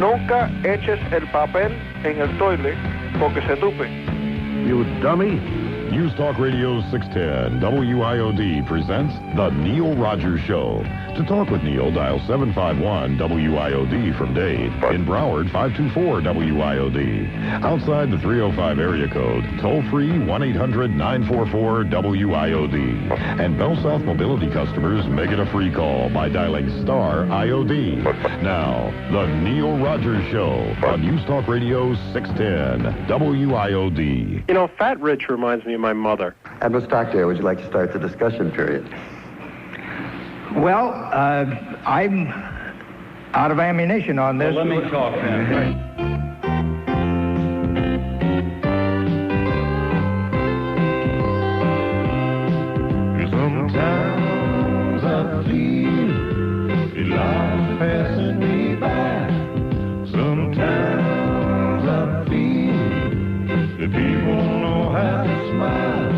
Nunca eches el papel en el toile porque se tupe. You dummy. News Talk Radio 610 WIOD presents The Neil Rogers Show. To talk with Neil, dial 751 WIOD from Dade. In Broward, 524 WIOD. Outside the 305 area code, toll free 1-800-944-WIOD. And Bell South Mobility customers make it a free call by dialing star IOD. Now, The Neil Rogers Show on News Talk Radio 610 WIOD. You know, Fat Rich reminds me of my mother. Admiral Stockdale, would you like to start the discussion period? Well, I'm out of ammunition on this. Well, let me talk then. Sometimes I feel life passing me by. Sometimes I feel that people don't know how to smile.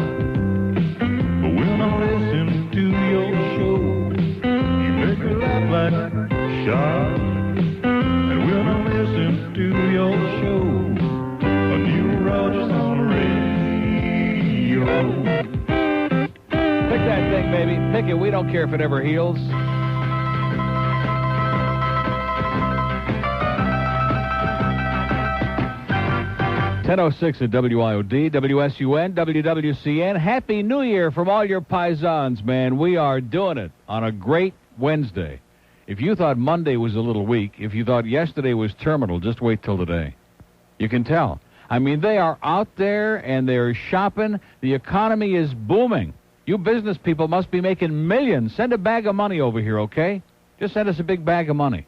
But when I listen to your show, you make me laugh like sharp. And when I listen to your show, a new Rogers on the radio. Pick that thing, baby. Pick it. We don't care if it ever heals. .10:06 at WIOD, WSUN, WWCN. Happy New Year from all your paisans, man. We are doing it on a great Wednesday. If you thought Monday was a little weak, if you thought yesterday was terminal, just wait till today. You can tell. I mean, they are out there and they're shopping. The economy is booming. You business people must be making millions. Send a bag of money over here, okay? Just send us a big bag of money.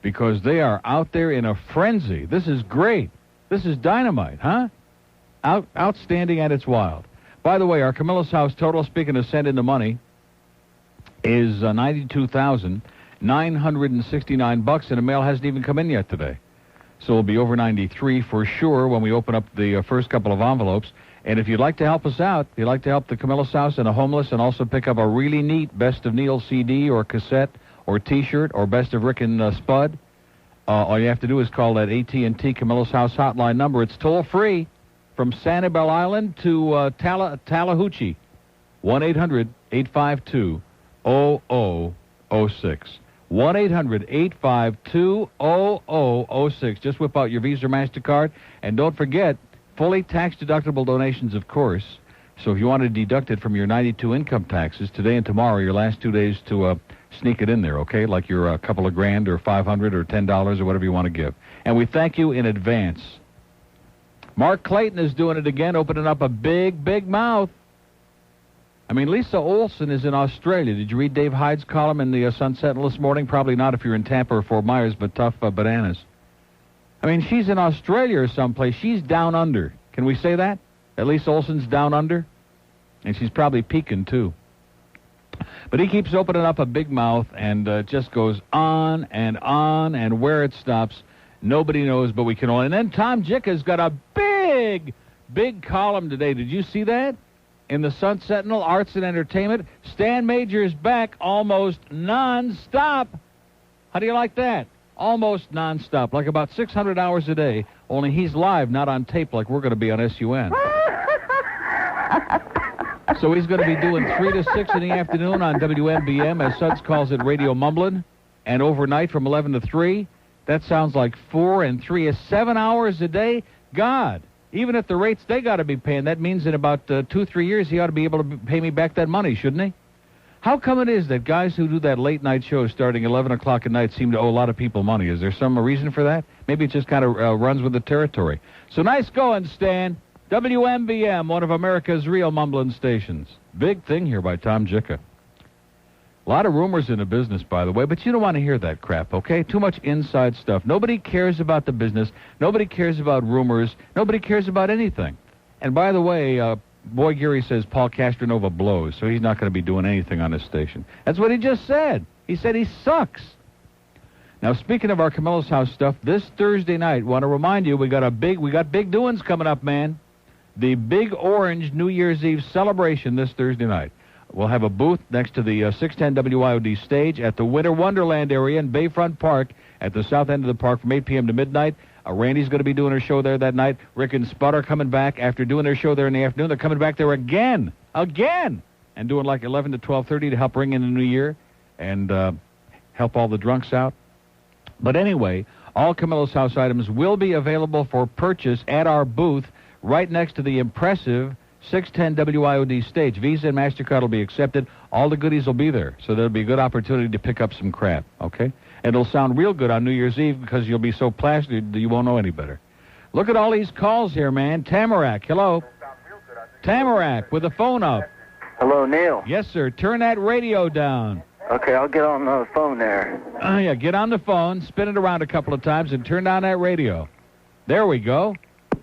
Because they are out there in a frenzy. This is great. This is dynamite, huh? Outstanding at its wild. By the way, our Camillus House total, speaking of sending the money, is $92,969, and the mail hasn't even come in yet today. So it'll be over 93 for sure when we open up the first couple of envelopes. And if you'd like to help us out, if you'd like to help the Camillus House and the homeless and also pick up a really neat Best of Neil CD or cassette or T-shirt or Best of Rick and Spud, all you have to do is call that AT&T Camillus House hotline number. It's toll-free from Sanibel Island to Tallahatchie. 1-800-852-0006. 1-800-852-0006. Just whip out your Visa or MasterCard. And don't forget, fully tax-deductible donations, of course. So if you want to deduct it from your 92 income taxes, today and tomorrow, your last 2 days to sneak it in there, okay? Like your couple of grand or $500 or $10 or whatever you want to give. And we thank you in advance. Mark Clayton is doing it again, opening up a big, big mouth. I mean, Lisa Olson is in Australia. Did you read Dave Hyde's column in the Sun Sentinel this morning? Probably not if you're in Tampa or Fort Myers, but tough bananas. I mean, she's in Australia or someplace. She's down under. Can we say that? That Lisa Olson's down under? And she's probably peaking, too. But he keeps opening up a big mouth and just goes on, and where it stops, nobody knows, but we can only. And then Tom Jicka's got a big, big column today. Did you see that? In the Sun Sentinel, Arts and Entertainment. Stan Major's back almost non-stop. How do you like that? Almost non-stop, like about 600 hours a day, only he's live, not on tape like we're going to be on SUN. So he's going to be doing 3 to 6 in the afternoon on WMBM, as Suds calls it, Radio Mumblin', and overnight from 11 to 3. That sounds like 4 and 3 is 7 hours a day. God, even at the rates they got to be paying, that means in about 2-3 years he ought to be able to pay me back that money, shouldn't he? How come it is that guys who do that late-night show starting 11 o'clock at night seem to owe a lot of people money? Is there some reason for that? Maybe it just kind of runs with the territory. So nice going, Stan. WMBM, one of America's real mumbling stations. Big thing here by Tom Jicka. A lot of rumors in the business, by the way, but you don't want to hear that crap, okay? Too much inside stuff. Nobody cares about the business. Nobody cares about rumors. Nobody cares about anything. And by the way, Boy Geary says Paul Castronova blows, so he's not going to be doing anything on this station. That's what he just said. He said he sucks. Now, speaking of our Camillus House stuff, this Thursday night, want to remind you, we got big doings coming up, man. The Big Orange New Year's Eve celebration this Thursday night. We'll have a booth next to the 610 WIOD stage at the Winter Wonderland area in Bayfront Park at the south end of the park from 8 p.m. to midnight. Randy's going to be doing her show there that night. Rick and Spud are coming back after doing their show there in the afternoon. They're coming back there again, and doing like 11 to 12:30 to help ring in the new year and help all the drunks out. But anyway, all Camillus House items will be available for purchase at our booth right next to the impressive 610 WIOD stage. Visa and MasterCard will be accepted. All the goodies will be there, so there'll be a good opportunity to pick up some crap, okay? And it'll sound real good on New Year's Eve because you'll be so plastered that you won't know any better. Look at all these calls here, man. Tamarack, hello. Tamarack with the phone up. Hello, Neil. Yes, sir. Turn that radio down. Okay, I'll get on the phone there. Yeah, get on the phone, spin it around a couple of times, and turn down that radio. There we go.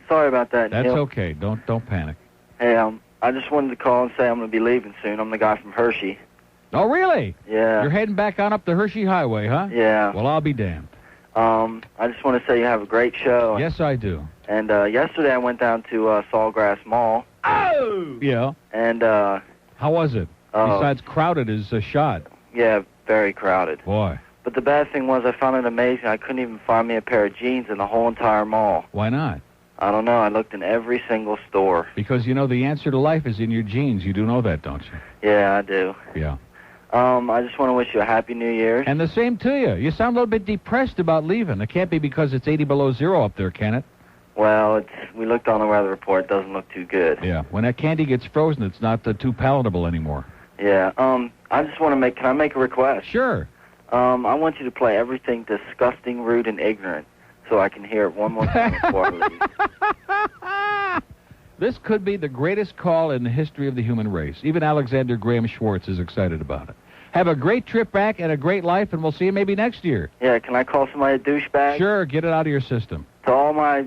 Sorry about that, That's Neil. okay. Don't panic. Hey, I just wanted to call and say I'm going to be leaving soon. I'm the guy from Hershey. Oh, really? Yeah. You're heading back on up the Hershey Highway, huh? Yeah. Well, I'll be damned. I just want to say you have a great show. Yes, I do. And yesterday I went down to Sawgrass Mall. Oh! Yeah. And how was it? Besides crowded as a shot. Yeah, very crowded. Boy. But the bad thing was I found it amazing. I couldn't even find me a pair of jeans in the whole entire mall. Why not? I don't know. I looked in every single store. Because, you know, the answer to life is in your jeans. You do know that, don't you? Yeah, I do. Yeah. I just want to wish you a Happy New Year's. And the same to you. You sound a little bit depressed about leaving. It can't be because it's 80 below zero up there, can it? Well, we looked on the weather report. It doesn't look too good. Yeah. When that candy gets frozen, it's not too palatable anymore. Yeah. I just want to can I make a request? Sure. I want you to play Everything Disgusting, Rude, and Ignorant so I can hear it one more time before I leave. This could be the greatest call in the history of the human race. Even Alexander Graham Schwartz is excited about it. Have a great trip back and a great life, and we'll see you maybe next year. Yeah, can I call somebody a douchebag? Sure, get it out of your system. To all my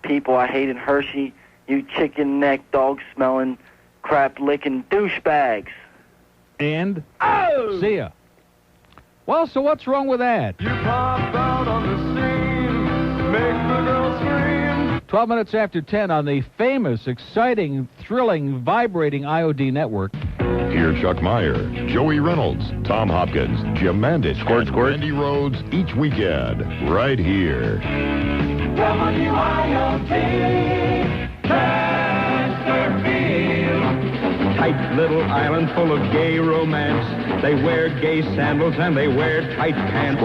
people I hate in Hershey, you chicken neck, dog-smelling, crap-licking douchebags. And? Oh! See ya. Well, so what's wrong with that? You pop out on the scene, make the girl scream. 12 minutes after 10 on the famous, exciting, thrilling, vibrating IOD network. Hear Chuck Meyer, Joey Reynolds, Tom Hopkins, Jim Mandich, and Randy Rhodes each weekend, right here. WIOD, tight little island full of gay romance. They wear gay sandals and they wear tight pants.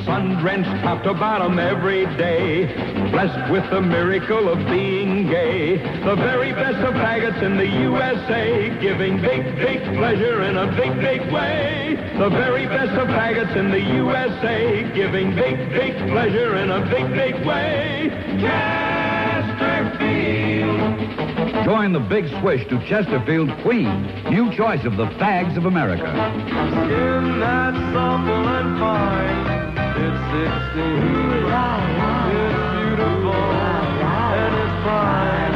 Sun-drenched top to bottom every day. Blessed with the miracle of being gay. The very best of faggots in the USA. Giving big, big pleasure in a big, big way. The very best of faggots in the USA. Giving big, big pleasure in a big, big way. Chesterfield. Join the big swish to Chesterfield Queen, new choice of the fags of America. Skin that's supple and fine. It's 16. It's beautiful. And it's fine.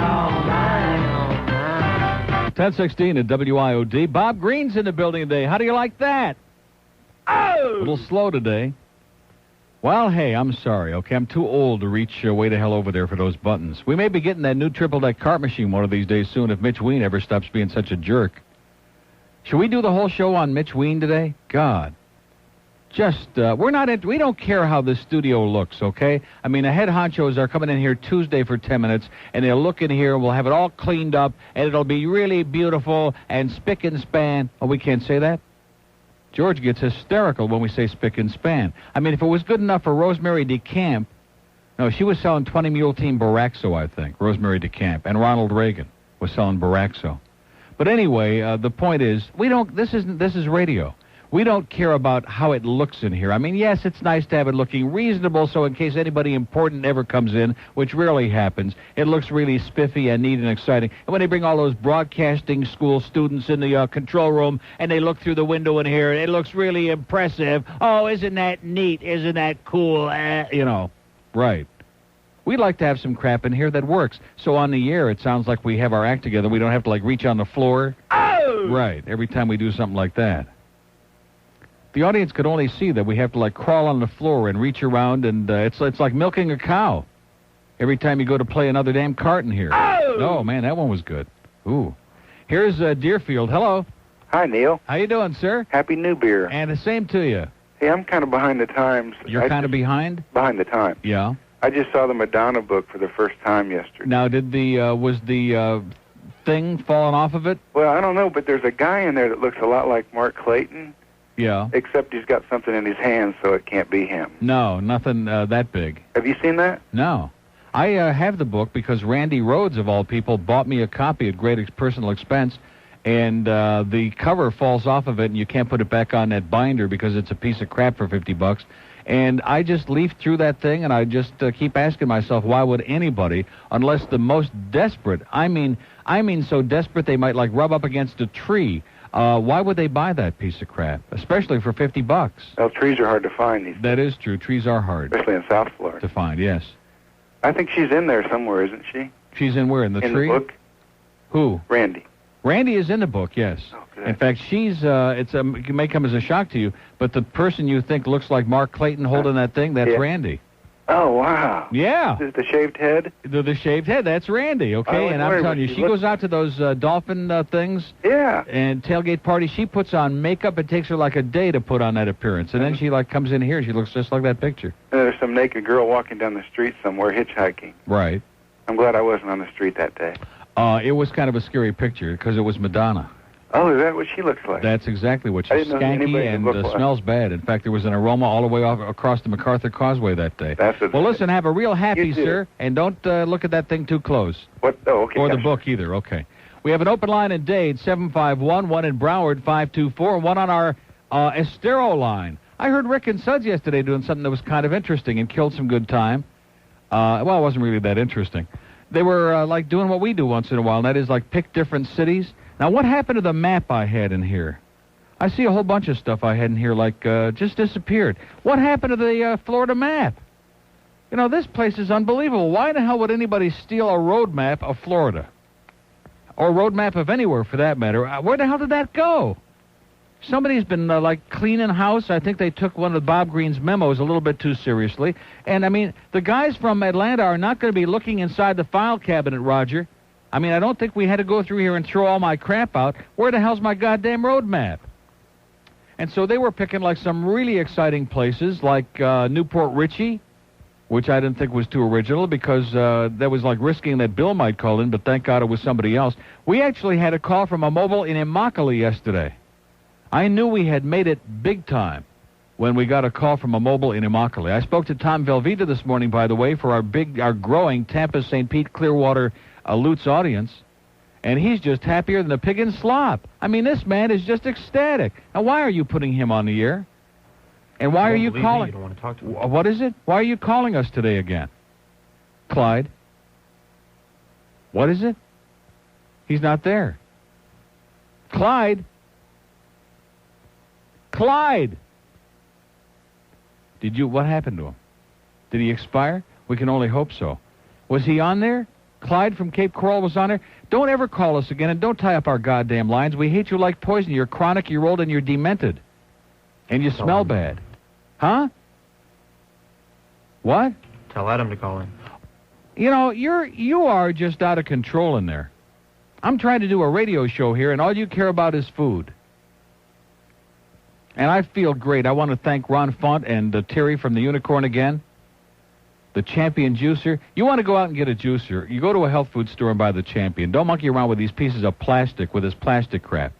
10:16 at WIOD. Bob Green's in the building today. How do you like that? Oh! A little slow today. Well, hey, I'm sorry, okay? I'm too old to reach way the hell over there for those buttons. We may be getting that new triple-deck cart machine one of these days soon if Mitch Ween ever stops being such a jerk. Should we do the whole show on Mitch Ween today? God. Just, we don't care how the studio looks, okay? I mean, the head honchos are coming in here Tuesday for 10 minutes, and they'll look in here, and we'll have it all cleaned up, and it'll be really beautiful and spick and span. Oh, we can't say that? George gets hysterical when we say spick and span. I mean, if it was good enough for Rosemary DeCamp, no, she was selling 20 Mule Team Baraxo, I think, Rosemary DeCamp, and Ronald Reagan was selling Baraxo. But anyway, the point is, this is radio. We don't care about how it looks in here. I mean, yes, it's nice to have it looking reasonable, so in case anybody important ever comes in, which rarely happens, it looks really spiffy and neat and exciting. And when they bring all those broadcasting school students in the control room, and they look through the window in here, it looks really impressive. Oh, isn't that neat? Isn't that cool? Right. We'd like to have some crap in here that works. So on the air, it sounds like we have our act together. We don't have to, reach on the floor. Oh! Right, every time we do something like that. The audience could only see that we have to, crawl on the floor and reach around, and it's like milking a cow every time you go to play another damn cart in here. Oh, man, that one was good. Ooh. Here's Deerfield. Hello. Hi, Neil. How you doing, sir? Happy New Beer. And the same to you. Hey, I'm kind of behind the times. You're kind of behind? Behind the times. Yeah. I just saw the Madonna book for the first time yesterday. Now, was the thing falling off of it? Well, I don't know, but there's a guy in there that looks a lot like Mark Clayton. Yeah. Except he's got something in his hand, so it can't be him. No, nothing that big. Have you seen that? No. I have the book because Randy Rhodes, of all people, bought me a copy at great personal expense, and the cover falls off of it, and you can't put it back on that binder because it's a piece of crap for $50. And I just leafed through that thing, and I just keep asking myself, why would anybody, unless the most desperate, I mean so desperate they might, like, rub up against a tree, why would they buy that piece of crap, especially for $50? Well, trees are hard to find these days. That is true. Trees are hard. Especially in South Florida. To find, yes. I think she's in there somewhere, isn't she? She's in where? In the tree? In the book. Who? Randy. Randy is in the book, yes. Oh, good. In fact, she's, it may come as a shock to you, but the person you think looks like Mark Clayton holding that thing, that's Randy. Oh, wow. Yeah. The shaved head? The shaved head, that's Randy, okay? And I'm telling you, she goes out to those dolphin things. Yeah. And tailgate parties. She puts on makeup. It takes her like a day to put on that appearance. And then she, like, comes in here. She looks just like that picture. And there's some naked girl walking down the street somewhere hitchhiking. Right. I'm glad I wasn't on the street that day. It was kind of a scary picture because it was Madonna. Oh, is that what she looks like? That's exactly what she's skanky and smells bad. In fact, there was an aroma all the way across the MacArthur Causeway that day. Well, listen, have a real happy, sir, and don't look at that thing too close. What? Oh, okay. Or the book either, okay. We have an open line in Dade, 751, one in Broward, 524, and one on our Estero line. I heard Rick and Suds yesterday doing something that was kind of interesting and killed some good time. Well, it wasn't really that interesting. They were, like, doing what we do once in a while, and that is, like, pick different cities. Now, what happened to the map I had in here? I see a whole bunch of stuff I had in here, like, just disappeared. What happened to the Florida map? You know, this place is unbelievable. Why the hell would anybody steal a road map of Florida? Or a road map of anywhere, for that matter? Where the hell did that go? Somebody's been, like, cleaning house. I think they took one of Bob Green's memos a little bit too seriously. And, I mean, the guys from Atlanta are not going to be looking inside the file cabinet, Roger. I mean, I don't think we had to go through here and throw all my crap out. Where the hell's my goddamn road map? And so they were picking, like, some really exciting places, like Newport Richie, which I didn't think was too original because that was, like, risking that Bill might call in, but thank God it was somebody else. We actually had a call from a mobile in Immokalee yesterday. I knew we had made it big time when we got a call from a mobile in Immokalee. I spoke to Tom Velveeta this morning, by the way, for our growing Tampa, St. Pete, Clearwater, Lutz audience, and he's just happier than a pig in slop. I mean, this man is just ecstatic. Now, why are you putting him on the air? And why are you calling? You don't want to talk to me. What is it? Why are you calling us today again? Clyde? What is it? He's not there. Clyde? Clyde! What happened to him? Did he expire? We can only hope so. Was he on there? Clyde from Cape Coral was on there. Don't ever call us again, and don't tie up our goddamn lines. We hate you like poison. You're chronic, you're old, and you're demented. And you smell bad. Huh? What? Tell Adam to call in. You know, you are just out of control in there. I'm trying to do a radio show here, and all you care about is food. And I feel great. I want to thank Ron Font and Terry from the Unicorn again. The Champion Juicer. You want to go out and get a juicer, you go to a health food store and buy the Champion. Don't monkey around with these pieces of plastic, with this plastic crap.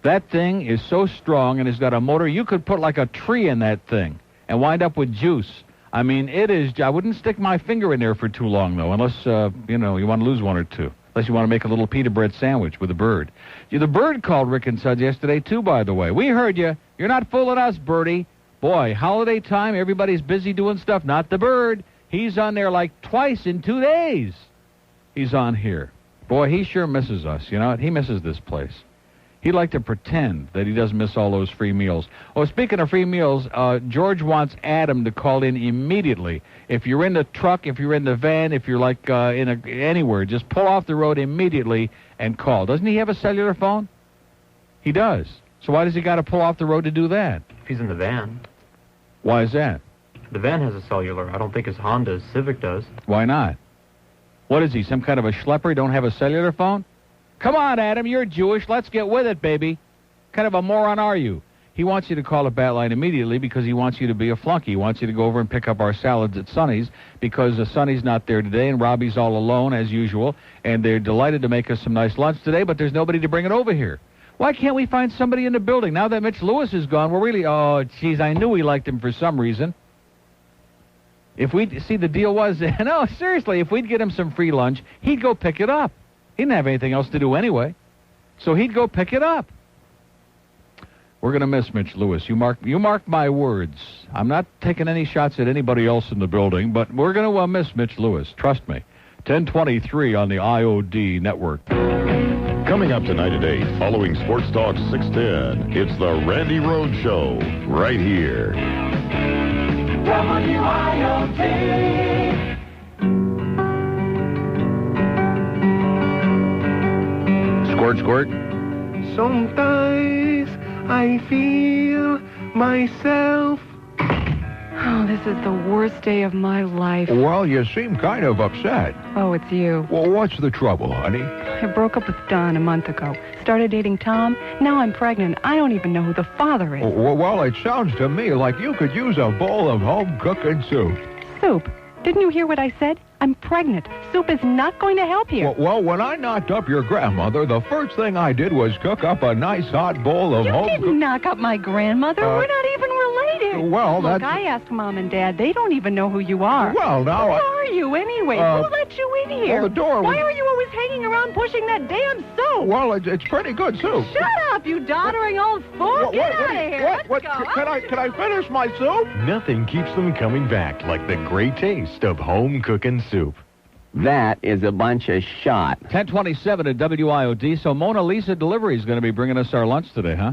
That thing is so strong and it's got a motor. You could put like a tree in that thing and wind up with juice. I mean, it is... I wouldn't stick my finger in there for too long, though, unless, you know, you want to lose one or two. Unless you want to make a little pita bread sandwich with a bird. The bird called Rick and Suds yesterday, too, by the way. We heard you. You're not fooling us, Birdie. Boy, holiday time, everybody's busy doing stuff. Not the bird. He's on there like twice in 2 days. He's on here. Boy, he sure misses us. You know what? He misses this place. He'd like to pretend that he doesn't miss all those free meals. Oh, speaking of free meals, George wants Adam to call in immediately. If you're in the truck, if you're in the van, if you're like anywhere, just pull off the road immediately and call. Doesn't he have a cellular phone? He does. So why does he got to pull off the road to do that? If he's in the van. Why is that? The van has a cellular. I don't think his Honda Civic does. Why not? What is he, some kind of a schlepper? He don't have a cellular phone? Come on, Adam, you're Jewish. Let's get with it, baby. Kind of a moron are you? He wants you to call a bat line immediately because he wants you to be a flunky. He wants you to go over and pick up our salads at Sonny's because Sonny's not there today and Robbie's all alone as usual, and they're delighted to make us some nice lunch today, but there's nobody to bring it over here. Why can't we find somebody in the building? Now that Mitch Lewis is gone, we're really, oh, geez, I knew we liked him for some reason. If we'd, see, the deal was, no, seriously, if we'd get him some free lunch, he'd go pick it up. He didn't have anything else to do anyway, so he'd go pick it up. We're going to miss Mitch Lewis. You mark my words. I'm not taking any shots at anybody else in the building, but we're going to miss Mitch Lewis. Trust me. 1023 on the IOD network. Coming up tonight at 8, following Sports Talk 610, it's the Randy Rhoads Show, right here. WIOD. Squirt, squirt. Sometimes I feel myself. Oh, this is the worst day of my life. Well, you seem kind of upset. Oh, it's you. Well, what's the trouble, honey? I broke up with Don a month ago. Started dating Tom. Now I'm pregnant. I don't even know who the father is. Well, it sounds to me like you could use a bowl of home cooking soup. Soup? Didn't you hear what I said? I'm pregnant. Soup is not going to help you. Well, when I knocked up your grandmother, the first thing I did was cook up a nice hot bowl of home... You didn't knock up my grandmother. We're not even related. Well, Look, that's... I asked Mom and Dad. They don't even know who you are. Well, now... Who are you, anyway? Who let you in here? Well, the door was... Why are you always hanging around pushing that damn soup? Well, it's pretty good soup. Shut up, you doddering old fool. Get out of here. Let's go. Can I finish my soup? Nothing keeps them coming back like the great taste of home cooking soup. That is a bunch of shot. 1027 at WIOD. So Mona Lisa Delivery is going to be bringing us our lunch today, huh?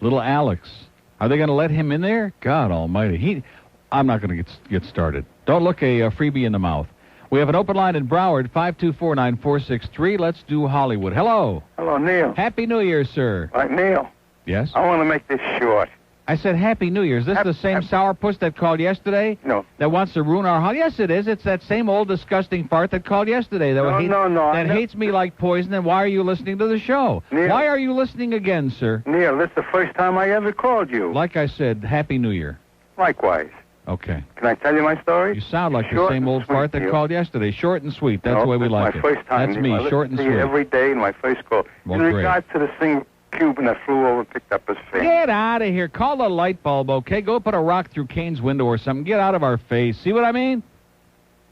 Little Alex. Are they going to let him in there? God almighty. I'm not going to get started. Don't look a freebie in the mouth. We have an open line in Broward, 524-9463. Let's do Hollywood. Hello. Hello, Neil. Happy New Year, sir. Neil. Yes? I want to make this short. I said Happy New Year. Is this the same sourpuss that called yesterday? No. That wants to ruin our holiday? Yes, it is. It's that same old disgusting fart that called yesterday. That That hates me like poison, and why are you listening to the show? Neil. Why are you listening again, sir? Neil, this is the first time I ever called you. Like I said, Happy New Year. Likewise. Okay. Can I tell you my story? You sound like the same old fart that called yesterday. Short and sweet. That's the way we like it. My first time. That's me, short and sweet. Every day in my first call. Well, in regard to the thing Cuban that flew over and picked up his face. Get out of here. Call the light bulb, okay? Go put a rock through Kane's window or something. Get out of our face. See what I mean?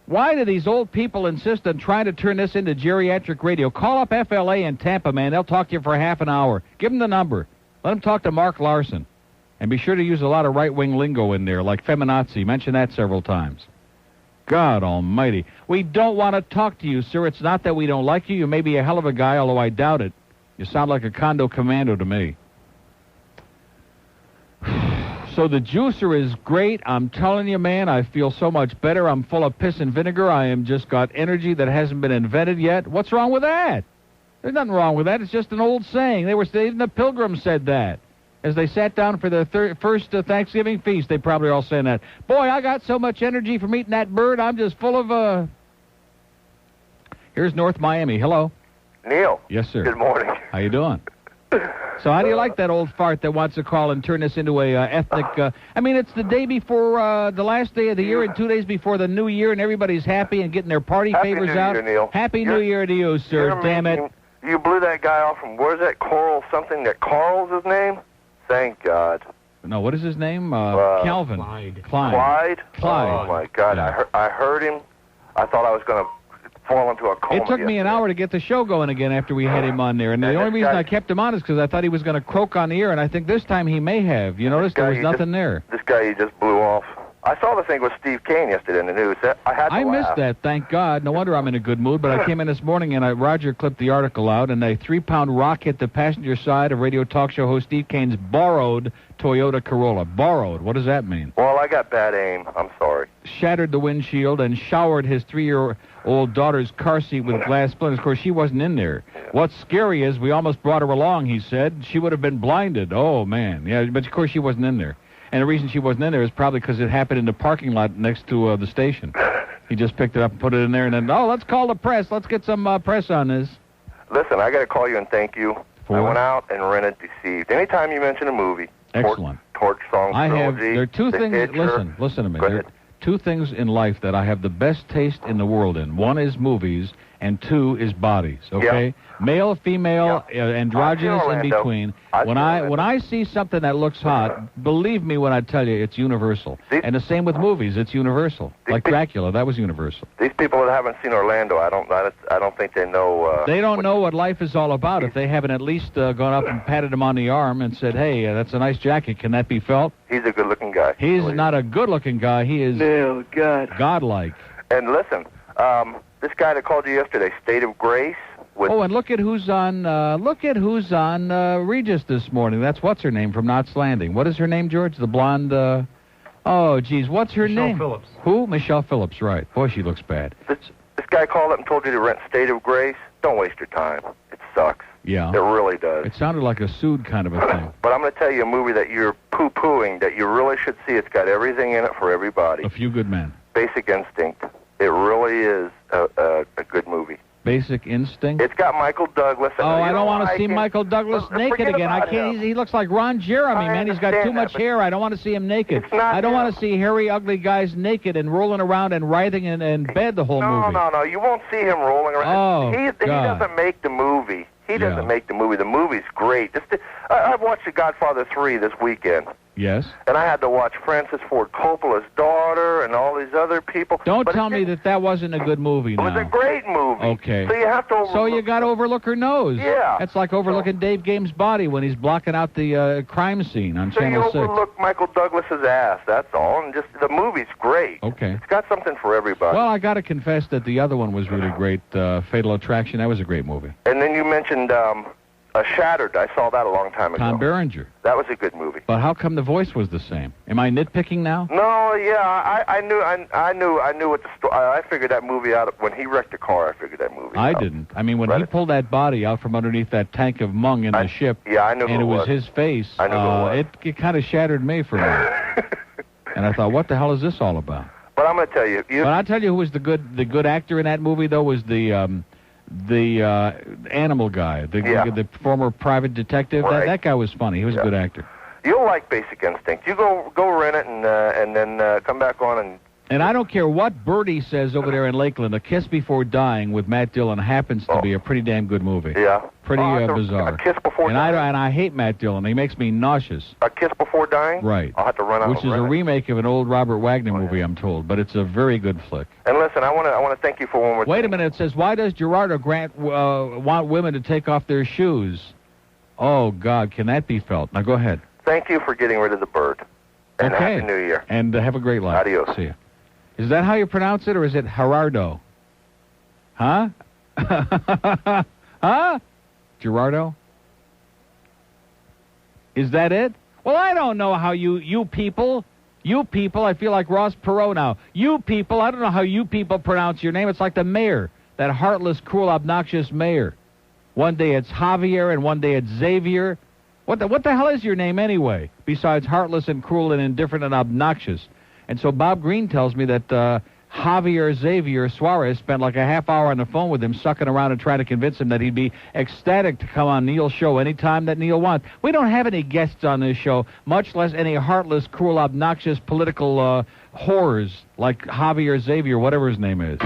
Why do these old people insist on trying to turn this into geriatric radio? Call up FLA in Tampa, man. They'll talk to you for half an hour. Give them the number. Let them talk to Mark Larson. And be sure to use a lot of right-wing lingo in there, like feminazi. Mention that several times. God almighty. We don't want to talk to you, sir. It's not that we don't like you. You may be a hell of a guy, although I doubt it. You sound like a condo commando to me. So the juicer is great. I'm telling you, man, I feel so much better. I'm full of piss and vinegar. I am just got energy that hasn't been invented yet. What's wrong with that? There's nothing wrong with that. It's just an old saying. Even the Pilgrims said that. As they sat down for their first Thanksgiving feast, they probably were all saying that. Boy, I got so much energy from eating that bird. I'm just full of... Here's North Miami. Hello. Neil. Yes, sir. Good morning. How you doing? So how do you like that old fart that wants to call and turn this into a ethnic... I mean, it's the day before the last day of the year and 2 days before the new year, and everybody's happy and getting their party favors out. Happy New Year, Neil. Happy New Year to you, sir. Damn it. You blew that guy off from, where's that Coral something? That Carl's his name? Thank God. No, what is his name? Calvin. Clyde? Oh, my God. Yeah. I heard him. I thought I was going to fall into a coma. It took me an hour to get the show going again after we had him on there. And the only reason I kept him on is because I thought he was going to croak on the air, and I think this time he may have. You notice there was nothing there. This guy you just blew off. I saw the thing with Steve Kane yesterday in the news. I had to laugh. Missed that, thank God. No wonder I'm in a good mood. But I came in this morning, and Roger clipped the article out, and a 3-pound rock hit the passenger side of radio talk show host Steve Kane's borrowed Toyota Corolla. Borrowed. What does that mean? Well, I got bad aim. I'm sorry. Shattered the windshield and showered his 3-year-old daughter's car seat with glass splinters. Of course, she wasn't in there. What's scary is we almost brought her along, he said. She would have been blinded. Oh, man. Yeah, but of course she wasn't in there. And the reason she wasn't in there is probably because it happened in the parking lot next to the station. He just picked it up and put it in there, and then, let's call the press. Let's get some press on this. Listen, I got to call you and thank you. I went out and rented Deceived. Anytime you mention a movie, Excellent. Torch Song Trilogy, there are two The things. Hitcher. Listen to me. Go There ahead. are two things in life that I have the best taste in the world in. One is movies, and two is bodies. Okay, male, female, androgynous, in Orlando. between. I've When seen I Orlando. when I see something that looks hot, believe me when I tell you it's universal. And the same with movies, it's universal. Like Dracula, that was universal. These people that haven't seen Orlando, I don't think they know. They don't know what life is all about if they haven't at least gone up and patted him on the arm and said, "Hey, that's a nice jacket. Can that be felt?" He's a good-looking guy. He's not a good-looking guy. He is godlike. And listen, this guy that called you yesterday, State of Grace. Oh, and look at who's on. Regis this morning. That's what's her name from Knots Landing. What is her name, George? The blonde. Oh, geez, what's her name? Michelle Phillips. Who? Michelle Phillips. Right. Boy, she looks bad. This guy called up and told you to rent State of Grace. Don't waste your time. It sucks. Yeah. It really does. It sounded like a Sood kind of a thing. But I'm going to tell you a movie that you're poo-pooing that you really should see. It's got everything in it for everybody. A Few Good Men. Basic Instinct. It really is a good movie. Basic Instinct. It's got Michael Douglas. Oh, I don't want to see Michael Douglas naked again. I can't. He looks like Ron Jeremy, man. He's got too much hair. I don't want to see him naked. I don't want to see hairy, ugly guys naked and rolling around and writhing in bed the whole movie. No. You won't see him rolling around. Oh, he doesn't make the movie. He doesn't make the movie. The movie's great. I've watched The Godfather 3 this weekend. Yes. And I had to watch Francis Ford Coppola's daughter and all these other people. Don't tell me that wasn't a good movie now. It was a great movie. Okay. So you have to overlook. So you got to overlook her nose. Yeah. That's like overlooking Dave Game's body when he's blocking out the crime scene on So Channel you 6. overlook Michael Douglas's ass, that's all. And just the movie's great. Okay. It's got something for everybody. Well, I got to confess that the other one was really great. Fatal Attraction, that was a great movie. And then you mentioned Shattered. I saw that a long time ago. Tom Berenger. That was a good movie. But how come the voice was the same? Am I nitpicking now? No, yeah, I knew what the story. I figured that movie out when he wrecked the car. I figured that movie. I didn't. I mean, when he pulled that body out from underneath that tank of mung in the ship, yeah, I knew and who it it was his face. I knew who it was. It kind of shattered me for a minute. And I thought, what the hell is this all about? But I'm going to tell you. But I'll tell you who was the good actor in that movie though was the animal guy, the former private detective. Right. That guy was funny. He was a good actor. You'll like Basic Instinct. You go rent it and then come back on and. And I don't care what Birdie says over there in Lakeland. A Kiss Before Dying with Matt Dillon happens to be a pretty damn good movie. Yeah. Pretty bizarre. A Kiss Before Dying. And I hate Matt Dillon. He makes me nauseous. A Kiss Before Dying. Right. I'll have to run out. Which is a remake of an old Robert Wagner movie, I'm told, but it's a very good flick. And listen, I want to thank you for one more. Wait a minute. It says, why does Gerardo Grant want women to take off their shoes? Oh God, can that be felt? Now go ahead. Thank you for getting rid of the bird. And okay. Happy New Year. And have a great life. Adios. See you. Is that how you pronounce it, or is it Gerardo? Huh? Huh? Gerardo? Is that it? Well, I don't know how you people, I feel like Ross Perot now. You people, I don't know how you people pronounce your name. It's like the mayor, that heartless, cruel, obnoxious mayor. One day it's Javier, and one day it's Xavier. What the hell is your name anyway, besides heartless and cruel and indifferent and obnoxious? And so Bob Green tells me that Javier Xavier Suarez spent like a half hour on the phone with him, sucking around and trying to convince him that he'd be ecstatic to come on Neil's show anytime that Neil wants. We don't have any guests on this show, much less any heartless, cruel, obnoxious political whores like Javier Xavier, whatever his name is.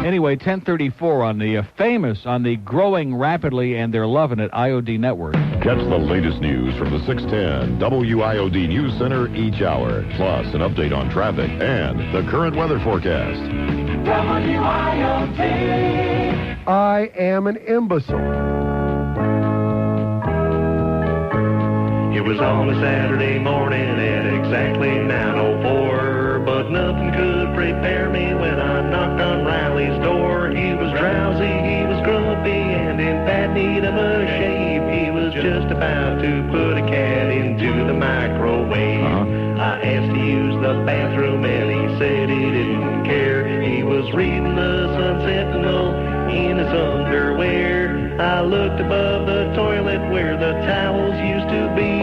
Anyway, 10:34 on the famous, on the growing rapidly, and they're loving it, IOD Network. Catch the latest news from the 610 WIOD News Center each hour, plus an update on traffic and the current weather forecast. WIOD. I am an imbecile. It was on a Saturday morning at exactly 9:04, but nothing could prepare me when I knocked on Riley's door. He was drowsy, he was grumpy, and in bad need of a shave. He was just about to put a cat into the microwave. I asked to use the bathroom, and he said he didn't care. He was reading the Sun Sentinel in his underwear. I looked above the toilet where the towels used to be,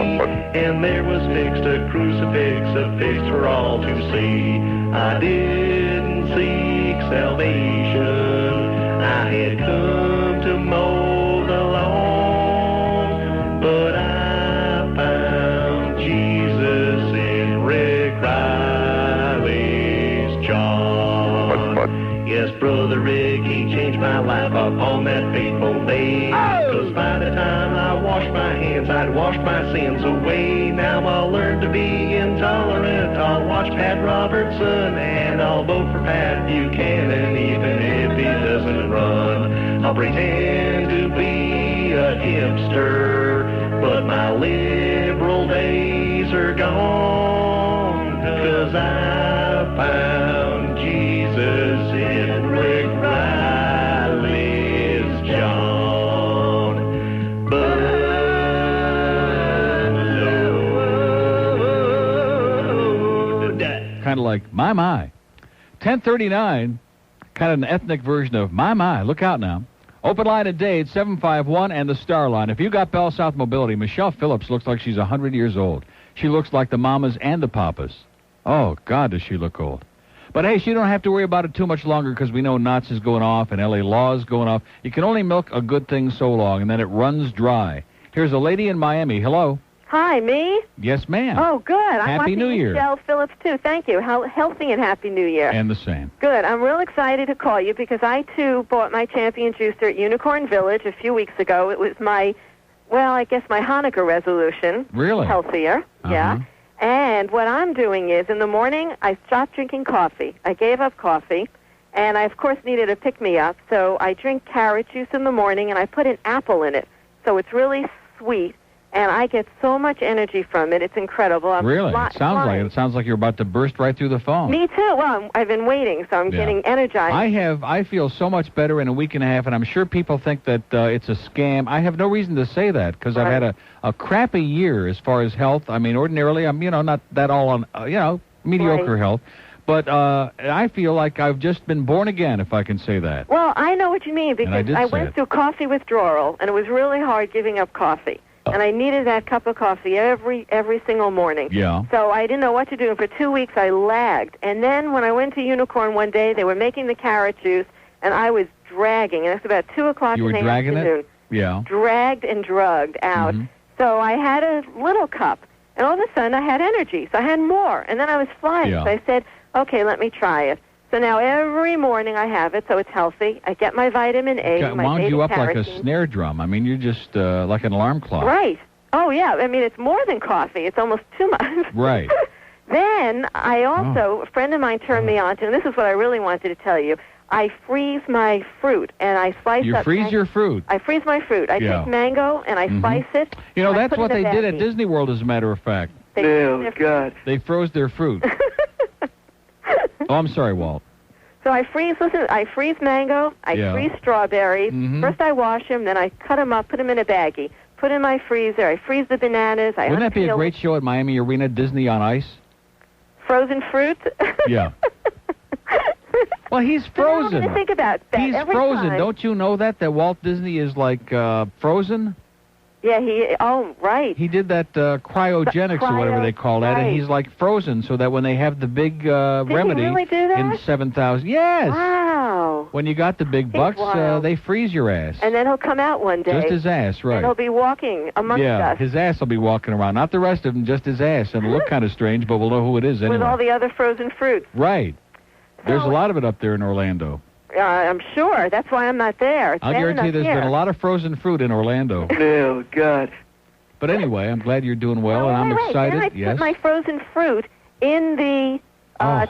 and there was fixed a crucifix affixed for all to see. I didn't seek salvation, I I had come to mow the lawn, but I found Jesus in Rick Riley's John. Yes, Brother Rick, he changed my life upon that fateful day. 'Cause by the time I washed my hands, I'd washed my sins away. Now I'll learn to be intolerant. I'll watch Pat Robertson, and I'll vote for Pat Buchanan, even if he doesn't run. I'll pretend to be a hipster, but my liberal days are gone. 'Cause I found Jesus in Rick Riley's John. Kind of like my. 1039, kind of an ethnic version of my. Look out now. Open line at Dade, 751, and the Star Line. If you got Bell South Mobility, Michelle Phillips looks like she's 100 years old. She looks like the mamas and the papas. Oh, God, does she look old. But, hey, she don't have to worry about it too much longer because we know Knott's is going off and L.A. Law is going off. You can only milk a good thing so long, and then it runs dry. Here's a lady in Miami. Hello. Hi, me? Yes, ma'am. Oh, good. I'm Happy New Year. Michelle Phillips, too. Thank you. Healthy and Happy New Year. And the same. Good. I'm real excited to call you because I, too, bought my champion juicer at Unicorn Village a few weeks ago. It was my Hanukkah resolution. Really? Healthier. Yeah. And what I'm doing is, in the morning, I stopped drinking coffee. I gave up coffee, and I, of course, needed a pick-me-up, so I drink carrot juice in the morning, and I put an apple in it. So it's really sweet, and I get so much energy from it. It's incredible. Really? It sounds like you're about to burst right through the phone. Me too. Well, I've been waiting, so I'm getting energized. I feel so much better in a week and a half, and I'm sure people think that it's a scam. I have no reason to say that because I've had a crappy year as far as health. I mean, ordinarily, I'm, not that all on, mediocre health. But I feel like I've just been born again, if I can say that. Well, I know what you mean because I went it. through coffee withdrawal, and it was really hard giving up coffee. And I needed that cup of coffee every single morning. Yeah. So I didn't know what to do. And for 2 weeks, I lagged. And then when I went to Unicorn one day, they were making the carrot juice, and I was dragging. And it was about 2 o'clock in the afternoon. You were dragging it? Yeah. Dragged and drugged out. Mm-hmm. So I had a little cup. And all of a sudden, I had energy. So I had more. And then I was flying. Yeah. So I said, okay, let me try it. So now every morning I have it, so it's healthy. I get my vitamin A, my wound you up like a beta-carotene. Snare drum. I mean, you're just like an alarm clock. Right. Oh, yeah. I mean, it's more than coffee. It's almost too much. Right. Then I also, a friend of mine turned me on to, and this is what I really wanted to tell you, I freeze my fruit, and I slice You up... freeze your fruit? I freeze my fruit. I take mango, and I slice it. That's what they did at Disney World, as a matter of fact. God. They froze their fruit. Oh, I'm sorry, Walt. So I freeze mango, I freeze strawberries. First I wash them, then I cut them up, put them in a baggie, put in my freezer. I freeze the bananas. Wouldn't that be a great show at Miami Arena, Disney on Ice? Frozen fruit? Yeah. Well, he's frozen. To think about that. He's every frozen. time. Don't you know that Walt Disney is like frozen? Yeah, right. He did that cryogenics or whatever they call that, and he's like frozen so that when they have the big remedy he really do that? in 7,000. Yes. Wow. When you got the big bucks, they freeze your ass. And then he'll come out one day. Just his ass, right. And he'll be walking amongst us. Yeah, his ass will be walking around. Not the rest of him, just his ass. It'll look kind of strange, but we'll know who it is anyway. With all the other frozen fruits. Right. There's a lot of it up there in Orlando. I'm sure. That's why I'm not there. I'll guarantee there's been a lot of frozen fruit in Orlando. Oh, God. But anyway, I'm glad you're doing well, and I'm excited. Then I put my frozen fruit in the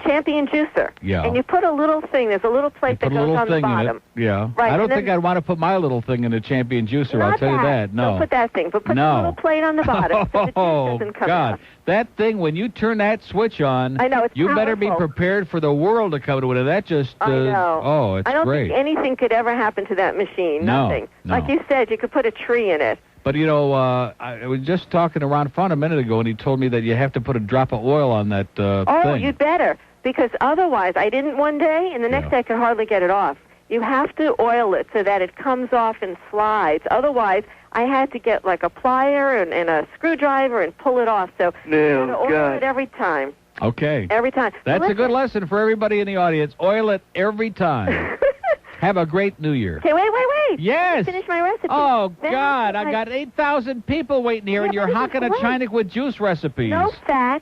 champion juicer. Yeah. And you put a little thing. There's a little plate that goes on the bottom. Yeah. Right, I don't think I'd want to put my little thing in a champion juicer. I'll tell you that. No. Don't put that thing. But put the little plate on the bottom so the juice doesn't come God. out. That thing, when you turn that switch on, I know, it's you better be powerful. prepared for the world to come to it. That just, I know. Oh, it's I don't great. think anything could ever happen to that machine. No, Nothing. no. Like you said, you could put a tree in it. But, I was just talking to Ron Fun a minute ago, and he told me that you have to put a drop of oil on that thing. Oh, you'd better. Because otherwise, I didn't one day, and the next day I could hardly get it off. You have to oil it so that it comes off and slides. Otherwise, I had to get like a plier and a screwdriver and pull it off. So you have to oil it every time. Okay. Every time. That's a good lesson for everybody in the audience. Oil it every time. Have a great New Year. Okay, wait. Yes. Finish my recipe. Oh, Then God, I got 8,000 people waiting here, and you're hocking a Chinik with juice recipes. No fat.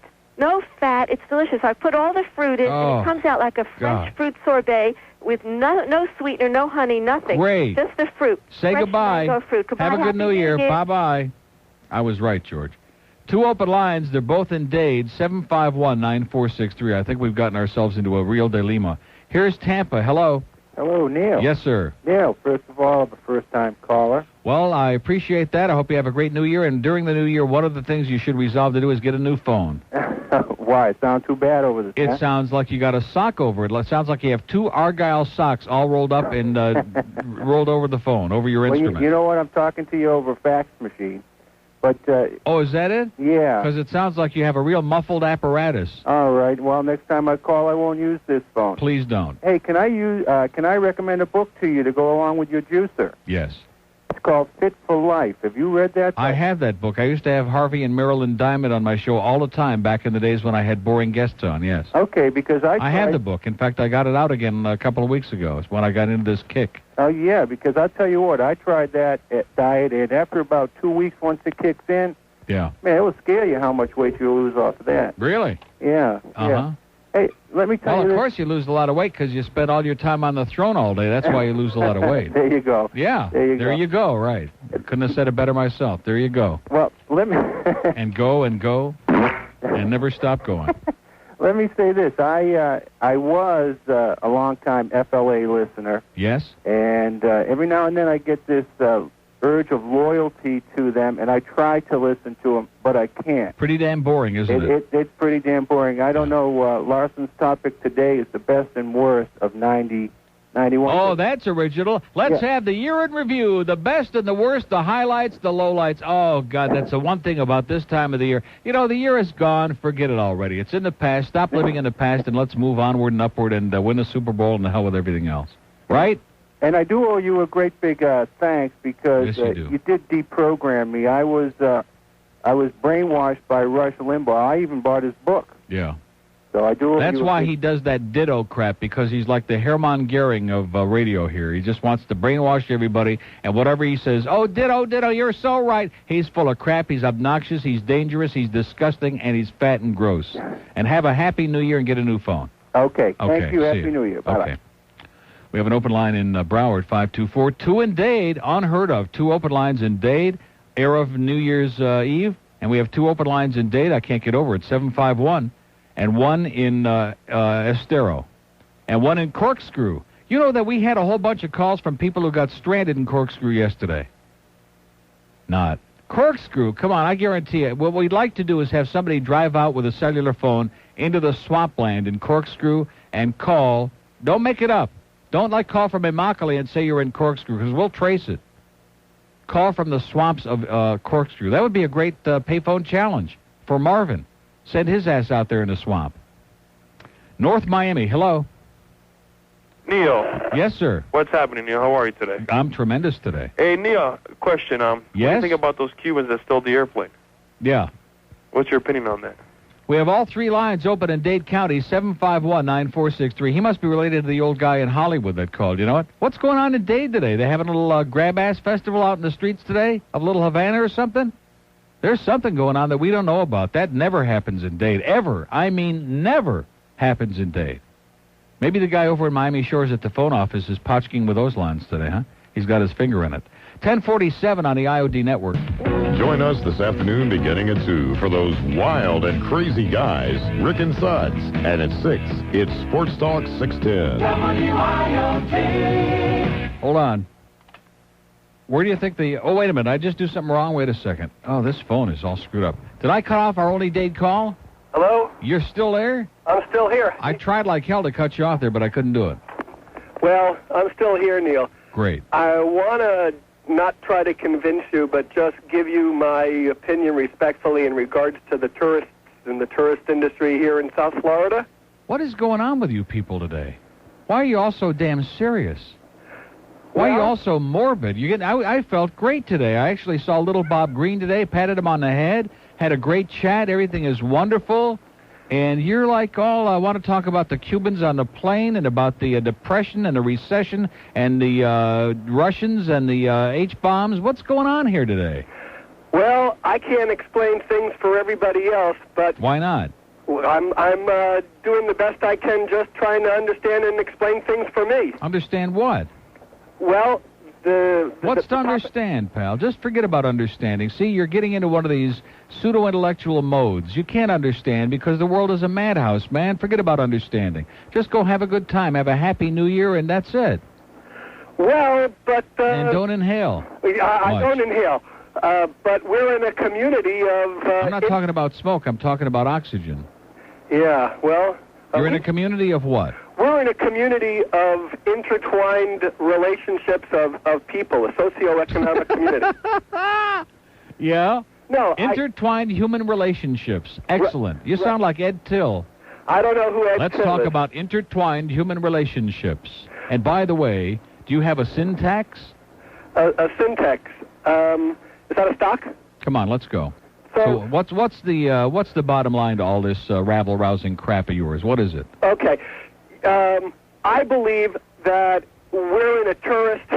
It's delicious. I put all the fruit in, and it comes out like a French fruit sorbet with no sweetener, no honey, nothing. Great. Just the fruit. Say Fresh goodbye. mango fruit. Goodbye. Have a good Happy New Year. Year. Bye-bye. I was right, George. 2 open lines. They're both in Dade, 751-9463. I think we've gotten ourselves into a real dilemma. Here's Tampa. Hello. Hello, Neil. Yes, sir. Neil, first of all, I'm a first-time caller. Well, I appreciate that. I hope you have a great New Year. And during the New Year, one of the things you should resolve to do is get a new phone. Why? It sounds too bad over this. It sounds like you got a sock over it. It sounds like you have 2 Argyle socks all rolled up and rolled over the phone, over your instrument. You know what? I'm talking to you over a fax machine. But oh, is that it? Yeah. Because it sounds like you have a real muffled apparatus. All right. Well, next time I call, I won't use this phone. Please don't. Hey, can I recommend a book to you to go along with your juicer? Yes. It's called Fit for Life. Have you read that book? I have that book. I used to have Harvey and Marilyn Diamond on my show all the time back in the days when I had boring guests on, yes. Okay, because I have the book. In fact, I got it out again a couple of weeks ago. It's when I got into this kick. Oh, yeah, because I'll tell you what, I tried that diet, and after about 2 weeks, once it kicks in, yeah, man, it will scare you how much weight you lose off of that. Really? Yeah. Uh-huh. Yeah. Hey, let me tell you Well, of this. course you lose a lot of weight because you spend all your time on the throne all day. That's why you lose a lot of weight. There you go. Yeah. There you go, right. Couldn't have said it better myself. There you go. Well, let me... and go, and never stop going. Let me say this. I was a long-time FLA listener. Yes? And every now and then I get this urge of loyalty to them, and I try to listen to them, but I can't. Pretty damn boring, isn't it? It's pretty damn boring. I don't know. Larson's topic today is the best and worst of 90, 91. Oh, that's original. Let's have the year in review, the best and the worst, the highlights, the lowlights. Oh, God, that's the one thing about this time of the year. You know, the year is gone. Forget it already. It's in the past. Stop living in the past, and let's move onward and upward and win the Super Bowl and the hell with everything else. Right? And I do owe you a great big thanks because you did deprogram me. I was brainwashed by Rush Limbaugh. I even bought his book. Yeah. So I do owe That's you why he does that ditto crap, because he's like the Hermann Goering of radio here. He just wants to brainwash everybody, and whatever he says, oh, ditto, you're so right. He's full of crap. He's obnoxious. He's dangerous. He's disgusting, and he's fat and gross. And have a happy New Year and get a new phone. Okay. Thank you. Happy you. New Year. Bye-bye. Okay. We have an open line in Broward, 524. 2 in Dade, unheard of. 2 open lines in Dade, air of New Year's Eve. And we have 2 open lines in Dade. I can't get over it. 751. And 1 in Estero. And 1 in Corkscrew. You know that we had a whole bunch of calls from people who got stranded in Corkscrew yesterday. Not. Corkscrew, come on, I guarantee you. What we'd like to do is have somebody drive out with a cellular phone into the swampland in Corkscrew and call. Don't make it up. Don't call from Immokalee and say you're in Corkscrew, because we'll trace it. Call from the swamps of Corkscrew. That would be a great payphone challenge for Marvin. Send his ass out there in the swamp. North Miami, hello. Neil. Yes, sir. What's happening, Neil? How are you today? I'm tremendous today. Hey, Neil, question. What do you think about those Cubans that stole the airplane? Yeah. What's your opinion on that? We have all 3 lines open in Dade County, 751-9463. He must be related to the old guy in Hollywood that called. You know what? What's going on in Dade today? They having a little grab-ass festival out in the streets today of Little Havana or something? There's something going on that we don't know about. That never happens in Dade. Ever. I mean, never happens in Dade. Maybe the guy over in Miami Shores at the phone office is potchking with those lines today, huh? He's got his finger in it. 1047 on the IOD network. Join us this afternoon beginning at 2 for those wild and crazy guys, Rick and Suds. And at 6, it's Sports Talk 610. WIOD. Hold on. Where do you think oh, wait a minute. I just do something wrong? Wait a second. Oh, this phone is all screwed up. Did I cut off our only Dade call? Hello? You're still there? I'm still here. I tried like hell to cut you off there, but I couldn't do it. Well, I'm still here, Neil. Great. I want to not try to convince you, but just give you my opinion respectfully in regards to the tourists and the tourist industry here in South Florida. What is going on with you people today? Why are you all so damn serious? Why are you all so morbid? I felt great today. I actually saw little Bob Green today, patted him on the head, had a great chat. Everything is wonderful. And you're like, I want to talk about the Cubans on the plane and about the depression and the recession and the Russians and the H-bombs. What's going on here today? Well, I can't explain things for everybody else, but... Why not? I'm doing the best I can, just trying to understand and explain things for me. Understand what? Well, What's to understand, pal? Just forget about understanding. See, you're getting into one of these pseudo-intellectual modes. You can't understand because the world is a madhouse, man. Forget about understanding. Just go have a good time, have a happy new year, and that's it. Well, but... and don't inhale. I don't inhale. But we're in a community of... I'm not talking about smoke. I'm talking about oxygen. Yeah, well... You're in a community of what? We're in a community of intertwined relationships of people, a socioeconomic community. Yeah? No, intertwined human relationships. Excellent. You sound like Ed Till. I don't know who Ed Let's Till talk is. about intertwined human relationships. And by the way, do you have a syntax? A syntax. Is that a stock? Come on, let's go. So what's the bottom line to all this rabble-rousing crap of yours? What is it? Okay. I believe that we're in a tourist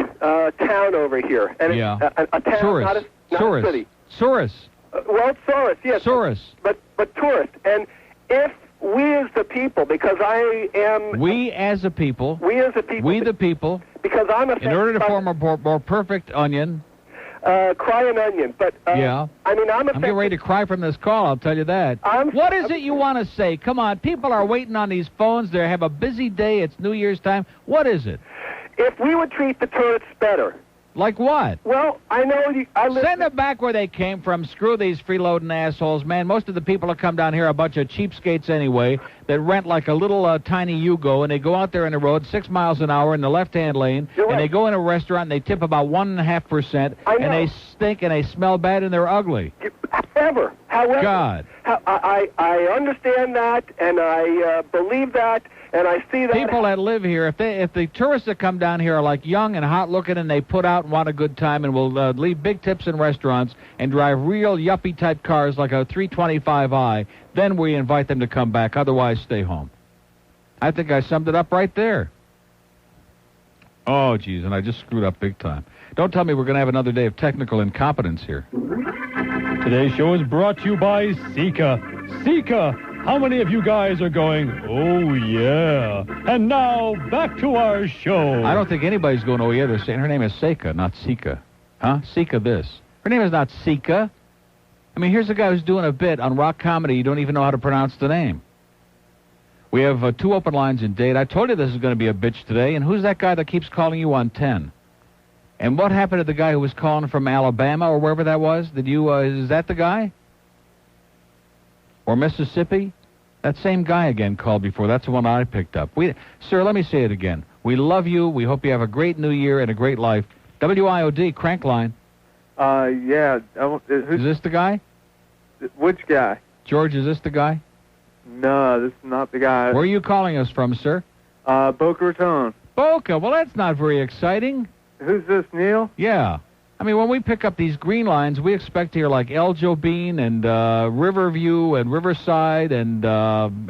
town over here. And yeah. A town, Source. not a city. Source. Well, it's Source, yes. Source. But tourist. And if we as the people, because I am... We as a people. We as a people. We the people. Because I'm affected in order to form a more perfect onion... cry an onion, but yeah. I mean, I'm getting ready to cry from this call, I'll tell you that. What is it you want to say? Come on, people are waiting on these phones. They have a busy day. It's New Year's time. What is it? If we would treat the tourists better. Like what? Well, I know send them back where they came from. Screw these freeloading assholes, man. Most of the people that come down here are a bunch of cheapskates anyway that rent like a little tiny Yugo, and they go out there in the road 6 miles an hour in the left-hand lane, and they go in a restaurant and they tip about 1.5%, and they stink and they smell bad and they're ugly. However, God. I understand that, and I believe that, and I see that. People that live here, if the tourists that come down here are like young and hot-looking and they put out and want a good time and will leave big tips in restaurants and drive real yuppie-type cars like a 325i, then we invite them to come back. Otherwise, stay home. I think I summed it up right there. Oh, geez, and I just screwed up big time. Don't tell me we're going to have another day of technical incompetence here. Today's show is brought to you by Sika. Sika! How many of you guys are going, oh, yeah? And now, back to our show. I don't think anybody's going, oh, yeah. They're saying her name is Sika, not Sika. Huh? Sika this. Her name is not Sika. I mean, here's a guy who's doing a bit on rock comedy. You don't even know how to pronounce the name. We have 2 open lines in date. I told you this is going to be a bitch today. And who's that guy that keeps calling you on 10? And what happened to the guy who was calling from Alabama or wherever that was? Did you, is that the guy? Or Mississippi? That same guy again called before. That's the one I picked up. Sir, let me say it again. We love you. We hope you have a great new year and a great life. WIOD, crank line. Yeah. Is this the guy? Which guy? George, is this the guy? No, this is not the guy. Where are you calling us from, sir? Boca Raton. Boca? Well, that's not very exciting. Who's this, Neil? Yeah. I mean, when we pick up these green lines, we expect to hear like El Jobim and Riverview and Riverside and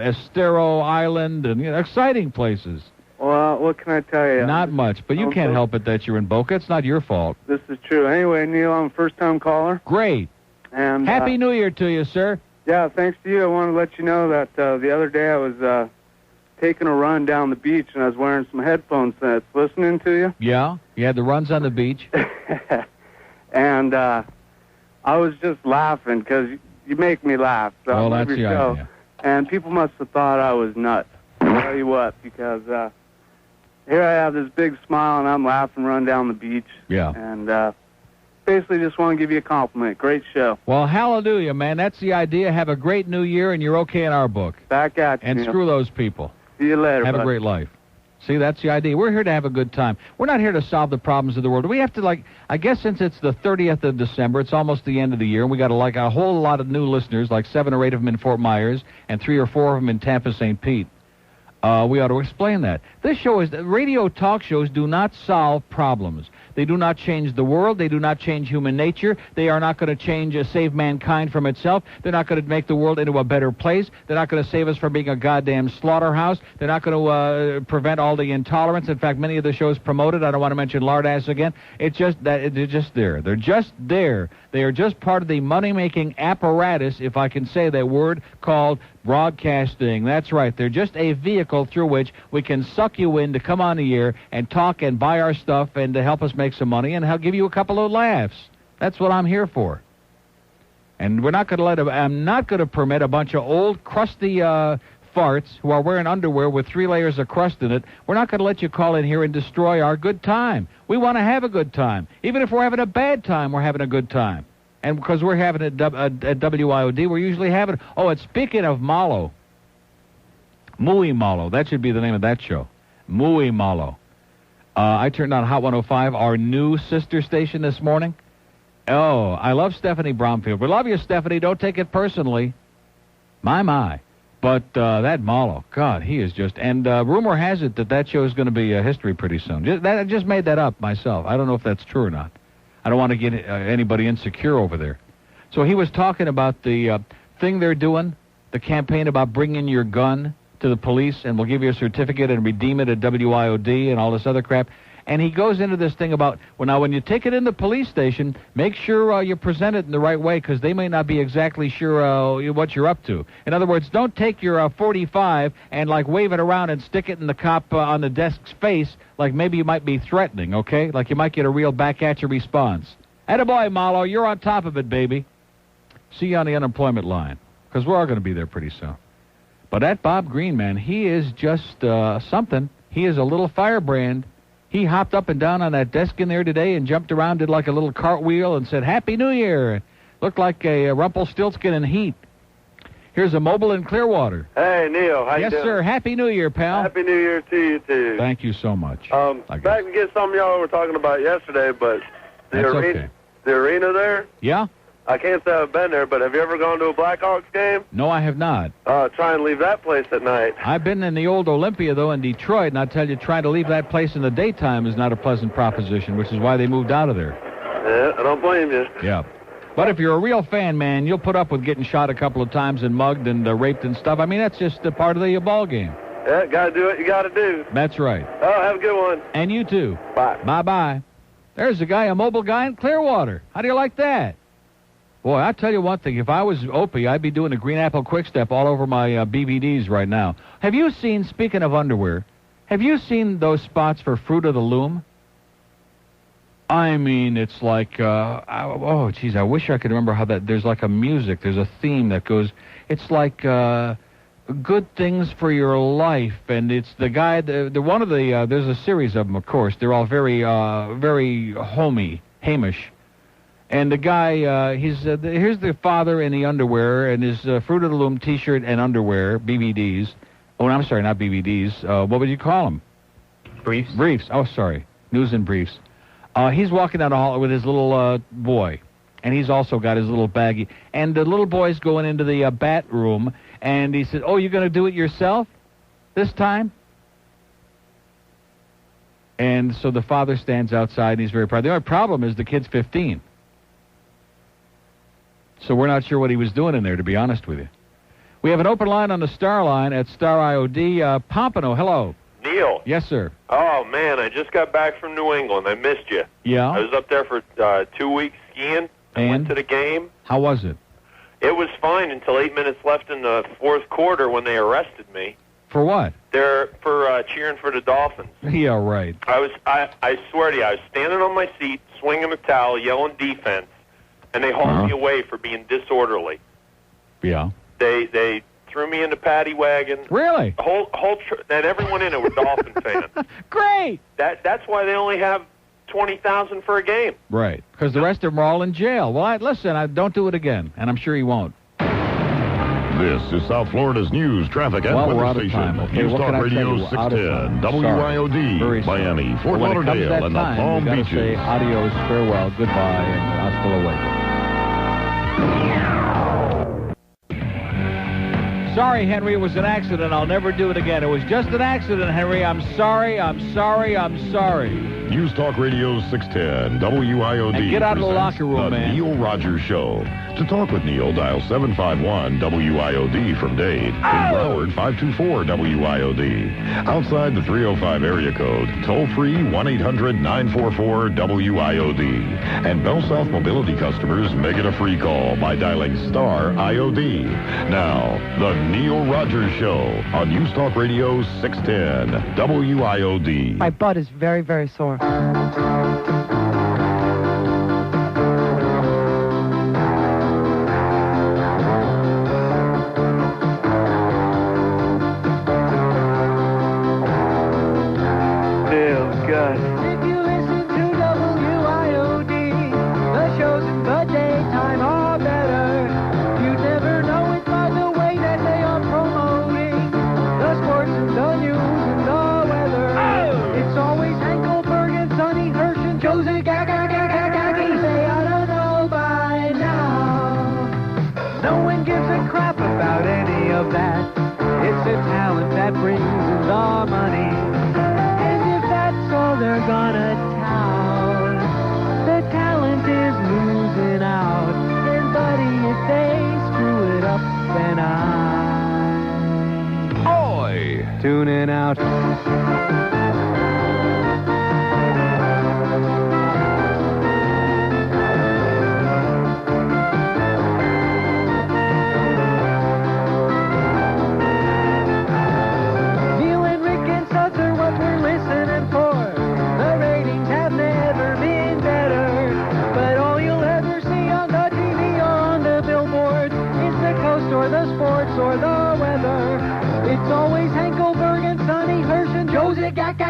Estero Island and exciting places. Well, what can I tell you? Not much, but you can't help it that you're in Boca. It's not your fault. This is true. Anyway, Neil, I'm a first-time caller. Great. And Happy New Year to you, sir. Yeah, thanks to you. I want to let you know that the other day I was taking a run down the beach, and I was wearing some headphone sets listening to you. Yeah? You had the runs on the beach? And I was just laughing because you make me laugh. So well, that's the idea. And people must have thought I was nuts. I'll tell you what, because here I have this big smile and I'm laughing, run down the beach. Yeah. And basically just want to give you a compliment. Great show. Well, hallelujah, man. That's the idea. Have a great new year and you're okay in our book. Back at you, And Neil. screw those people. See you later, Have bud. a great life. See, that's the idea. We're here to have a good time. We're not here to solve the problems of the world. We have to, I guess since it's the 30th of December, it's almost the end of the year, and we got a whole lot of new listeners, like 7 or 8 of them in Fort Myers and 3 or 4 of them in Tampa, St. Pete. We ought to explain that. This show is... Radio talk shows do not solve problems. They do not change the world. They do not change human nature. They are not going to change save mankind from itself. They're not going to make the world into a better place. They're not going to save us from being a goddamn slaughterhouse. They're not going to prevent all the intolerance. In fact, many of the shows promoted. I don't want to mention Lardass again. It's just that they're just there. They're just there. They are just part of the money-making apparatus, if I can say that word, called broadcasting. That's right. They're just a vehicle through which we can suck you in to come on the air and talk and buy our stuff and to help us make some money and help give you a couple of laughs. That's what I'm here for. And we're not going to I'm not going to permit a bunch of old, crusty farts who are wearing underwear with 3 layers of crust in it. We're not going to let you call in here and destroy our good time. We want to have a good time. Even if we're having a bad time, we're having a good time. And because we're having it at WIOD, we're usually having... Oh, and speaking of Malo, Muy Malo, that should be the name of that show. Muy Malo. I turned on Hot 105, our new sister station this morning. Oh, I love Stephanie Bromfield. We love you, Stephanie. Don't take it personally. My. But that Malo, God, he is just... And rumor has it that show is going to be history pretty soon. I just made that up myself. I don't know if that's true or not. I don't want to get anybody insecure over there. So he was talking about the thing they're doing, the campaign about bringing your gun to the police and we'll give you a certificate and redeem it at WIOD and all this other crap. And he goes into this thing about, well, now, when you take it in the police station, make sure you present it in the right way because they may not be exactly sure what you're up to. In other words, don't take your 45 and, like, wave it around and stick it in the cop on the desk's face like maybe you might be threatening, okay? Like you might get a real back-at-you response. Attaboy, Malo, you're on top of it, baby. See you on the unemployment line because we're all going to be there pretty soon. But that Bob Green, man, he is just something. He is a little firebrand. He hopped up and down on that desk in there today and jumped around, did like a little cartwheel and said, Happy New Year. Looked like a Rumpelstiltskin in heat. Here's a mobile in Clearwater. Hey, Neil. How you doing? Yes, sir. Happy New Year, pal. Happy New Year to you, too. Thank you so much. Back to get some of y'all were talking about yesterday, but the arena there? Yeah? I can't say I've been there, but have you ever gone to a Blackhawks game? No, I have not. Try and leave that place at night. I've been in the old Olympia, though, in Detroit, and I tell you, trying to leave that place in the daytime is not a pleasant proposition, which is why they moved out of there. Yeah, I don't blame you. Yeah. But if you're a real fan, man, you'll put up with getting shot a couple of times and mugged and raped and stuff. I mean, that's just a part of the ball game. Yeah, gotta do what you gotta do. That's right. Oh, have a good one. And you too. Bye. Bye-bye. There's a guy, a mobile guy in Clearwater. How do you like that? Boy, I'll tell you one thing. If I was Opie, I'd be doing a Green Apple Quick Step all over my BVDs right now. Have you seen, speaking of underwear, have you seen those spots for Fruit of the Loom? I mean, it's like, oh, geez, I wish I could remember how that, there's like a music, there's a theme that goes, it's like good things for your life, and it's the guy, one of the, there's a series of them, of course. They're all very, very Hamish. And the guy, here's the father in the underwear and his Fruit of the Loom T-shirt and underwear, BVDs. Oh, I'm sorry, not BVDs. What would you call them? Briefs. Briefs. Oh, sorry. News and briefs. He's walking down the hall with his little boy, and he's also got his little baggie. And the little boy's going into the bat room, and he said, oh, you're going to do it yourself this time? And so the father stands outside, and he's very proud. The only problem is the kid's 15. So we're not sure what he was doing in there, to be honest with you. We have an open line on the Star Line at Star IOD. Pompano, hello. Neil. Yes, sir. Oh, man, I just got back from New England. I missed you. Yeah? I was up there for 2 weeks skiing. I went to the game. How was it? It was fine until 8 minutes left in the fourth quarter when they arrested me. For what? They're for cheering for the Dolphins. Yeah, right. I swear to you, I was standing on my seat, swinging a towel, yelling defense, and they hauled me away for being disorderly. Yeah. They threw me in the paddy wagon. Really? The whole and everyone in it were Dolphin fans. Great. That's why they only have 20,000 for a game. Right. Because the rest of them are all in jail. Well, listen, I don't do it again, and I'm sure he won't. This is South Florida's news, traffic, and weather station. Okay, News Talk Radio 610, WIOD, Miami, Fort Lauderdale, and the Palm Beaches. Say adios, farewell, goodbye, and hasta luego. Sorry, Henry, it was an accident. I'll never do it again. It was just an accident, Henry. I'm sorry. News Talk Radio 610, WIOD. And get out of the locker room, the man. Neil Rogers Show. To talk with Neil, dial 751 WIOD from Dade. In Broward, 524 WIOD. Outside the 305 area code, toll free 1-800-944-WIOD. And Bell South Mobility customers make it a free call by dialing star IOD. Now, the Neil Rogers Show on News Talk Radio 610 WIOD. My butt is very, very sore. Tuning out. Neil and Rick and Suds are what we're listening for. The ratings have never been better. But all you'll ever see on the TV or on the billboard is the coast or the sports or the weather. It's always Hank Goldberg and Sonny Hirsch and Josie Gaki. They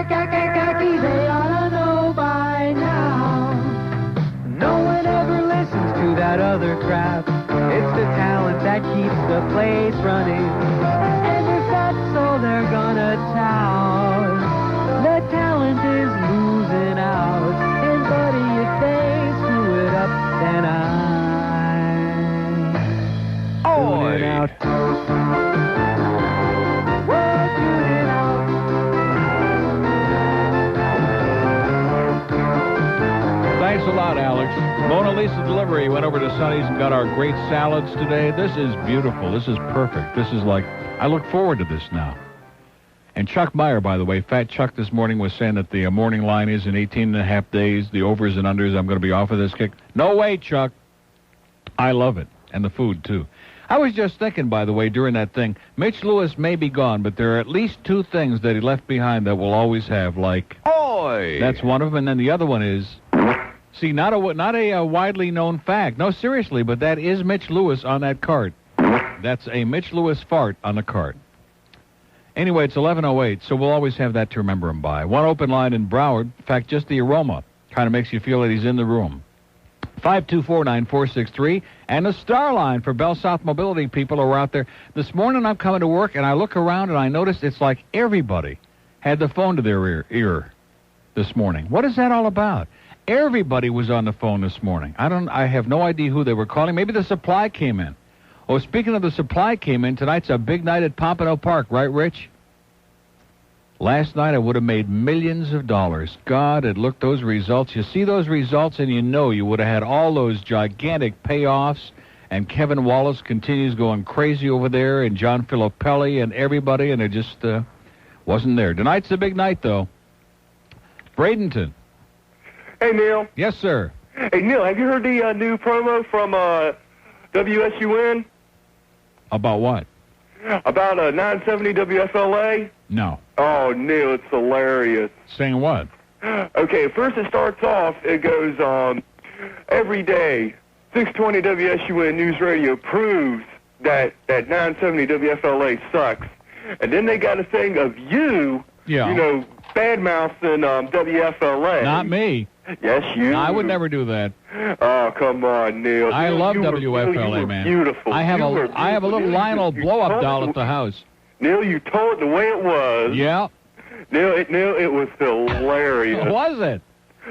ought to know by now. No one ever listens to that other crap. It's the talent that keeps the place running. And if that's all they're gonna tout, the talent is losing out. And buddy, if they screw it up, then I'm tuning out. Thanks a lot, Alex. Mona Lisa Delivery went over to Sonny's and got our great salads today. This is beautiful. This is perfect. This is like, I look forward to this now. And Chuck Meyer, by the way, Fat Chuck this morning was saying that the morning line is in 18 and a half days, the overs and unders, I'm going to be off of this kick. No way, Chuck. I love it. And the food, too. I was just thinking, by the way, during that thing, Mitch Lewis may be gone, but there are at least two things that he left behind that we'll always have, like... Oi! That's one of them, and then the other one is... See, not a widely known fact. No, seriously, but that is Mitch Lewis on that card. That's a Mitch Lewis fart on the card. Anyway, it's 11:08, so we'll always have that to remember him by. One open line in Broward. In fact, just the aroma kind of makes you feel that he's in the room. 524-9463, and the star line for Bell South Mobility people who are out there. This morning I'm coming to work, and I look around, and I notice it's like everybody had the phone to their ear this morning. What is that all about? Everybody was on the phone this morning. I have no idea who they were calling. Maybe the supply came in. Oh, speaking of the supply came in, tonight's a big night at Pompano Park, right, Rich? Last night I would have made millions of dollars. God, it looked those results. You see those results and you know you would have had all those gigantic payoffs. And Kevin Wallace continues going crazy over there, and John Filippelli and everybody, and it just wasn't there. Tonight's a big night, though. Bradenton. Hey, Neil. Yes, sir. Hey, Neil, have you heard the new promo from WSUN? About what? About 970 WFLA? No. Oh, Neil, it's hilarious. Saying what? Okay, first it starts off, it goes, every day, 620 WSUN News Radio proves that 970 WFLA sucks. And then they got a thing of you know, bad-mouthing WFLA. Not me. Yes, you. No, I would never do that. Oh, come on, Neil. I love WFLA, man. Beautiful. I have a little Lionel blow-up doll at the house. Neil, you told it the way it was. Yeah. Neil, it was hilarious. Was it?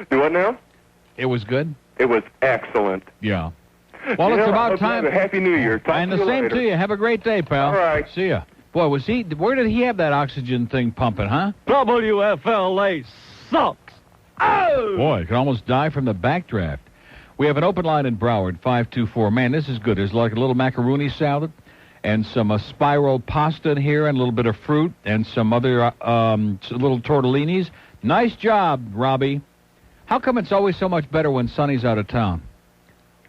Do what now? It was good? It was excellent. Yeah. Well, it's about hope you time. have a Happy New Year. Talk And to the you same later. to you. Have a great day, pal. All right. See ya. Boy, where did he have that oxygen thing pumping, huh? WFLA sucks. Oh! Boy, you can almost die from the backdraft. We have an open line in Broward, 524. Man, this is good. There's like a little macaroni salad and some spiral pasta in here and a little bit of fruit and some other little tortellinis. Nice job, Robbie. How come it's always so much better when Sonny's out of town?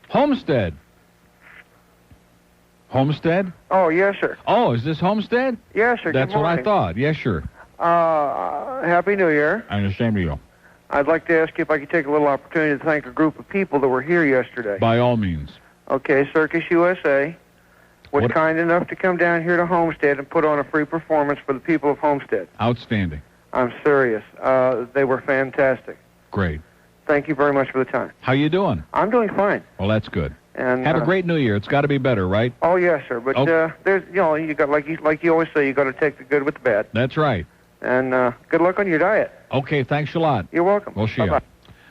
Homestead. Homestead? Oh, yes, sir. Oh, is this Homestead? Yes, sir. That's Good what I morning. thought. Yes, sure. Happy New Year. I understand you. I'd like to ask you if I could take a little opportunity to thank a group of people that were here yesterday. By all means. Okay, Circus USA was kind enough to come down here to Homestead and put on a free performance for the people of Homestead. Outstanding. I'm serious. They were fantastic. Great. Thank you very much for the time. How you doing? I'm doing fine. Well, that's good. And have a great New Year. It's got to be better, right? Oh, yes, sir. But there's, you got like you always say, you got to take the good with the bad. That's right. And good luck on your diet. Okay, thanks a lot. You're welcome. We'll see you. Bye-bye.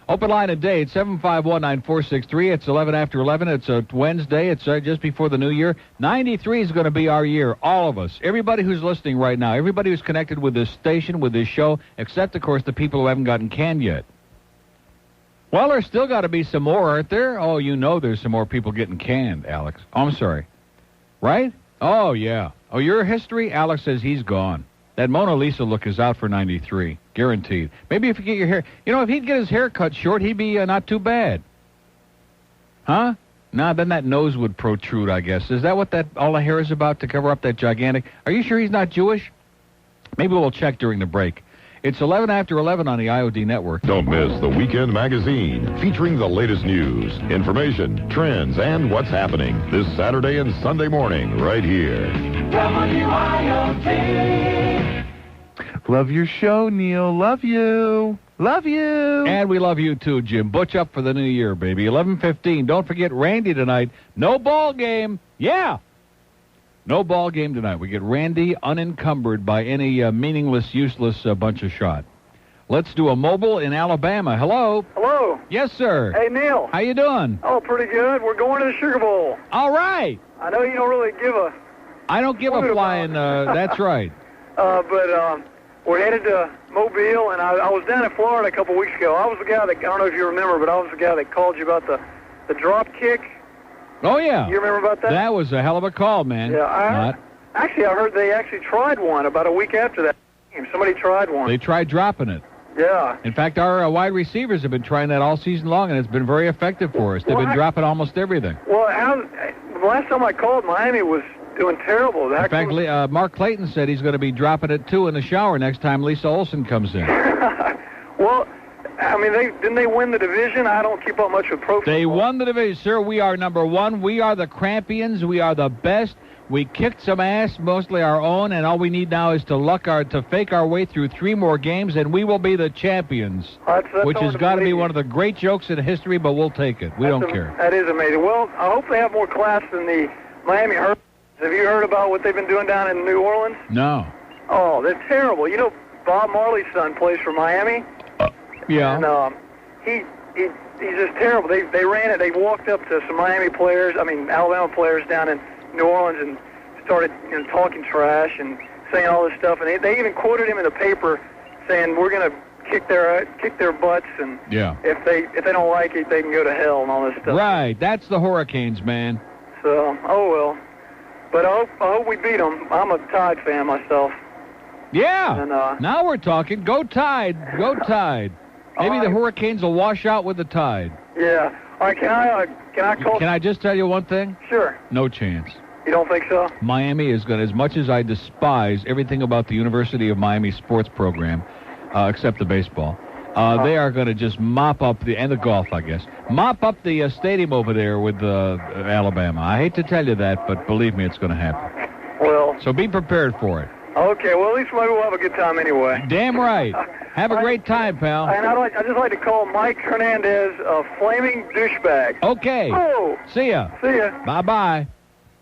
Open line and date, 751-9463. It's 11 after 11. It's a Wednesday. It's just before the new year. 93 is going to be our year, all of us. Everybody who's listening right now, everybody who's connected with this station, with this show, except, of course, the people who haven't gotten canned yet. Well, there's still got to be some more, aren't there? Oh, you know there's some more people getting canned, Alex. Oh, I'm sorry. Right? Oh, yeah. Oh, your history? Alex says he's gone. That Mona Lisa look is out for 93. Guaranteed. Maybe if you get your hair... You know, if he'd get his hair cut short, he'd be not too bad. Huh? Nah, then that nose would protrude, I guess. Is that what all the hair is about, to cover up that gigantic... Are you sure he's not Jewish? Maybe we'll check during the break. It's 11 after 11 on the IOD network. Don't miss the Weekend Magazine, featuring the latest news, information, trends, and what's happening this Saturday and Sunday morning right here. WIOD. Love your show, Neil. Love you. Love you. And we love you, too, Jim. Butch up for the new year, baby. 11:15. Don't forget Randy tonight. No ball game. Yeah. No ball game tonight. We get Randy unencumbered by any meaningless, useless bunch of shot. Let's do a mobile in Alabama. Hello. Hello. Yes, sir. Hey, Neil. How you doing? Oh, pretty good. We're going to the Sugar Bowl. All right. I know you don't really give a... I don't give a flying... that's right. But we're headed to Mobile, and I was down in Florida a couple weeks ago. I was the guy that... I don't know if you remember, but I was the guy that called you about the drop kick. Oh, yeah. You remember about that? That was a hell of a call, man. Yeah, I heard they actually tried one about a week after that game. Somebody tried one. They tried dropping it. Yeah. In fact, our wide receivers have been trying that all season long, and it's been very effective for us. They've been dropping almost everything. Well, the last time I called, Miami was doing terrible. In fact, Mark Clayton said he's going to be dropping it, too, in the shower next time Lisa Olson comes in. Well... I mean, didn't they win the division? I don't keep up much with pro football. They won the division, sir. We are number one. We are the Crampians. We are the best. We kicked some ass, mostly our own, and all we need now is to fake our way through 3 more games, and we will be the champions. That's which has got to be one of the great jokes in history, but we'll take it. We don't care. That is amazing. Well, I hope they have more class than the Miami Hurricanes. Have you heard about what they've been doing down in New Orleans? No. Oh, they're terrible. You know, Bob Marley's son plays for Miami. Yeah. And he's just terrible. They ran it. They walked up to some Alabama players down in New Orleans and started talking trash and saying all this stuff. And they even quoted him in the paper saying, "We're going to kick their butts, and if they don't like it, they can go to hell," and all this stuff. Right. That's the Hurricanes, man. So, oh well. But I hope we beat them. I'm a Tide fan myself. Yeah. And, now we're talking. Go Tide. Go Tide. Maybe the Hurricanes will wash out with the Tide. Yeah. All right, can I call... Can I just tell you one thing? Sure. No chance. You don't think so? Miami is going to, as much as I despise everything about the University of Miami sports program, except the baseball, they are going to just mop up and the golf, I guess. Mop up the stadium over there with Alabama. I hate to tell you that, but believe me, it's going to happen. Well... So be prepared for it. Okay, well, at least maybe we'll have a good time anyway. Damn right. Have a great time, pal. And I'd just like to call Mike Hernandez a flaming douchebag. Okay. Oh. See ya. See ya. Bye-bye.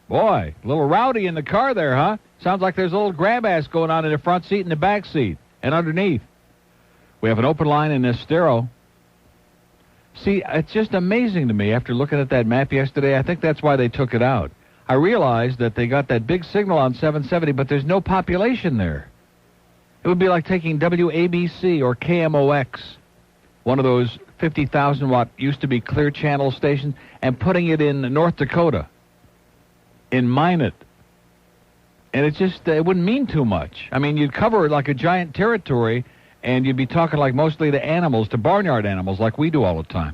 Boy, a little rowdy in the car there, huh? Sounds like there's a little grab ass going on in the front seat and the back seat and underneath. We have an open line in Estero. See, it's just amazing to me after looking at that map yesterday. I think that's why they took it out. I realized that they got that big signal on 770, but there's no population there. It would be like taking WABC or KMOX, one of those 50,000 watt used to be Clear Channel stations, and putting it in North Dakota, in Minot. And it wouldn't mean too much. I mean, you'd cover like a giant territory, and you'd be talking like mostly to animals, to barnyard animals, like we do all the time.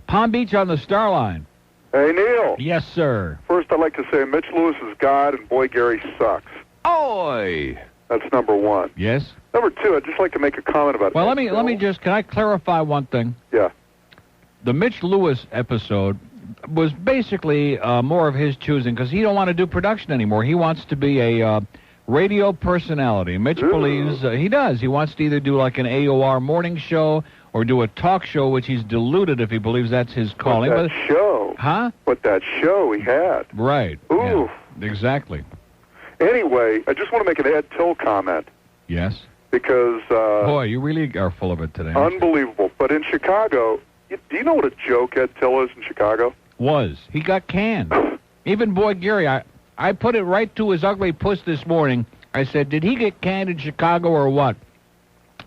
Palm Beach on the Star Line. Hey, Neil. Yes, sir. First, I'd like to say Mitch Lewis is God and Boy Gary sucks. Oi! That's number one. Yes? Number two, I'd just like to make a comment about Well, let me can I clarify one thing? Yeah. The Mitch Lewis episode was basically more of his choosing because he don't want to do production anymore. He wants to be a radio personality. Mitch believes he does. He wants to either do like an AOR morning show or do a talk show, which he's deluded if he believes that's his calling. But that show. Huh? But that show he had. Right. Ooh. Yeah, exactly. Anyway, I just want to make an Ed Till comment. Yes? Because... boy, you really are full of it today. Unbelievable. But in Chicago, do you know what a joke Ed Till is in Chicago? He got canned. Even Boy Gary, I put it right to his ugly puss this morning. I said, did he get canned in Chicago or what?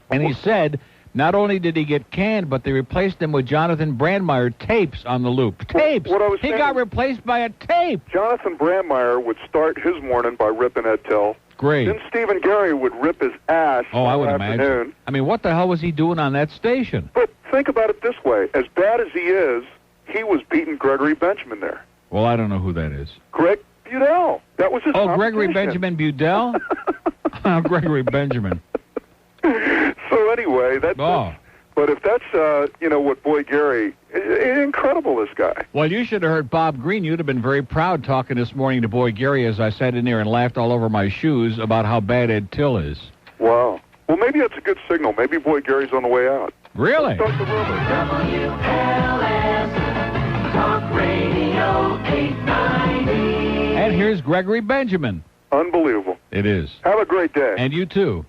And he said... Not only did he get canned, but they replaced him with Jonathan Brandmeier tapes on the loop. Tapes! He got replaced by a tape! Jonathan Brandmeier would start his morning by ripping Ed Till. Great. Then Stephen Gary would rip his ass I would afternoon. imagine. I mean, what the hell was he doing on that station? But think about it this way. As bad as he is, he was beating Gregory Benjamin there. Well, I don't know who that is. Greg Budell. That was his Gregory Benjamin Budell? Gregory Benjamin. So anyway, but if that's, what Boy Gary, incredible, this guy. Well, you should have heard Bob Green. You'd have been very proud talking this morning to Boy Gary as I sat in there and laughed all over my shoes about how bad Ed Till is. Wow. Well, maybe that's a good signal. Maybe Boy Gary's on the way out. Really? Let's start the rumor. WFLA, Talk Radio 890. And here's Gregory Benjamin. Unbelievable. It is. Have a great day. And you too.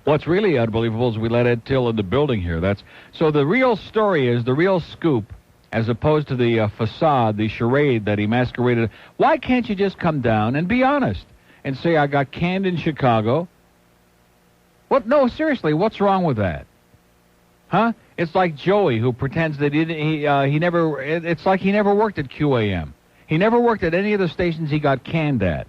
What's really unbelievable is we let Ed Till in the building here. So the real story is, the real scoop, as opposed to the facade, the charade that he masqueraded. Why can't you just come down and be honest and say, I got canned in Chicago? What? No, seriously, what's wrong with that? Huh? It's like Joey, who pretends that he never, it's like he never worked at QAM. He never worked at any of the stations he got canned at.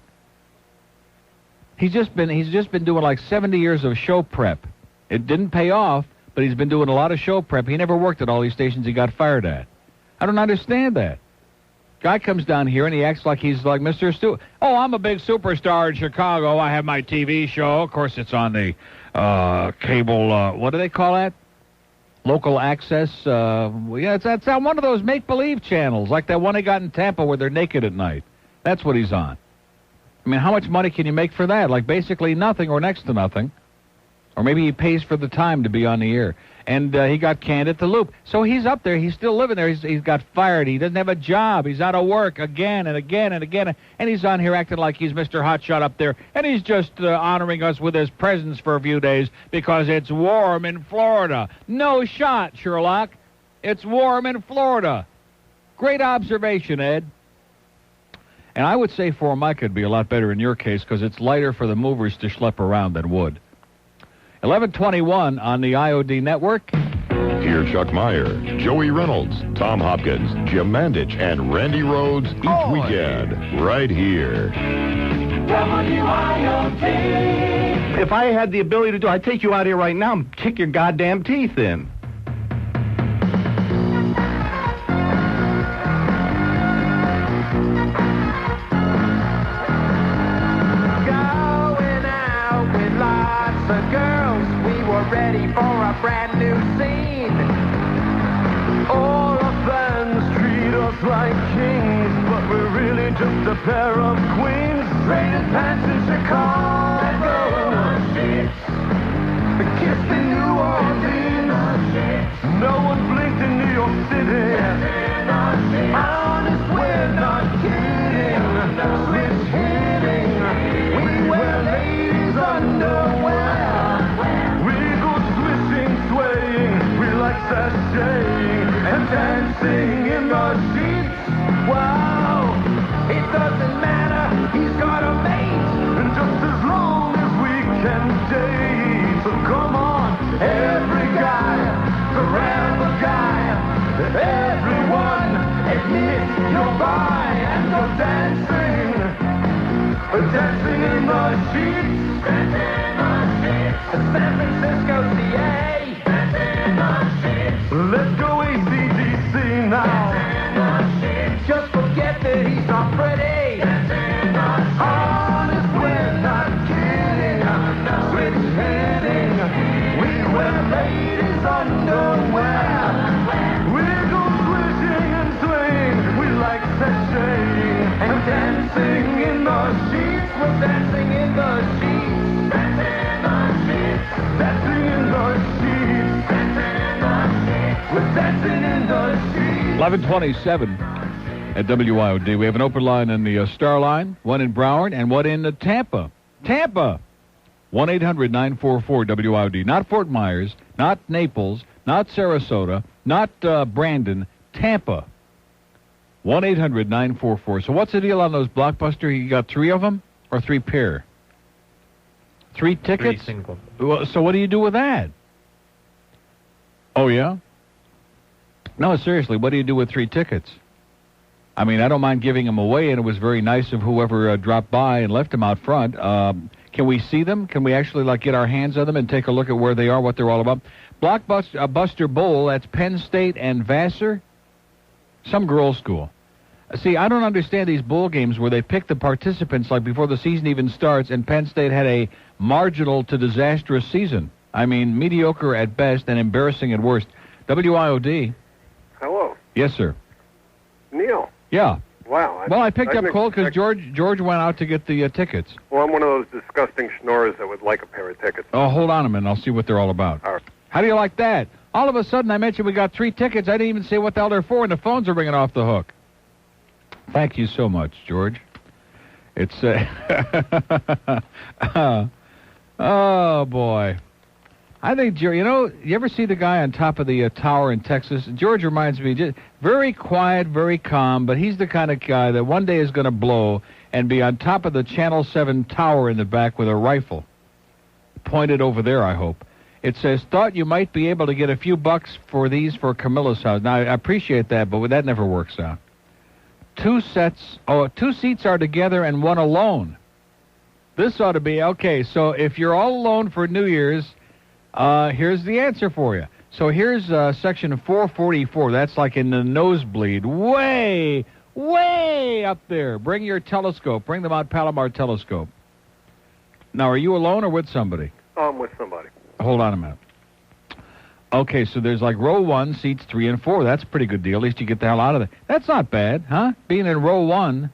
He's just been doing like 70 years of show prep. It didn't pay off, but he's been doing a lot of show prep. He never worked at all these stations he got fired at. I don't understand that. Guy comes down here and he acts like he's like Mr. Stewart. Oh, I'm a big superstar in Chicago. I have my TV show. Of course, it's on the cable, what do they call that? Local access. It's on one of those make-believe channels, like that one he got in Tampa where they're naked at night. That's what he's on. I mean, how much money can you make for that? Like basically nothing or next to nothing. Or maybe he pays for the time to be on the air. And he got canned at the Loop. So he's up there. He's still living there. He's got fired. He doesn't have a job. He's out of work again and again and again. And he's on here acting like he's Mr. Hotshot up there. And he's just honoring us with his presence for a few days because it's warm in Florida. No shot, Sherlock. It's warm in Florida. Great observation, Ed. And I would say Formica would be a lot better in your case because it's lighter for the movers to schlep around than wood. 11:21 on the IOD network. Hear Chuck Meyer, Joey Reynolds, Tom Hopkins, Jim Mandich, and Randy Rhodes each weekend right here. WIOD. If I had the ability to do, I'd take you out here right now and kick your goddamn teeth in. Ready for a brand new scene. All our fans treat us like kings, but we're really just a pair of queens. Traded pants in Chicago, kissed in New Orleans. No one blinked in New York City. Honest, we're not kidding. Switch hitting. We wear ladies' underwear. Sashaying, dancing in the sheets. Wow, it doesn't matter, he's got a mate, and just as long as we can date. So come on, every guy, grab a guy, everyone, admit you're bi, and go dancing, dancing in the sheets, dancing in the sheets, San Francisco, CA, dancing in the sheets, let's go ACDC now, dancing in the sheets, just forget that he's not pretty, dancing in the sheets, honest, we're not kidding, switch heading, we wear ladies' underwear, we go swishing and swing, we like sashaying, and dancing in the sheets, we're dancing in the sheets, dancing in the sheets, dancing in the sheets, dancing in the sheets, we're dancing in the sheets. 11:27 at WIOD. We have an open line in the Star Line, one in Broward, and one in Tampa. Tampa! 1-800-944-WIOD. Not Fort Myers, not Naples, not Sarasota, not Brandon, Tampa. 1-800-944. So what's the deal on those Blockbuster? You got 3 of them or 3 pair? 3 tickets? 3 single. Well, so what do you do with that? Oh, yeah? No, seriously, what do you do with 3 tickets? I mean, I don't mind giving them away, and it was very nice of whoever dropped by and left them out front. Can we see them? Can we actually, like, get our hands on them and take a look at where they are, what they're all about? Blockbuster Bowl, that's Penn State and Vassar. Some girls' school. See, I don't understand these bowl games where they pick the participants, like, before the season even starts, and Penn State had a marginal to disastrous season. I mean, mediocre at best and embarrassing at worst. WIOD. Hello. Yes, sir. Neil. Yeah. Wow. Well, I picked up cold because George went out to get the tickets. Well, I'm one of those disgusting schnorrers that would like a pair of tickets. Oh, hold on a minute. I'll see what they're all about. All right. How do you like that? All of a sudden, I mentioned we got 3 tickets. I didn't even say what the hell they're for, and the phones are ringing off the hook. Thank you so much, George. It's, oh, boy. I think, you know, you ever see the guy on top of the tower in Texas? George reminds me, just very quiet, very calm, but he's the kind of guy that one day is going to blow and be on top of the Channel 7 tower in the back with a rifle. Pointed over there, I hope. It says, thought you might be able to get a few bucks for these for Camillus House. Now, I appreciate that, but that never works out. 2 seats are together and 1 alone. This ought to be, okay, so if you're all alone for New Year's, here's the answer for you. So here's section 444. That's like in the nosebleed. Way, way up there. Bring your telescope. Bring the Mount Palomar telescope. Now, are you alone or with somebody? I'm with somebody. Hold on a minute. Okay, so there's like row 1, seats 3 and 4. That's a pretty good deal. At least you get the hell out of there. That's not bad, huh? Being in row 1.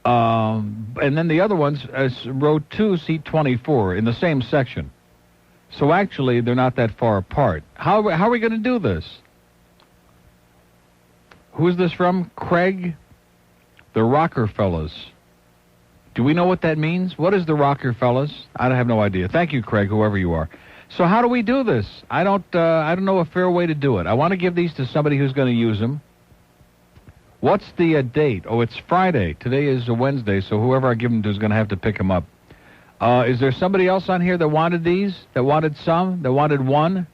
And then the other one's row 2, seat 24 in the same section. So actually, they're not that far apart. How are we going to do this? Who's this from? Craig? The Rockerfellas. Do we know what that means? What is the Rockerfellas? I have no idea. Thank you, Craig, whoever you are. So how do we do this? I don't know a fair way to do it. I want to give these to somebody who's going to use them. What's the date? Oh, it's Friday. Today is a Wednesday, so whoever I give them to is going to have to pick them up. Is there somebody else on here that wanted these? That wanted some? That wanted 1?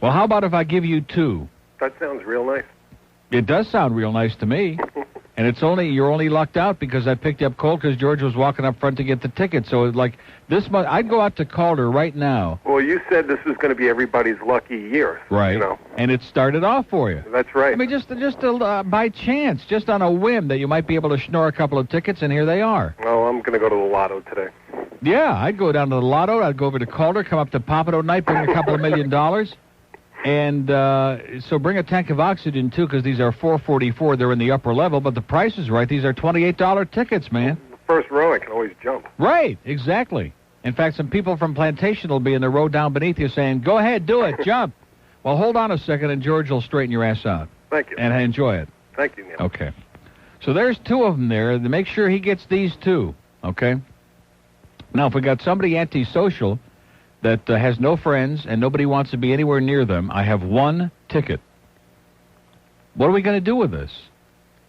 Well, how about if I give you 2? That sounds real nice. It does sound real nice to me. And you're only lucked out because I picked you up cold because George was walking up front to get the ticket. So it's like this month, I'd go out to Calder right now. Well, you said this was going to be everybody's lucky year. Right. You know. And it started off for you. That's right. I mean, just by chance, just on a whim that you might be able to schnorr a couple of tickets, and here they are. Well, I'm going to go to the Lotto today. Yeah, I'd go down to the Lotto. I'd go over to Calder, come up to Pompano night, bring a couple of $1 million. And so bring a tank of oxygen, too, because these are 444. They're in the upper level, but the price is right. These are $28 tickets, man. The first row, I can always jump. Right, exactly. In fact, some people from Plantation will be in the row down beneath you saying, go ahead, do it, jump. Well, hold on a second, and George will straighten your ass out. Thank you. And enjoy it. Thank you, Neil. Okay. So there's 2 of them there. Make sure he gets these 2, okay? Now, if we got somebody antisocial that has no friends and nobody wants to be anywhere near them. I have one ticket. What are we going to do with this?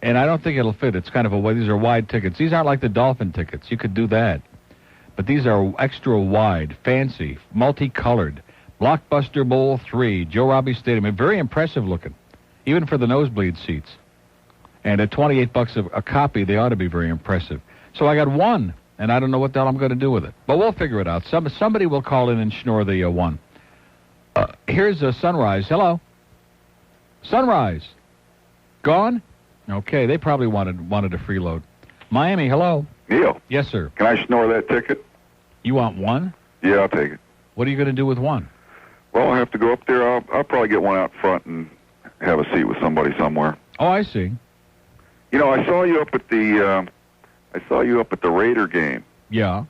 And I don't think it'll fit. It's kind of these are wide tickets. These aren't like the Dolphin tickets. You could do that. But these are extra wide, fancy, multicolored. Blockbuster Bowl 3, Joe Robbie Stadium. Very impressive looking, even for the nosebleed seats. And at $28 a copy, they ought to be very impressive. So I got one, and I don't know what the hell I'm going to do with it. But we'll figure it out. Somebody will call in and schnorr the one. Here's a Sunrise. Hello. Sunrise. Gone? Okay, they probably wanted a freeload. Miami, hello. Neil. Yes, sir. Can I schnorr that ticket? You want one? Yeah, I'll take it. What are you going to do with one? Well, I have to go up there. I'll probably get one out front and have a seat with somebody somewhere. Oh, I see. You know, I saw you up at the Raider game. Yeah.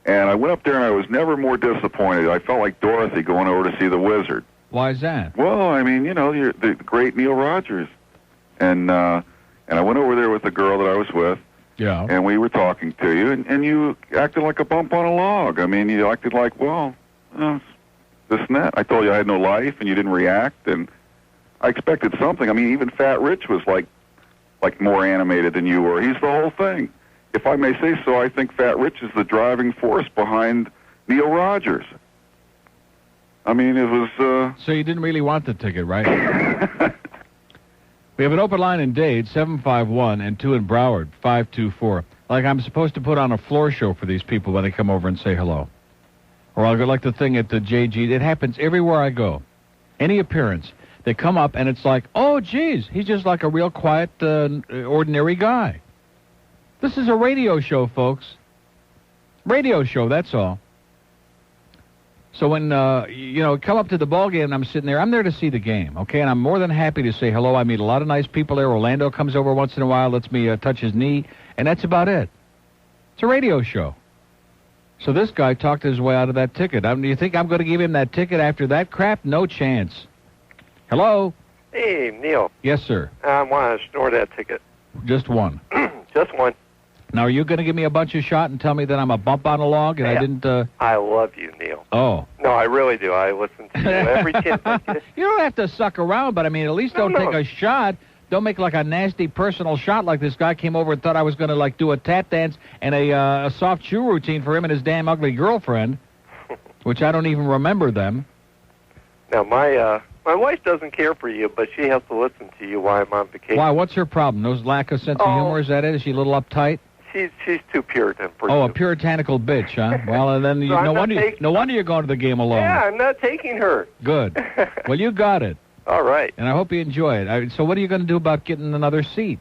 And I went up there and I was never more disappointed. I felt like Dorothy going over to see the Wizard. Why is that? Well, I mean, you know, you're the great Neil Rogers. And I went over there with the girl that I was with. Yeah. And we were talking to you, and you acted like a bump on a log. I mean, you acted like, well, this and that. I told you I had no life, and you didn't react, and I expected something. I mean, even Fat Rich was like more animated than you were. He's the whole thing. If I may say so, I think Fat Rich is the driving force behind Neil Rogers. I mean, it was... So you didn't really want the ticket, right? We have an open line in Dade, 751, and 2 in Broward, 524. Like I'm supposed to put on a floor show for these people when they come over and say hello. Or I'll go like the thing at the JG. It happens everywhere I go. Any appearance. They come up and it's like, oh, geez, he's just like a real quiet, ordinary guy. This is a radio show, folks. Radio show, that's all. So when, come up to the ball game and I'm sitting there, I'm there to see the game, okay? And I'm more than happy to say hello. I meet a lot of nice people there. Orlando comes over once in a while, lets me touch his knee, and that's about it. It's a radio show. So this guy talked his way out of that ticket. Do you think I'm going to give him that ticket after that crap? No chance. Hello? Hey, Neil. Yes, sir. I want to snore that ticket. Just one. Just one. Now, are you going to give me a bunch of shot and tell me that I'm a bump on a log and I didn't... I love you, Neil. Oh. No, I really do. I listen to you every chance I get. You don't have to suck around, but I mean, at least don't take a shot. Don't make like a nasty personal shot like this guy came over and thought I was going to like do a tap dance and a soft shoe routine for him and his damn ugly girlfriend, which I don't even remember them. Now, my wife doesn't care for you, but she has to listen to you while I'm on vacation. Why? What's her problem? No lack of sense of humor? Is that it? Is she a little uptight? She's too Puritan for you. Oh, a puritanical bitch, huh? Well, and then no wonder you're going to the game alone. Yeah, I'm not taking her. Good. Well, you got it. All right. And I hope you enjoy it. So what are you going to do about getting another seat?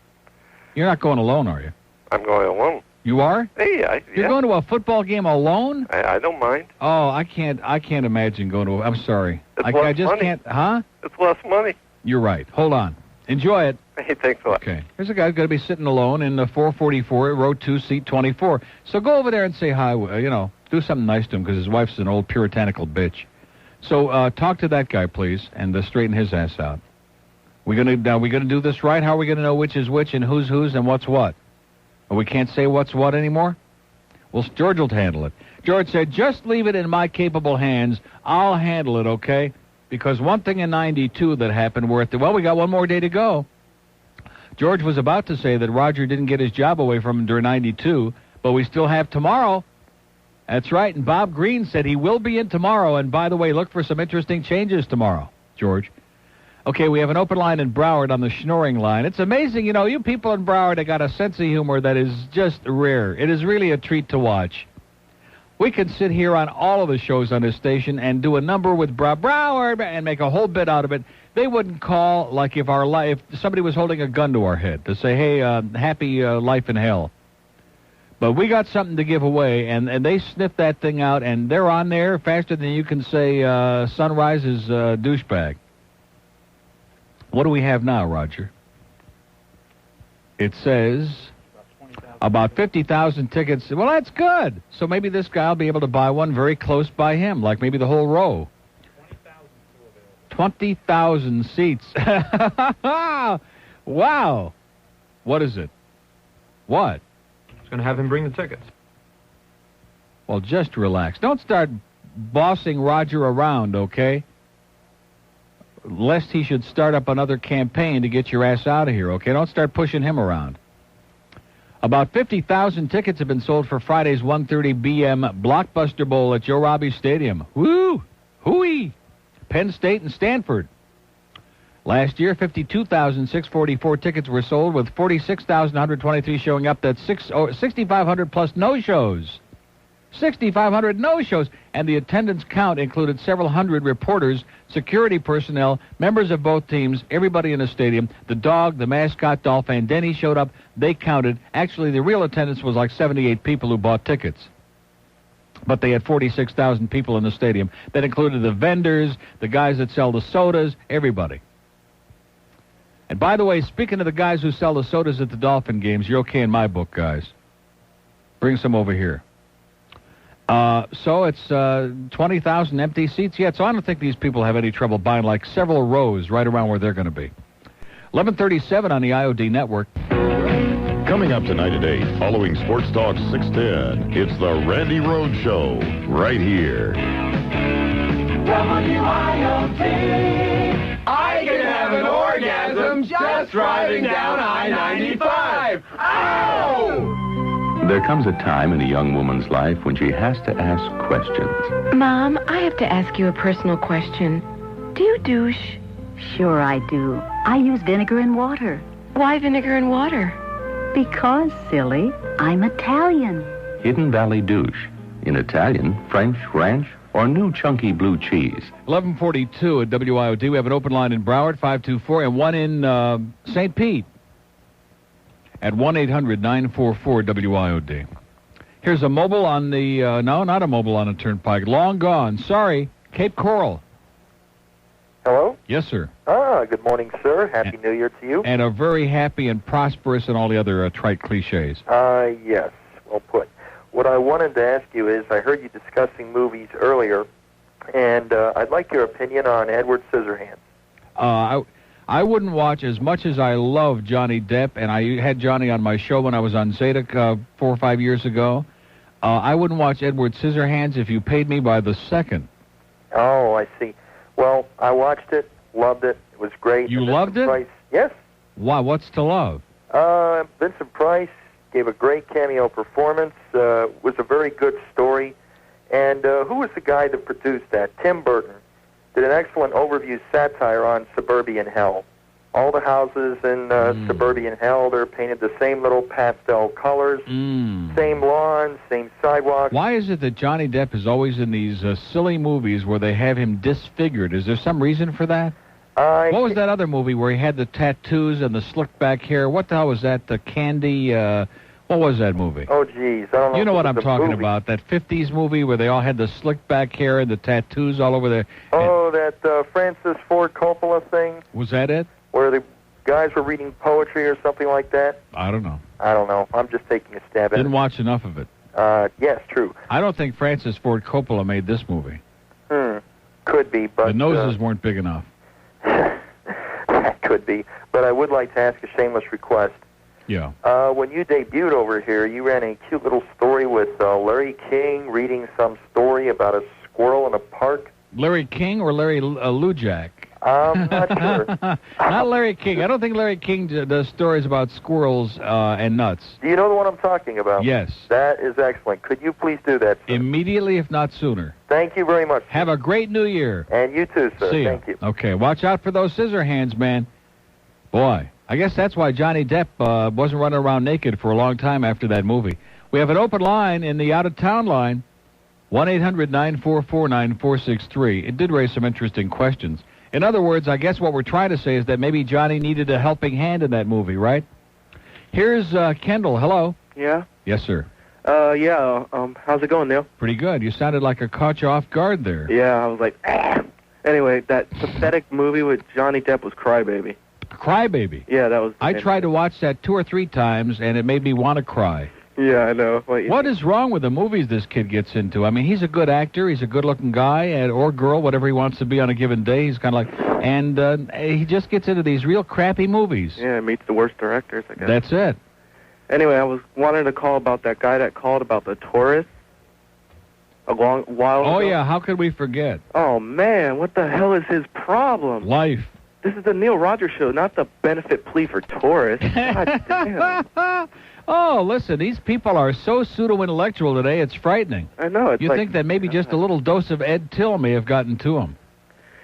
You're not going alone, are you? I'm going alone. You are? Hey, You're going to a football game alone? I don't mind. Oh, I can't imagine going to. I'm sorry. It's I just money. Can't. Huh? It's less money. You're right. Hold on. Enjoy it. Hey, thanks a lot. Okay. Here's a guy who's going to be sitting alone in the 444, row 2, seat 24. So go over there and say hi. Do something nice to him because his wife's an old puritanical bitch. So talk to that guy, please, and straighten his ass out. We gonna do this right? How are we gonna know which is which and who's and what's what? Or we can't say what's what anymore? Well, George will handle it. George said, just leave it in my capable hands. I'll handle it, okay? Because one thing in 92 that happened, we got one more day to go. George was about to say that Roger didn't get his job away from him during 92, but we still have tomorrow. That's right, and Bob Green said he will be in tomorrow, and by the way, look for some interesting changes tomorrow, George. Okay, we have an open line in Broward on the schnorring line. It's amazing, you people in Broward have got a sense of humor that is just rare. It is really a treat to watch. We could sit here on all of the shows on this station and do a number with Broward and make a whole bit out of it. They wouldn't call like if somebody was holding a gun to our head to say, hey, happy life in hell. But we got something to give away, and they sniffed that thing out, and they're on there faster than you can say Sunrise's douchebag. What do we have now, Roger? It says about 50,000 tickets. Well, that's good. So maybe this guy will be able to buy one very close by him, like maybe the whole row. 20,000 seats. Wow. What is it? What? Going to have him bring the tickets. Well, just relax. Don't start bossing Roger around, okay? Lest he should start up another campaign to get your ass out of here, okay? Don't start pushing him around. About 50,000 tickets have been sold for Friday's 1:30 p.m. Blockbuster Bowl at Joe Robbie Stadium. Woo! Hooey! Penn State and Stanford. Last year, 52,644 tickets were sold, with 46,123 showing up. That's 6,500 plus no-shows. 6,500 no-shows. And the attendance count included several hundred reporters, security personnel, members of both teams, everybody in the stadium. The dog, the mascot, Dolph and Denny showed up. They counted. Actually, the real attendance was like 78 people who bought tickets. But they had 46,000 people in the stadium. That included the vendors, the guys that sell the sodas, everybody. And by the way, speaking of the guys who sell the sodas at the Dolphin games, you're okay in my book, guys. Bring some over here. So it's 20,000 empty seats yet, so I don't think these people have any trouble buying like several rows right around where they're going to be. 11:37 on the IOD network. Coming up tonight at 8, following Sports Talk 610, it's the Randy Rhoads Show, right here. WIOD. I can have an orgasm just driving down I-95. Ow! There comes a time in a young woman's life when she has to ask questions. Mom, I have to ask you a personal question. Do you douche? Sure I do. I use vinegar and water. Why vinegar and water? Because, silly, I'm Italian. Hidden Valley Douche. In Italian, French, ranch, or new chunky blue cheese. 11:42 at WIOD. We have an open line in Broward, 524, and one in St. Pete at 1-800-944-WIOD. Here's a mobile on the, no, not a mobile on a turnpike. Long gone. Sorry, Cape Coral. Hello? Yes, sir. Good morning, sir. Happy New Year to you. And a very happy and prosperous and all the other trite cliches. Yes, well put. What I wanted to ask you is, I heard you discussing movies earlier, and I'd like your opinion on Edward Scissorhands. I wouldn't watch, as much as I love Johnny Depp, and I had Johnny on my show when I was on Zeta 4 or 5 years ago. I wouldn't watch Edward Scissorhands if you paid me by the second. Oh, I see. Well, I watched it, loved it. It was great. You loved it? Price, yes. Why? What's to love? Vincent Price gave a great cameo performance. Was a very good story. And who was the guy that produced that? Tim Burton did an excellent overview satire on suburban hell. All the houses in suburban hell, they're painted the same little pastel colors, same lawns, same sidewalks. Why is it that Johnny Depp is always in these silly movies where they have him disfigured? Is there some reason for that? What was that other movie where he had the tattoos and the slicked back hair? What the hell was that? The Candy, what was that movie? Oh, geez. I don't know. You know what I'm talking about, that 50s movie where they all had the slicked back hair and the tattoos all over their... Oh, that Francis Ford Coppola thing? Was that it? Where the guys were reading poetry or something like that? I don't know. I don't know. I'm just taking a stab at it. Didn't watch enough of it. Yes, true. I don't think Francis Ford Coppola made this movie. Could be, but... The noses weren't big enough. That could be. But I would like to ask a shameless request. Yeah. When you debuted over here, you ran a cute little story with Larry King reading some story about a squirrel in a park. Larry King or Larry Lujak? I'm not sure. Not Larry King. I don't think Larry King does stories about squirrels and nuts. Do you know the one I'm talking about? Yes. That is excellent. Could you please do that, sir? Immediately, if not sooner. Thank you very much. Have a great New Year. And you too, sir. See ya. Thank you. Okay, watch out for those scissor hands, man. Boy, I guess that's why Johnny Depp wasn't running around naked for a long time after that movie. We have an open line in the out-of-town line, 1-800-944-9463. It did raise some interesting questions. In other words, I guess what we're trying to say is that maybe Johnny needed a helping hand in that movie, right? Here's Kendall. Hello. Yeah? Yes, sir. Yeah. How's it going, Neil? Pretty good. You sounded like I caught you off guard there. Yeah, I was like, ah. Anyway, that pathetic movie with Johnny Depp was Crybaby. Crybaby? Yeah, that was... I tried to watch that 2 or 3 times, and it made me want to cry. Yeah, I know. What is wrong with the movies this kid gets into? I mean, he's a good actor. He's a good-looking guy or girl, whatever he wants to be on a given day. He's kind of like... And he just gets into these real crappy movies. Yeah, meets the worst directors, I guess. That's it. Anyway, I was wanting to call about that guy that called about the tourists. a while ago? Oh, yeah, how could we forget? Oh, man, what the hell is his problem? Life. This is the Neil Rogers Show, not the benefit plea for tourists. God damn. Oh, listen, these people are so pseudo-intellectual today, it's frightening. I know. It's you think that maybe just a little dose of Ed Till may have gotten to him.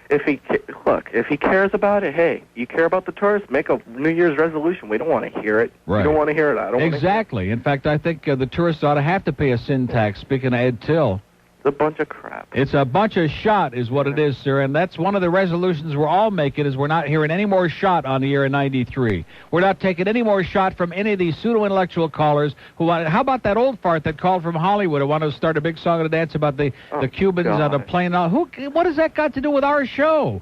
If he cares about it, hey, you care about the tourists, make a New Year's resolution. We don't want to hear it. Right. We don't want to hear it. I don't Exactly. In fact, I think the tourists ought to have to pay a sin tax, speaking of Ed Till. It's a bunch of crap. It's a bunch of shot is what it is, sir, and that's one of the resolutions we're all making is we're not hearing any more shot on the year in 93. We're not taking any more shot from any of these pseudo-intellectual callers who wanted... How about that old fart that called from Hollywood who wanted to start a big song and a dance about the Cubans on a plane? What has that got to do with our show?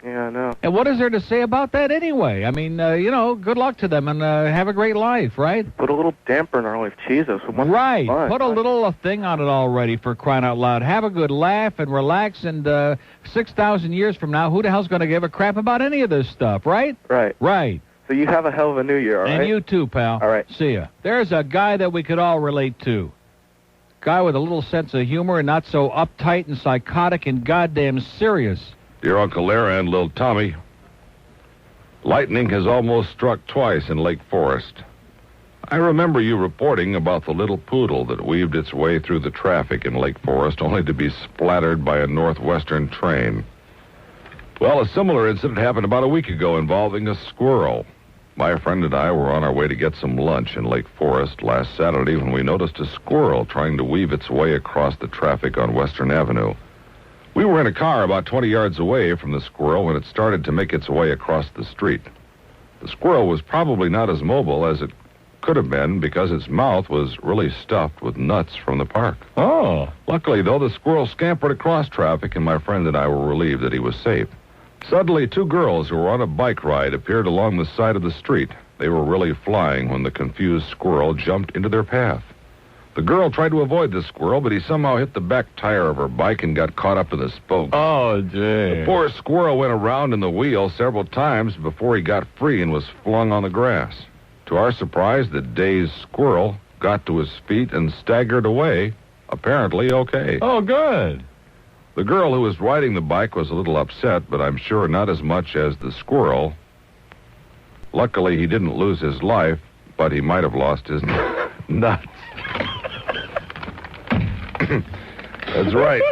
Yeah, I know. And what is there to say about that anyway? I mean, good luck to them and have a great life, right? Put a little damper in our life. Jesus. Right. Put a little thing on it already, for crying out loud. Have a good laugh and relax, and 6,000 years from now, who the hell's going to give a crap about any of this stuff, right? Right. Right. So you have a hell of a New Year, all right? And you too, pal. All right. See ya. There's a guy that we could all relate to. Guy with a little sense of humor and not so uptight and psychotic and goddamn serious. Dear Uncle Larry and little Tommy, lightning has almost struck twice in Lake Forest. I remember you reporting about the little poodle that weaved its way through the traffic in Lake Forest only to be splattered by a Northwestern train. Well, a similar incident happened about a week ago involving a squirrel. My friend and I were on our way to get some lunch in Lake Forest last Saturday when we noticed a squirrel trying to weave its way across the traffic on Western Avenue. We were in a car about 20 yards away from the squirrel when it started to make its way across the street. The squirrel was probably not as mobile as it could have been because its mouth was really stuffed with nuts from the park. Oh. Luckily, though, the squirrel scampered across traffic, and my friend and I were relieved that he was safe. Suddenly, two girls who were on a bike ride appeared along the side of the street. They were really flying when the confused squirrel jumped into their path. The girl tried to avoid the squirrel, but he somehow hit the back tire of her bike and got caught up in the spokes. Oh, gee. The poor squirrel went around in the wheel several times before he got free and was flung on the grass. To our surprise, the dazed squirrel got to his feet and staggered away, apparently okay. Oh, good. The girl who was riding the bike was a little upset, but I'm sure not as much as the squirrel. Luckily, he didn't lose his life, but he might have lost his nuts. That's right.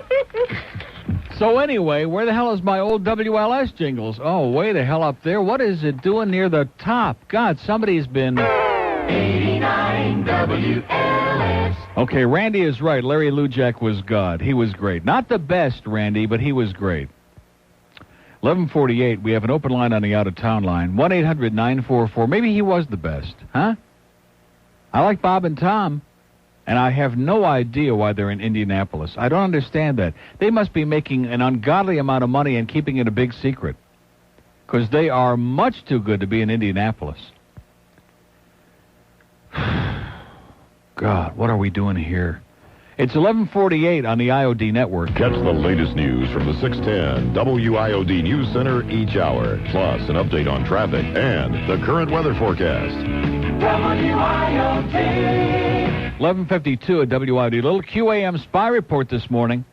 So anyway, where the hell is my old WLS jingles? Oh, way the hell up there. What is it doing near the top? God, somebody's been... 89 WLS. Okay, Randy is right. Larry Lujak was God. He was great. Not the best, Randy, but he was great. 11:48, we have an open line on the out-of-town line. 1-800-944. Maybe he was the best, huh? I like Bob and Tom. And I have no idea why they're in Indianapolis. I don't understand that. They must be making an ungodly amount of money and keeping it a big secret. Because they are much too good to be in Indianapolis. God, what are we doing here? It's 11:48 on the IOD network. Catch the latest news from the 610 WIOD News Center each hour. Plus an update on traffic and the current weather forecast. WIOD. 11:52 at WIOD. Little QAM spy report this morning.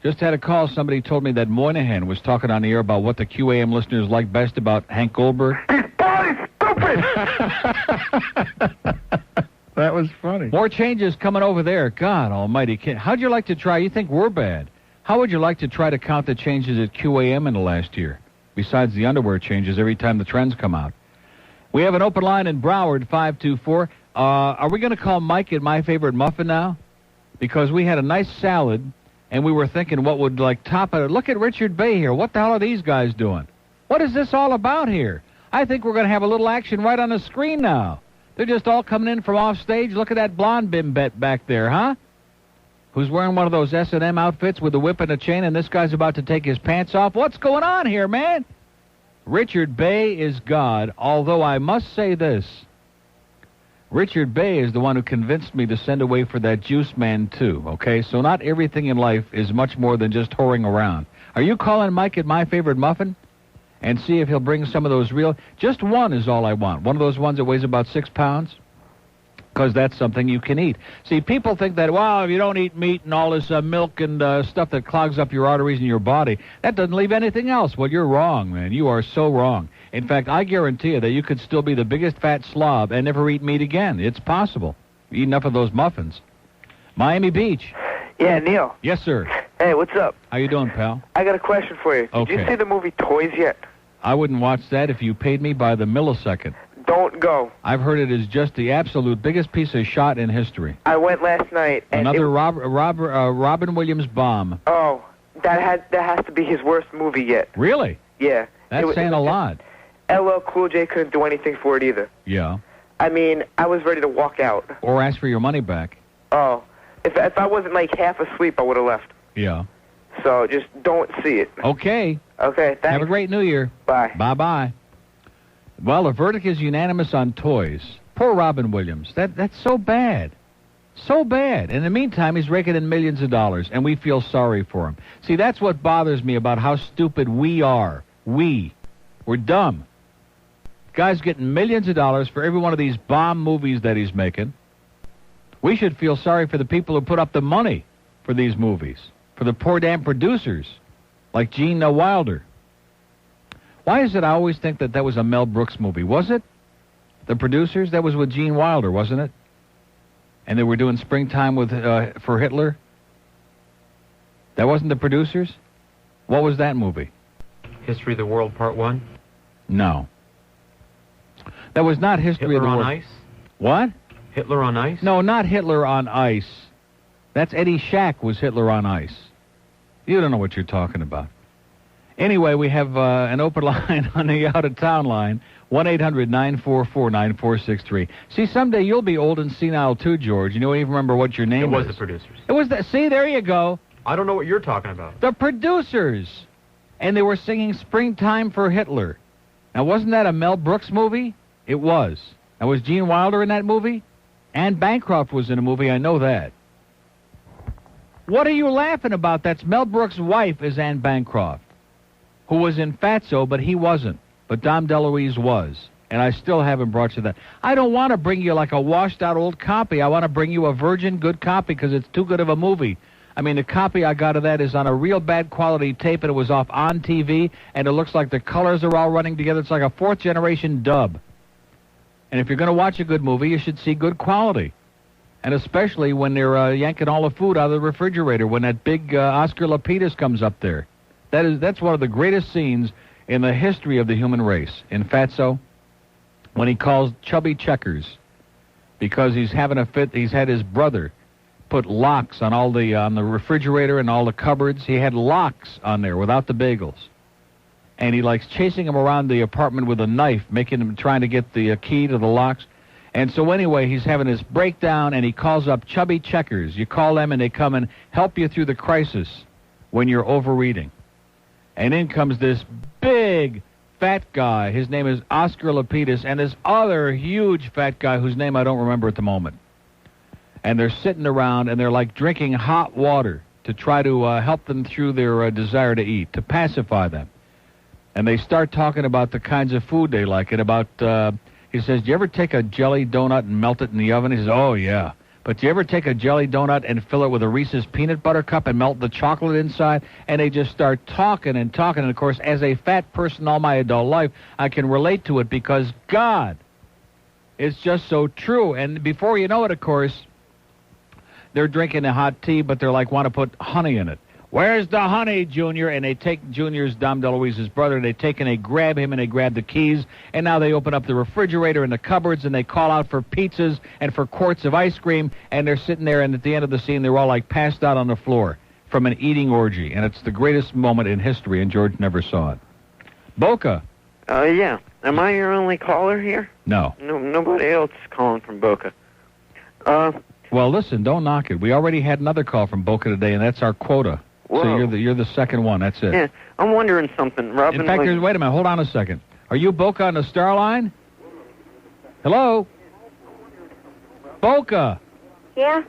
Just had a call. Somebody told me that Moynihan was talking on the air about what the QAM listeners like best about Hank Goldberg. His body's stupid! That was funny. More changes coming over there. God almighty. How'd you like to try? You think we're bad. How would you like to try to count the changes at QAM in the last year? Besides the underwear changes every time the trends come out. We have an open line in Broward, 524. Are we going to call Mike at My Favorite Muffin now? Because we had a nice salad, and we were thinking what would, top it. Look at Richard Bay here. What the hell are these guys doing? What is this all about here? I think we're going to have a little action right on the screen now. They're just all coming in from off stage. Look at that blonde bimbette back there, huh? Who's wearing one of those S&M outfits with a whip and a chain, and this guy's about to take his pants off. What's going on here, man? Richard Bay is God, although I must say this. Richard Bay is the one who convinced me to send away for that Juice Man, too, okay? So not everything in life is much more than just whoring around. Are you calling Mike at My Favorite Muffin? And see if he'll bring some of those real... Just one is all I want. One of those ones that weighs about 6 pounds. because that's something you can eat. See, people think that, well, if you don't eat meat and all this milk and stuff that clogs up your arteries in your body, that doesn't leave anything else. Well, you're wrong, man. You are so wrong. In fact, I guarantee you that you could still be the biggest fat slob and never eat meat again. It's possible. Eat enough of those muffins. Miami Beach. Yeah, Neil. Yes, sir. Hey, what's up? How you doing, pal? I got a question for you. Okay. Did you see the movie Toys yet? I wouldn't watch that if you paid me by the millisecond. Don't go. I've heard it is just the absolute biggest piece of shot in history. I went last night. And Another Robin Williams bomb. Oh, that has to be his worst movie yet. Really? Yeah. That's saying a lot. LL Cool J couldn't do anything for it either. Yeah. I mean, I was ready to walk out. Or ask for your money back. Oh. If I wasn't like half asleep, I would have left. Yeah. So just don't see it. Okay. Okay, thanks. Have a great New Year. Bye. Bye-bye. Well, the verdict is unanimous on Toys. Poor Robin Williams. That's so bad. So bad. In the meantime, he's raking in millions of dollars, and we feel sorry for him. See, that's what bothers me about how stupid we are. We're dumb. Guy's getting millions of dollars for every one of these bomb movies that he's making. We should feel sorry for the people who put up the money for these movies, for the poor damn producers, like Gene Wilder. Why is it I always think that was a Mel Brooks movie? Was it? The producers? That was with Gene Wilder, wasn't it? And they were doing Springtime with for Hitler? That wasn't the producers? What was that movie? History of the World Part 1? No. That was not History of the World. Hitler on Ice? What? Hitler on Ice? No, not Hitler on Ice. That's Eddie Shack was Hitler on Ice. You don't know what you're talking about. Anyway, we have an open line on the out-of-town line, 1-800-944-9463. See, someday you'll be old and senile too, George. You don't even remember what your name was. is. The producers. It was the... See, there you go. I don't know what you're talking about. The producers. And they were singing Springtime for Hitler. Now, wasn't that a Mel Brooks movie? It was. Now, was Gene Wilder in that movie? Anne Bancroft was in a movie, I know that. What are you laughing about? That's Mel Brooks' wife is Anne Bancroft, who was in Fatso, but he wasn't. But Dom DeLuise was. And I still haven't brought you that. I don't want to bring you like a washed-out old copy. I want to bring you a virgin good copy because it's too good of a movie. I mean, the copy I got of that is on a real bad quality tape, and it was off on TV, and it looks like the colors are all running together. It's like a fourth-generation dub. And if you're going to watch a good movie, you should see good quality. And especially when they're yanking all the food out of the refrigerator, when that big Oscar Lapidus comes up there. That's one of the greatest scenes in the history of the human race. In Fatso, when he calls Chubby Checkers, because he's having a fit, he's had his brother put locks on all the on the refrigerator and all the cupboards. He had locks on there without the bagels. And he likes chasing him around the apartment with a knife, making him trying to get the key to the locks. And so anyway, he's having this breakdown, and he calls up Chubby Checkers. You call them, and they come and help you through the crisis when you're overeating. And in comes this big fat guy. His name is Oscar Lapidus, and this other huge fat guy whose name I don't remember at the moment. And they're sitting around, and they're like drinking hot water to try to help them through their desire to eat, to pacify them. And they start talking about the kinds of food they like, and about, he says, do you ever take a jelly donut and melt it in the oven? He says, oh, yeah. But do you ever take a jelly donut and fill it with a Reese's peanut butter cup and melt the chocolate inside? And they just start talking and talking. And, of course, as a fat person all my adult life, I can relate to it because, God, it's just so true. And before you know it, of course, they're drinking the hot tea, but they're like, want to put honey in it. Where's the honey, Junior? And they take Junior's Dom DeLuise's brother, and they take and they grab him, and they grab the keys, and now they open up the refrigerator and the cupboards, and they call out for pizzas and for quarts of ice cream, and they're sitting there, and at the end of the scene, they're all like passed out on the floor from an eating orgy, and it's the greatest moment in history, and George never saw it. Boca. Yeah. Am I your only caller here? No. No, nobody else is calling from Boca. Well, listen, don't knock it. We already had another call from Boca today, and that's our quota. Whoa. So you're the second one. That's it. Yeah, I'm wondering something, Robin. In fact, wait a minute. Hold on a second. Are you Boca on the Star Line? Hello? Boca. Yeah?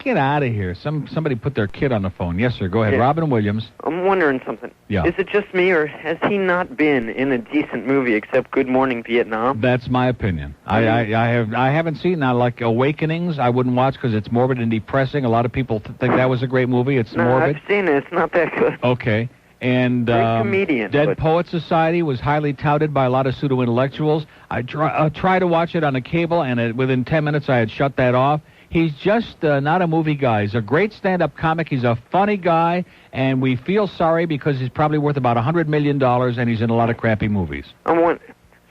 Get out of here. Somebody put their kid on the phone. Yes, sir. Go ahead. Yeah. Robin Williams. I'm wondering something. Yeah. Is it just me, or has he not been in a decent movie except Good Morning Vietnam? That's my opinion. I haven't seen that. Like Awakenings, I wouldn't watch because it's morbid and depressing. A lot of people think that was a great movie. It's morbid. I've seen it. It's not that good. Okay. And comedian, Dead Poets Society was highly touted by a lot of pseudo-intellectuals. I tried to watch it on a cable, and within 10 minutes I had shut that off. He's just not a movie guy. He's a great stand-up comic. He's a funny guy, and we feel sorry because he's probably worth about $100 million, and he's in a lot of crappy movies. So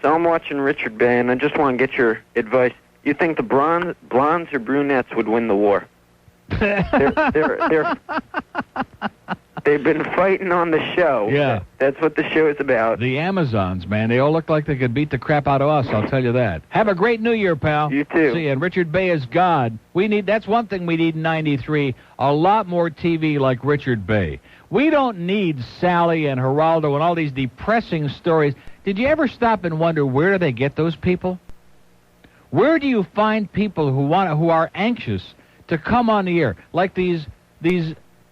I'm watching Richard Bay, and I just want to get your advice. You think the blondes or brunettes would win the war? They've been fighting on the show. Yeah. That's what the show is about. The Amazons, man. They all look like they could beat the crap out of us, I'll tell you that. Have a great New Year, pal. You too. See, and Richard Bay is God. That's one thing we need in 93, a lot more TV like Richard Bay. We don't need Sally and Geraldo and all these depressing stories. Did you ever stop and wonder where do they get those people? Where do you find people who are anxious to come on the air, like these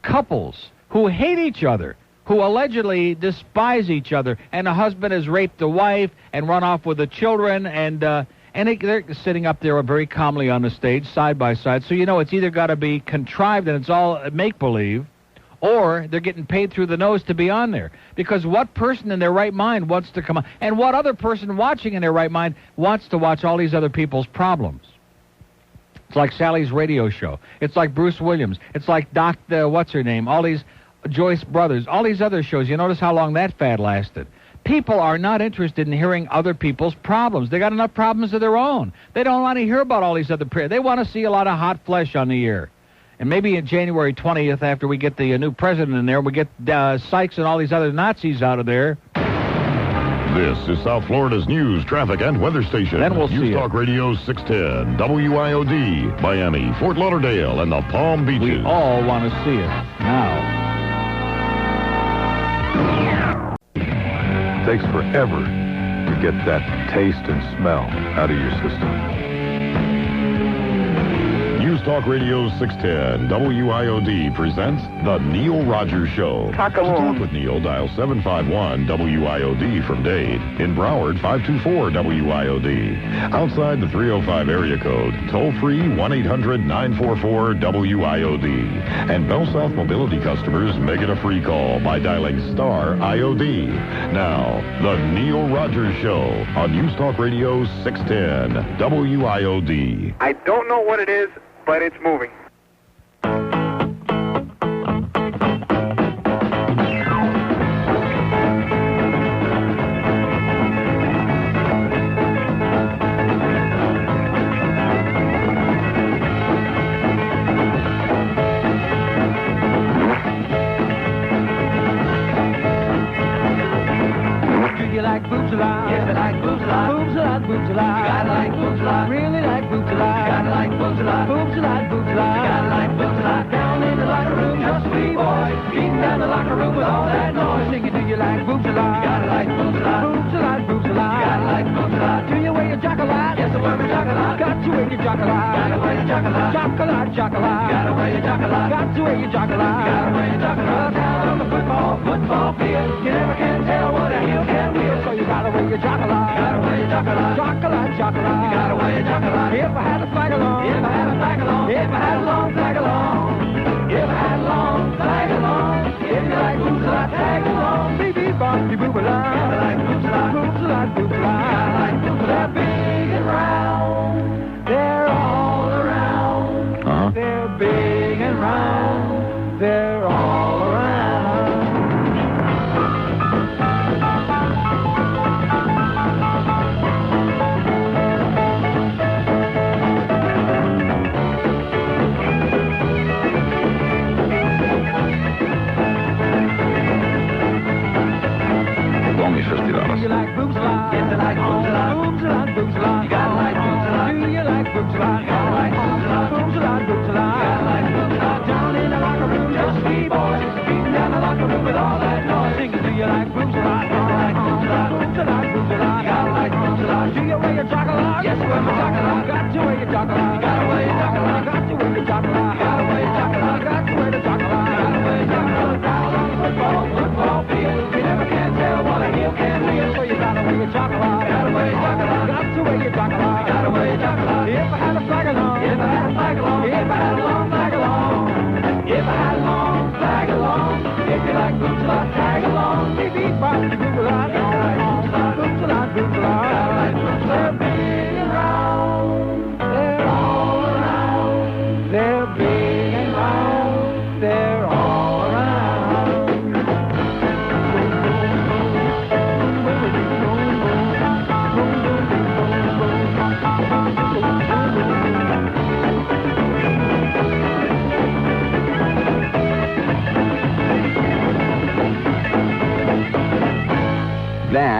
couples who hate each other, who allegedly despise each other, and the husband has raped the wife and run off with the children, and they're sitting up there very calmly on the stage, side by side. So you know it's either got to be contrived and it's all make-believe, or they're getting paid through the nose to be on there. Because what person in their right mind wants to come on, and what other person watching in their right mind wants to watch all these other people's problems? It's like Sally's radio show. It's like Bruce Williams. It's like what's-her-name, all these Joyce Brothers, all these other shows. You notice how long that fad lasted. People are not interested in hearing other people's problems. They got enough problems of their own. They don't want to hear about all these other... They want to see a lot of hot flesh on the air. And maybe in January 20th, after we get the new president in there, we get Sykes and all these other Nazis out of there... This is South Florida's news, traffic, and weather station. Then we'll News see Talk Radio 610, WIOD, Miami, Fort Lauderdale, and the Palm Beaches. We all want to see it now. It takes forever to get that taste and smell out of your system. News Talk Radio 610, WIOD presents The Neil Rogers Show. Talk along. To talk with Neil, dial 751-WIOD from Dade. In Broward, 524-WIOD. Outside the 305 area code, toll-free 1-800-944-WIOD. And Bell South Mobility customers make it a free call by dialing star IOD. Now, The Neil Rogers Show on News Talk Radio 610, WIOD. I don't know what it is, but it's moving. Do you like boobs a lot? Yes, I like boobs a lot. Boobs a lot, boobs a lot. You gotta like boobs a lot. Really like boobs a lot. You gotta like boobs a lot. Boobs a lot, boobs a lot. You gotta like boobs a lot. Down in the locker room, just three boys. Beating down the locker room with all that noise. Singing, do you like boobs a lot? You gotta like boobs a lot. Boobs a lot, boobs a lot. You gotta like boobs a lot. Do you wear your jock a lot? Yes, I wear my jock a lot. Got to wear your jock a lot. Gotta wear your jock a lot. Jock a lot, jock a lot. You gotta wear your jock a lot. Got to wear your jock a lot. You gotta wear your jock a lot. Down on the football field. You never can tell what a heel can wheel. So you gotta wear your jock a lot. You gotta wear your jock a lot. Jock a lot, jock a lot. You gotta wear your jock a lot. If I had a flag along. If I had a flag along. If I had a long flag along. If I had a long flag along. If you like boobs a lot, tag along. Beep, bop, you boob a lot. You gotta like boobs a lot. Boobs a lot, boobs a lot. You gotta like boobs a lot. They're big and round. They're all around. They're big and round. They're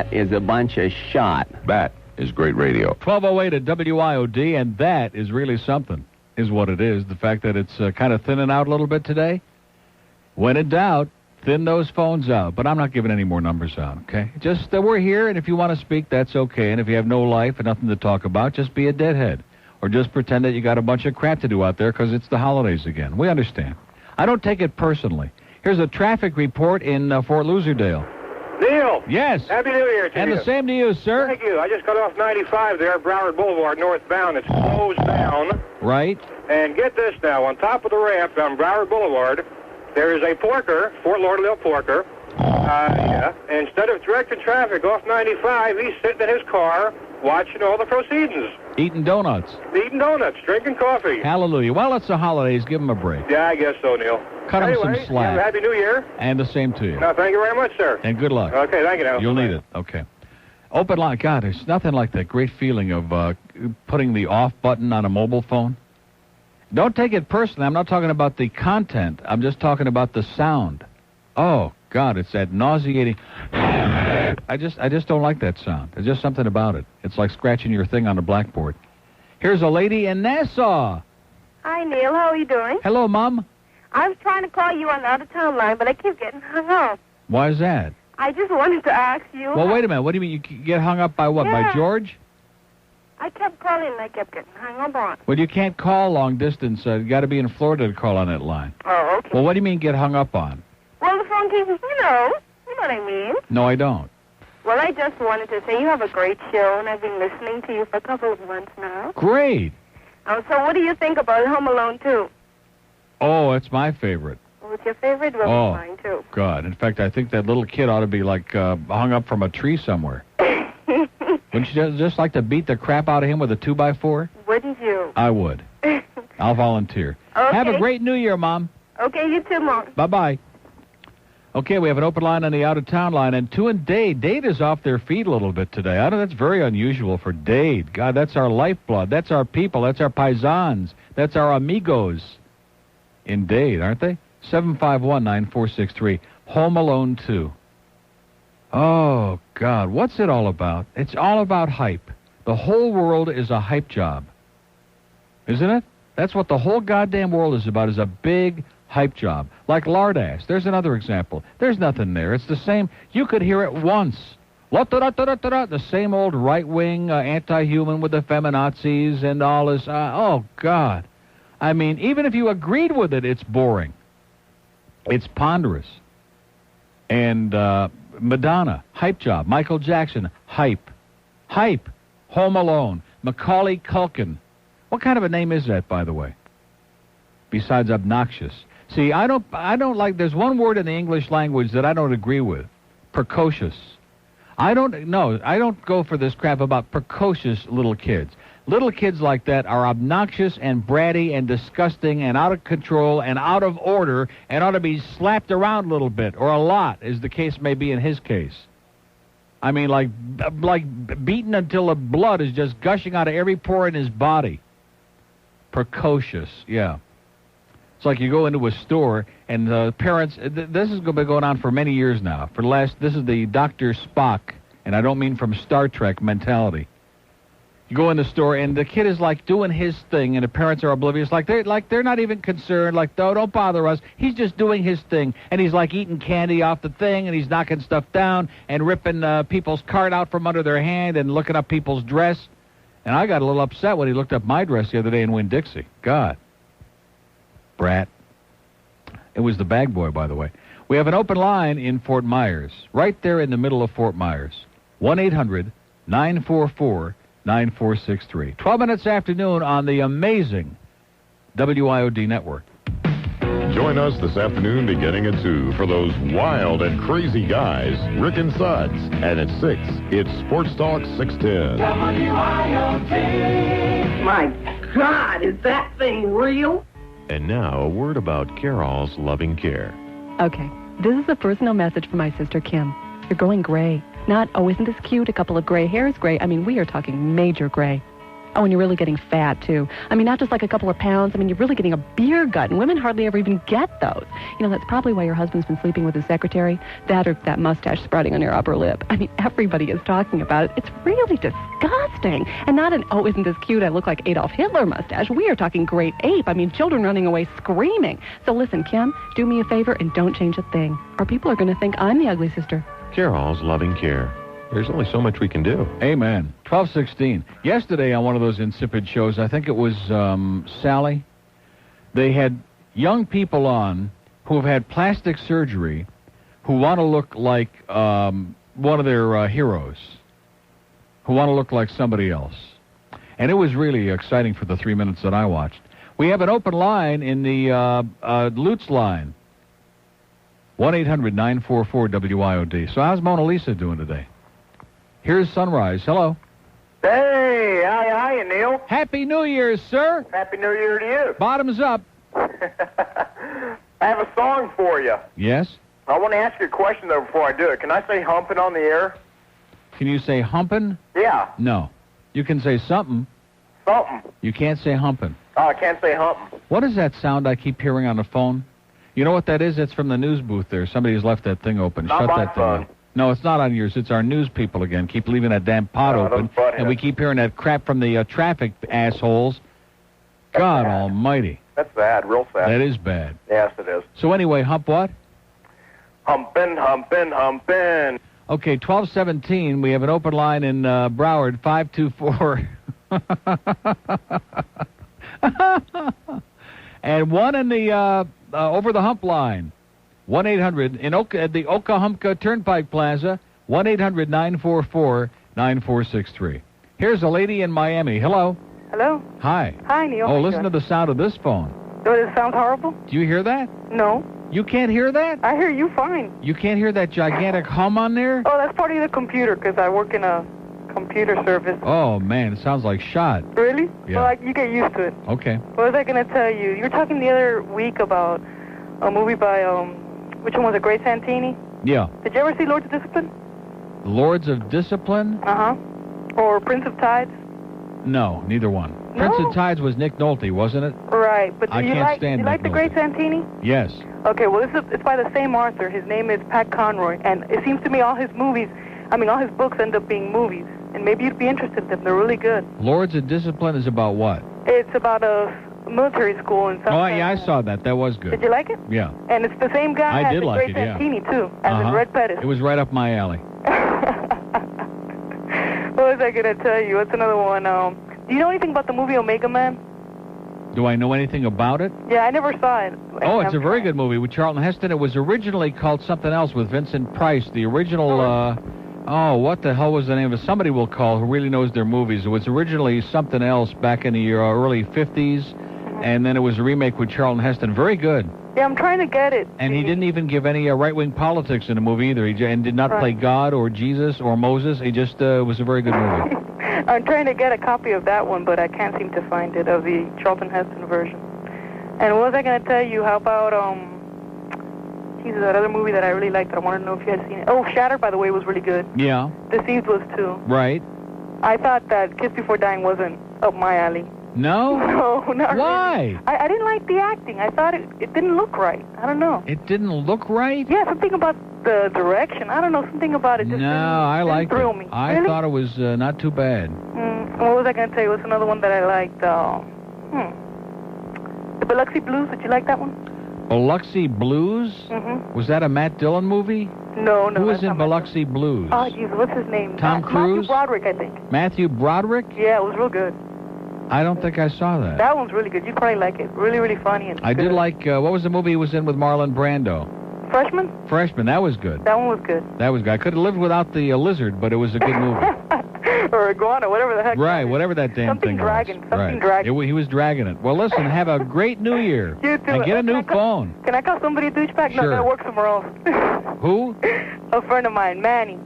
That is a bunch of shot. That is great radio. 1208 at WIOD, and that is really something, is what it is. The fact that it's kind of thinning out a little bit today. When in doubt, thin those phones out. But I'm not giving any more numbers out, okay? Just that we're here, and if you want to speak, that's okay. And if you have no life and nothing to talk about, just be a deadhead. Or just pretend that you got a bunch of crap to do out there because it's the holidays again. We understand. I don't take it personally. Here's a traffic report in Fort Lauderdale. Neil. Yes. Happy New Year to you. And the same to you, sir. Thank you. I just got off 95 there at Broward Boulevard, northbound. It's closed down. Right. And get this now. On top of the ramp on Broward Boulevard, there is a porker, Fort Lauderdale porker. Yeah. And instead of directing traffic off 95, he's sitting in his car watching all the proceedings. Eating donuts. Eating donuts, drinking coffee. Hallelujah. Well, it's the holidays. Give him a break. Yeah, I guess so, Neil. Cut him anyway, some slack. Happy New Year. And the same to you. No, thank you very much, sir. And good luck. Okay, thank you now. You'll need it. Okay. Open line. God, there's nothing like that great feeling of putting the off button on a mobile phone. Don't take it personally. I'm not talking about the content. I'm just talking about the sound. Oh, God, it's that nauseating. I just don't like that sound. There's just something about it. It's like scratching your thing on a blackboard. Here's a lady in Nassau. Hi, Neil. How are you doing? Hello, Mom. I was trying to call you on the out-of-town line, but I keep getting hung up. Why is that? I just wanted to ask you... Well, wait a minute. What do you mean? You get hung up by what? Yeah. By George? I kept calling and I kept getting hung up on. Well, you can't call long distance. You got to be in Florida to call on that line. Oh, okay. Well, what do you mean get hung up on? Well, the phone keeps... You know what I mean. No, I don't. Well, I just wanted to say you have a great show, and I've been listening to you for a couple of months now. Great. So what do you think about Home Alone 2? Oh, it's my favorite. Well, it's your favorite? Well, it's mine, too. God. In fact, I think that little kid ought to be, like, hung up from a tree somewhere. Wouldn't you just like to beat the crap out of him with a 2x4? Wouldn't you? I would. I'll volunteer. Okay. Have a great New Year, Mom. Okay, you too, Mom. Bye-bye. Okay, we have an open line on the out-of-town line, and 2 and Dade. Dade is off their feet a little bit today. I know that's very unusual for Dade. God, that's our lifeblood. That's our people. That's our paisans. That's our amigos in Dade, aren't they? 751-9463. Home Alone 2. Oh, God, what's it all about? It's all about hype. The whole world is a hype job. Isn't it? That's what the whole goddamn world is about, is a big hype job. Like Lardass. There's another example. There's nothing there. It's the same. You could hear it once. The same old right-wing anti-human with the feminazis and all this. Oh, God. I mean, even if you agreed with it, it's boring. It's ponderous. And Madonna, hype job. Michael Jackson, hype. Hype. Home Alone. Macaulay Culkin. What kind of a name is that, by the way? Besides obnoxious. See, I don't like, there's one word in the English language that I don't agree with. Precocious. I don't go for this crap about precocious little kids. Little kids like that are obnoxious and bratty and disgusting and out of control and out of order and ought to be slapped around a little bit, or a lot, as the case may be in his case. I mean, like beaten until the blood is just gushing out of every pore in his body. Precocious, yeah. It's like you go into a store and the parents, this is going to be going on for many years now. This is the Dr. Spock, and I don't mean from Star Trek mentality. You go in the store and the kid is like doing his thing, and the parents are oblivious, like they're not even concerned, like, no, don't bother us. He's just doing his thing, and he's like eating candy off the thing, and he's knocking stuff down and ripping people's cart out from under their hand and looking up people's dress. And I got a little upset when he looked up my dress the other day in Winn-Dixie. God. Brat. It was the bag boy, by the way. We have an open line in Fort Myers, right there in the middle of Fort Myers. 1-800-944-9463. 12 minutes afternoon on the amazing WIOD network. Join us this afternoon beginning at 2 for those wild and crazy guys, Rick and Suds. And at 6, it's Sports Talk 610. WIOD. My God, is that thing real? And now, a word about Carol's loving care. Okay, this is a personal message from my sister Kim. You're going gray. Not, oh, isn't this cute? A couple of gray hairs gray. I mean, we are talking major gray. Oh, and you're really getting fat, too. I mean, not just like a couple of pounds. I mean, you're really getting a beer gut, and women hardly ever even get those. You know, that's probably why your husband's been sleeping with his secretary. That or that mustache sprouting on your upper lip. I mean, everybody is talking about it. It's really disgusting. And not an, oh, isn't this cute, I look like Adolf Hitler mustache. We are talking great ape. I mean, children running away screaming. So listen, Kim, do me a favor and don't change a thing, or people are going to think I'm the ugly sister. Carol's Loving Care. There's only so much we can do. Amen. 12:16. Yesterday on one of those insipid shows, I think it was Sally, they had young people on who have had plastic surgery who want to look like one of their heroes, who want to look like somebody else. And it was really exciting for the 3 minutes that I watched. We have an open line in the Lutz line. 1-800-944-WIOD. So how's Mona Lisa doing today? Here's Sunrise. Hello. Hey, how you, Neil? Happy New Year, sir. Happy New Year to you. Bottoms up. I have a song for you. Yes? I want to ask you a question, though, before I do it. Can I say humping on the air? Can you say humping? Yeah. No. You can say something. Something. You can't say humping. Oh, I can't say humping. What is that sound I keep hearing on the phone? You know what that is? It's from the news booth there. Somebody's left that thing open. Not Shut my that thing phone. off. No, it's not on yours. It's our news people again. Keep leaving that damn pot open. And we keep hearing that crap from the traffic assholes. God almighty. That's bad, real sad. That is bad. Yes, it is. So anyway, hump what? Humping, humping, humping. Okay, 12:17. We have an open line in Broward, 524. And one in the over the hump line. 1-800 in at the Okahumpka Turnpike Plaza. 1-800-944-9463. Here's a lady in Miami. Hello. Hello. Hi. Hi, Neil. Oh, listen to the sound of this phone. Does it sound horrible? Do you hear that? No. You can't hear that? I hear you fine. You can't hear that gigantic hum on there? Oh, that's part of the computer, because I work in a computer service. Oh, man, it sounds like shot. Really? Yeah. Well, you get used to it. Okay. What was I going to tell you? You were talking the other week about a movie by, which one was it, Great Santini? Yeah. Did you ever see Lords of Discipline? Lords of Discipline? Uh-huh. Or Prince of Tides? No, neither one. No? Prince of Tides was Nick Nolte, wasn't it? Right, but do I you can't like, stand you Nick like the Nolte. Great Santini? Yes. Okay, well, it's by the same author. His name is Pat Conroy, and it seems to me all his books end up being movies, and maybe you'd be interested in them. They're really good. Lords of Discipline is about what? It's about a military school in South Oh, yeah, I saw that. That was good. Did you like it? Yeah. And it's the same guy I as did the like Great it, yeah. Santini, too, as in Red Pettis. It was right up my alley. What was I going to tell you? What's another one? Do you know anything about the movie Omega Man? Do I know anything about it? Yeah, I never saw it. Oh, it's a very good movie with Charlton Heston. It was originally called something else with Vincent Price. The original, what the hell was the name of it? Somebody will call who really knows their movies. It was originally something else back in the early 50s, and then it was a remake with Charlton Heston. Very good. Yeah, I'm trying to get it. And he didn't even give any right-wing politics in the movie either. And did not play God or Jesus or Moses. He just was a very good movie. I'm trying to get a copy of that one, but I can't seem to find it, of the Charlton Heston version. And what was I going to tell you? How about, that other movie that I really liked that I wanted to know if you had seen it. Oh, Shattered, by the way, was really good. Yeah. Deceived was, too. Right. I thought that Kiss Before Dying wasn't up my alley. No? No, not Why? really. I didn't like the acting. I thought it didn't look right. I don't know. It didn't look right? Yeah, something about the direction. I don't know, something about it just I liked thrill it. me. I Really? thought it was not too bad. What was I going to tell you? What's another one that I liked? The Biloxi Blues. Did you like that one? Biloxi Blues? Mm-hmm. Was that a Matt Dillon movie? No. Who was in Biloxi Blues? Oh, jeez, what's his name? Tom Cruise? Matthew Broderick, I think. Matthew Broderick? Yeah, it was real good. I don't think I saw that. That one's really good. You'd probably like it. Really, really funny. And I did like, what was the movie he was in with Marlon Brando? Freshman? Freshman, that was good. That one was good. That was good. I could have lived without the lizard, but it was a good movie. Or iguana, whatever the heck. Right, whatever that damn thing dragon. was. Something dragon. He was dragging it. Well, listen, have a great New Year. You too. And get a new phone. Can I call somebody a douchebag? Sure. No, I work somewhere else. Who? A friend of mine, Manny.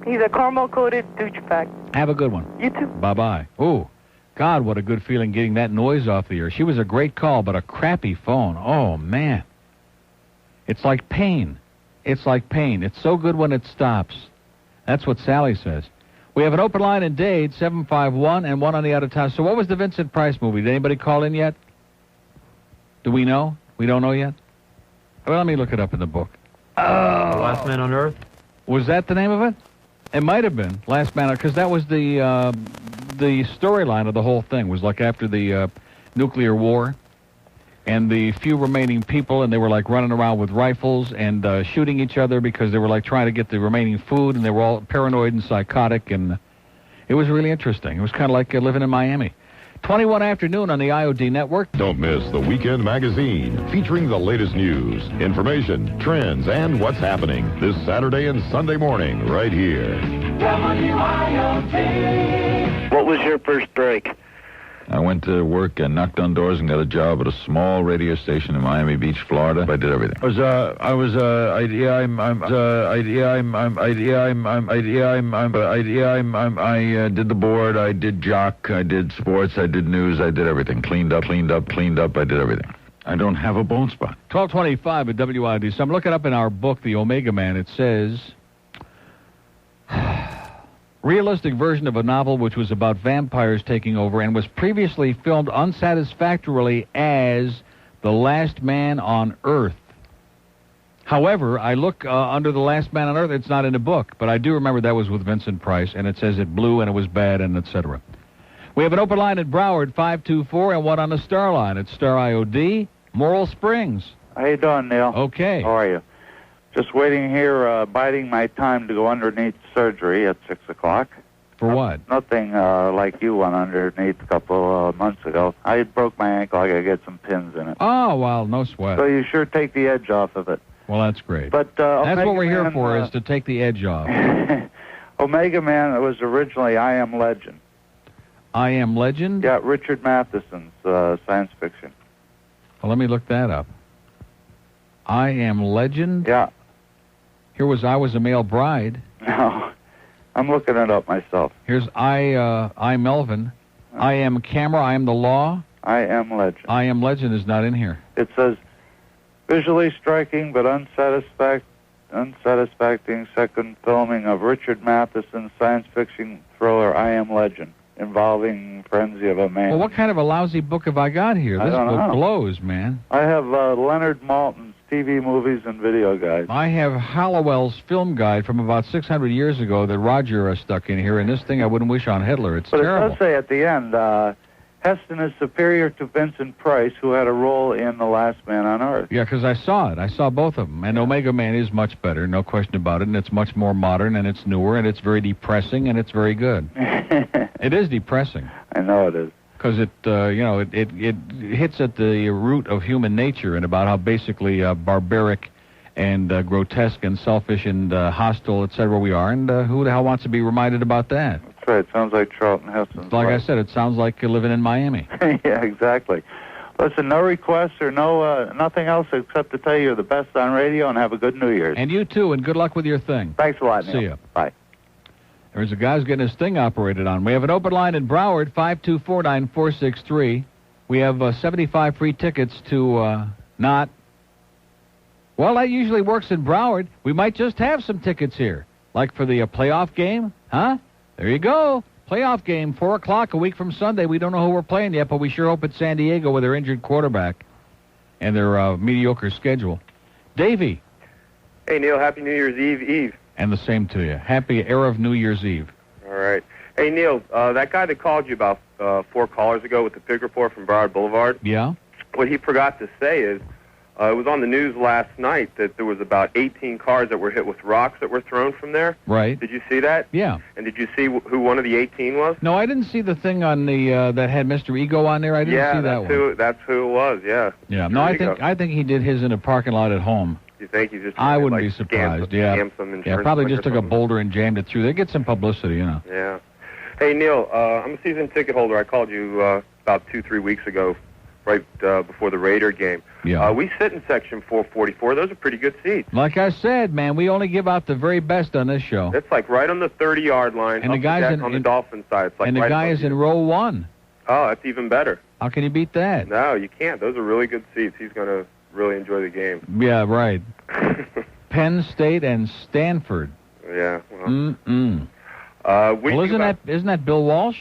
He's a caramel-coated douchebag. Have a good one. You too. Bye-bye. Ooh, God, what a good feeling getting that noise off the air. She was a great call, but a crappy phone. Oh, man. It's like pain. It's like pain. It's so good when it stops. That's what Sally says. We have an open line in Dade, 751, and one on the out of town. So what was the Vincent Price movie? Did anybody call in yet? Do we know? We don't know yet? Well, let me look it up in the book. The Last Man on Earth? Was that the name of it? It might have been Last Man, because that was the storyline of the whole thing. Was like after the nuclear war, and the few remaining people, and they were like running around with rifles and shooting each other because they were like trying to get the remaining food, and they were all paranoid and psychotic, and it was really interesting. It was kind of like living in Miami. 21 afternoon on the IOD network. Don't miss the Weekend Magazine, featuring the latest news, information, trends, and what's happening this Saturday and Sunday morning right here. WIOD. What was your first break? I went to work and knocked on doors and got a job at a small radio station in Miami Beach, Florida. I did everything. I did the board, I did jock, I did sports, I did news, I did everything. Cleaned up, I did everything. I don't have a bone spot. 1225 at WIOD. So I'm looking up in our book, The Omega Man. It says, realistic version of a novel which was about vampires taking over and was previously filmed unsatisfactorily as The Last Man on Earth. However, I look under The Last Man on Earth. It's not in the book, but I do remember that was with Vincent Price, and it says it blew and it was bad, and etc. We have an open line at Broward, 524, and one on the Star line at Star IOD, Morrill Springs. How you doing, Neil? Okay. How are you? Just waiting here, biding my time to go underneath surgery at 6 o'clock. For what? Nothing like you went underneath a couple months ago. I broke my ankle. I got to get some pins in it. Oh, well, no sweat. So you sure take the edge off of it. Well, that's great. But that's what we're here for, is to take the edge off. Omega Man was originally I Am Legend. I Am Legend? Yeah, Richard Matheson's science fiction. Well, let me look that up. I Am Legend? Yeah. Here was I Was a Male Bride. No, I'm looking it up myself. Here's I Melvin. I Am Camera, I Am the Law. I Am Legend. I Am Legend is not in here. It says, visually striking but unsatisfactory second filming of Richard Matheson's science fiction thriller I Am Legend, involving frenzy of a man. Well, what kind of a lousy book have I got here? This book blows, man. I have Leonard Maltin's TV movies and video guides. I have Hallowell's film guide from about 600 years ago that Roger stuck in here, and this thing I wouldn't wish on Hitler. It's terrible. It does say at the end, Heston is superior to Vincent Price, who had a role in The Last Man on Earth. Yeah, because I saw it. I saw both of them. And Omega Man is much better, no question about it, and it's much more modern, and it's newer, and it's very depressing, and it's very good. It is depressing. I know it is. Because it hits at the root of human nature and about how basically barbaric and grotesque and selfish and hostile, etc. we are, and who the hell wants to be reminded about that? That's right. It sounds like Charlton Heston's like life. I said, it sounds like you're living in Miami. Yeah, exactly. Listen, no requests or nothing else except to tell you you're the best on radio and have a good New Year's. And you too, and good luck with your thing. Thanks a lot, Neil. See ya. Bye. There's a guy's getting his thing operated on. We have an open line in Broward, 524-9463. We have 75 free tickets to not. Well, that usually works in Broward. We might just have some tickets here. Like for the playoff game, huh? There you go. Playoff game, 4 o'clock a week from Sunday. We don't know who we're playing yet, but we sure hope it's San Diego with their injured quarterback and their mediocre schedule. Davey. Hey, Neil, Happy New Year's Eve. And the same to you. Happy Erev New Year's Eve. All right. Hey, Neil, that guy that called you about 4 callers ago with the pig report from Broward Boulevard. Yeah? What he forgot to say is, it was on the news last night that there was about 18 cars that were hit with rocks that were thrown from there. Right. Did you see that? Yeah. And did you see who one of the 18 was? No, I didn't see the thing on the that had Mr. Ego on there. I didn't see that one. That's who it was, yeah. Yeah. No, I think he did his in a parking lot at home. You think he just... I wouldn't be surprised, scam some probably just took a boulder and jammed it through. They get some publicity, you know. Yeah. Hey, Neil, I'm a season ticket holder. I called you about 2-3 weeks ago, right before the Raider game. Yeah. We sit in section 444. Those are pretty good seats. Like I said, man, we only give out the very best on this show. It's like right on the 30-yard line, and the guy's on the Dolphins side. It's like and the right guy is in row 1. Oh, that's even better. How can you beat that? No, you can't. Those are really good seats. He's going to really enjoy the game. Yeah, right. Penn State and Stanford. Yeah. Well. Well, isn't that Bill Walsh?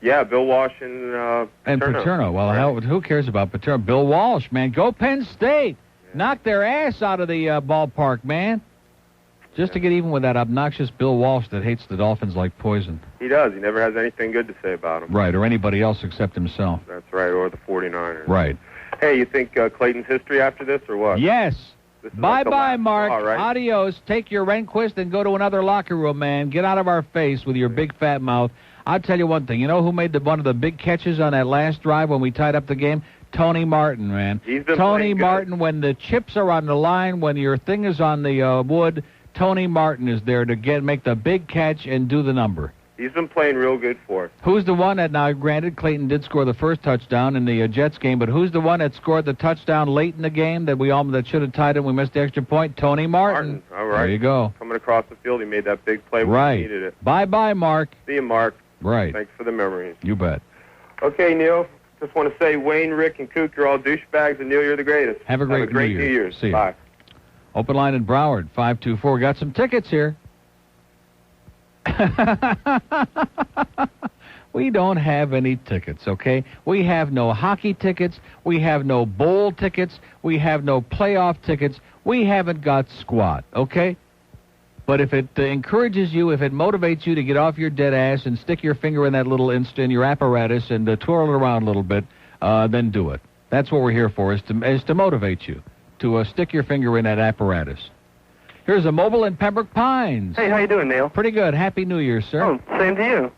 Yeah, Bill Walsh and Paterno. Well, hell, who cares about Paterno? Bill Walsh, man. Go Penn State. Yeah. Knock their ass out of the ballpark, man. Just to get even with that obnoxious Bill Walsh that hates the Dolphins like poison. He does. He never has anything good to say about them. Right, or anybody else except himself. That's right, or the 49ers. Right. Hey, you think Clayton's history after this, or what? Yes. Bye-bye, Mark. All right. Adios. Take your Rehnquist and go to another locker room, man. Get out of our face with your big fat mouth. I'll tell you one thing. You know who made one of the big catches on that last drive when we tied up the game? Tony Martin, man. Tony Martin, when the chips are on the line, when your thing is on the wood, Tony Martin is there to make the big catch and do the number. He's been playing real good for us. Who's the one that, now granted, Clayton did score the first touchdown in the Jets game, but who's the one that scored the touchdown late in the game that should have tied it and we missed the extra point? Tony Martin. All right. There you go. Coming across the field, he made that big play when he needed it. Bye-bye, Mark. See you, Mark. Right. Thanks for the memories. You bet. Okay, Neil. Just want to say Wayne, Rick, and Kook, you're all douchebags, and Neil, you're the greatest. Have a great New Year's. See you. Bye. Open line in Broward, 524. We got some tickets here. We don't have any tickets, okay? We have no hockey tickets. We have no bowl tickets. We have no playoff tickets. We haven't got squat, okay? But if it encourages you, if it motivates you to get off your dead ass and stick your finger in that little in your apparatus and twirl it around a little bit, then do it. That's what we're here for, is to motivate you, to stick your finger in that apparatus. Here's a mobile in Pembroke Pines. Hey, how you doing, Neil? Pretty good. Happy New Year, sir. Oh, same to you.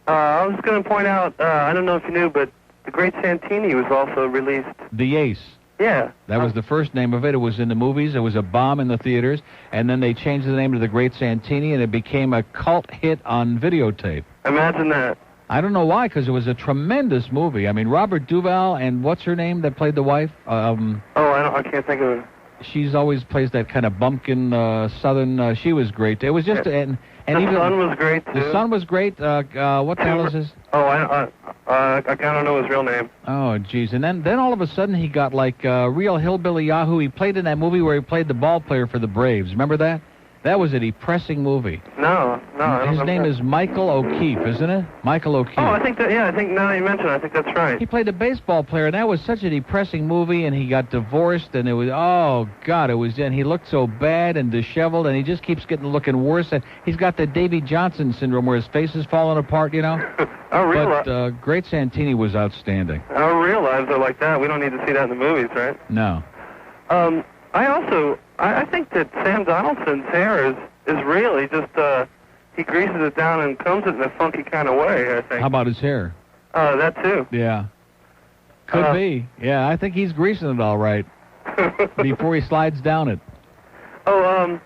I was going to point out, I don't know if you knew, but the Great Santini was also released. The Ace. Yeah. That was the first name of it. It was in the movies. It was a bomb in the theaters. And then they changed the name to the Great Santini, and it became a cult hit on videotape. Imagine that. I don't know why, because it was a tremendous movie. I mean, Robert Duvall and what's her name that played the wife? I can't think of it. She's always plays that kind of bumpkin southern. She was great. It was just and the even son was great too. The son was great. What the hell is his? Oh, I don't know his real name. Oh, geez. And then all of a sudden he got like real hillbilly Yahoo. He played in that movie where he played the ball player for the Braves. Remember that? That was a depressing movie. No, I don't His name is Michael O'Keefe, isn't it? Michael O'Keefe. Oh, I think now that you mention it, I think that's right. He played a baseball player, and that was such a depressing movie, and he got divorced, and it was, and he looked so bad and disheveled, and he just keeps looking worse, and he's got the Davy Johnson syndrome where his face is falling apart, you know? I realize. But Great Santini was outstanding. I realize they're like that. We don't need to see that in the movies, right? No. I think that Sam Donaldson's hair is really just, he greases it down and combs it in a funky kind of way, I think. How about his hair? That too. Yeah. Could be. Yeah, I think he's greasing it all right before he slides down it. Do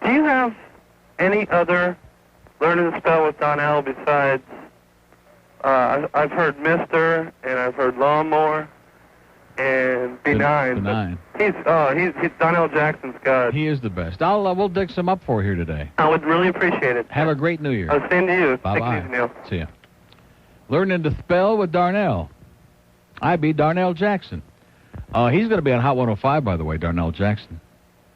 you have any other learning to spell with Donnell besides, I've heard Mr. and I've heard Lawnmower and Benign. Benign. He's Donnell Jackson's God. He is the best. We'll dig some up for here today. I would really appreciate it. Have a great New Year. Same to you. Bye-bye. Take it easy, Neil. See ya. Learning to spell with Darnell. I be Darnell Jackson. He's going to be on Hot 105, by the way, Darnell Jackson.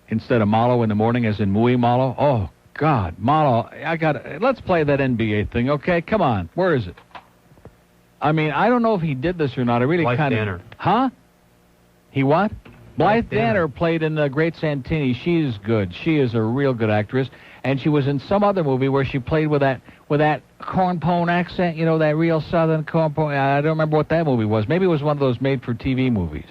Instead of Malo in the morning, as in Mui Malo. Oh, God, Malo. Let's play that NBA thing, okay? Come on. Where is it? I mean, I don't know if he did this or not. I really kind of... Danner. Huh? He what? Blythe Danner played in the Great Santini. She's good. She is a real good actress. And she was in some other movie where she played with that cornpone accent, you know, that real southern cornpone. I don't remember what that movie was. Maybe it was one of those made-for-TV movies.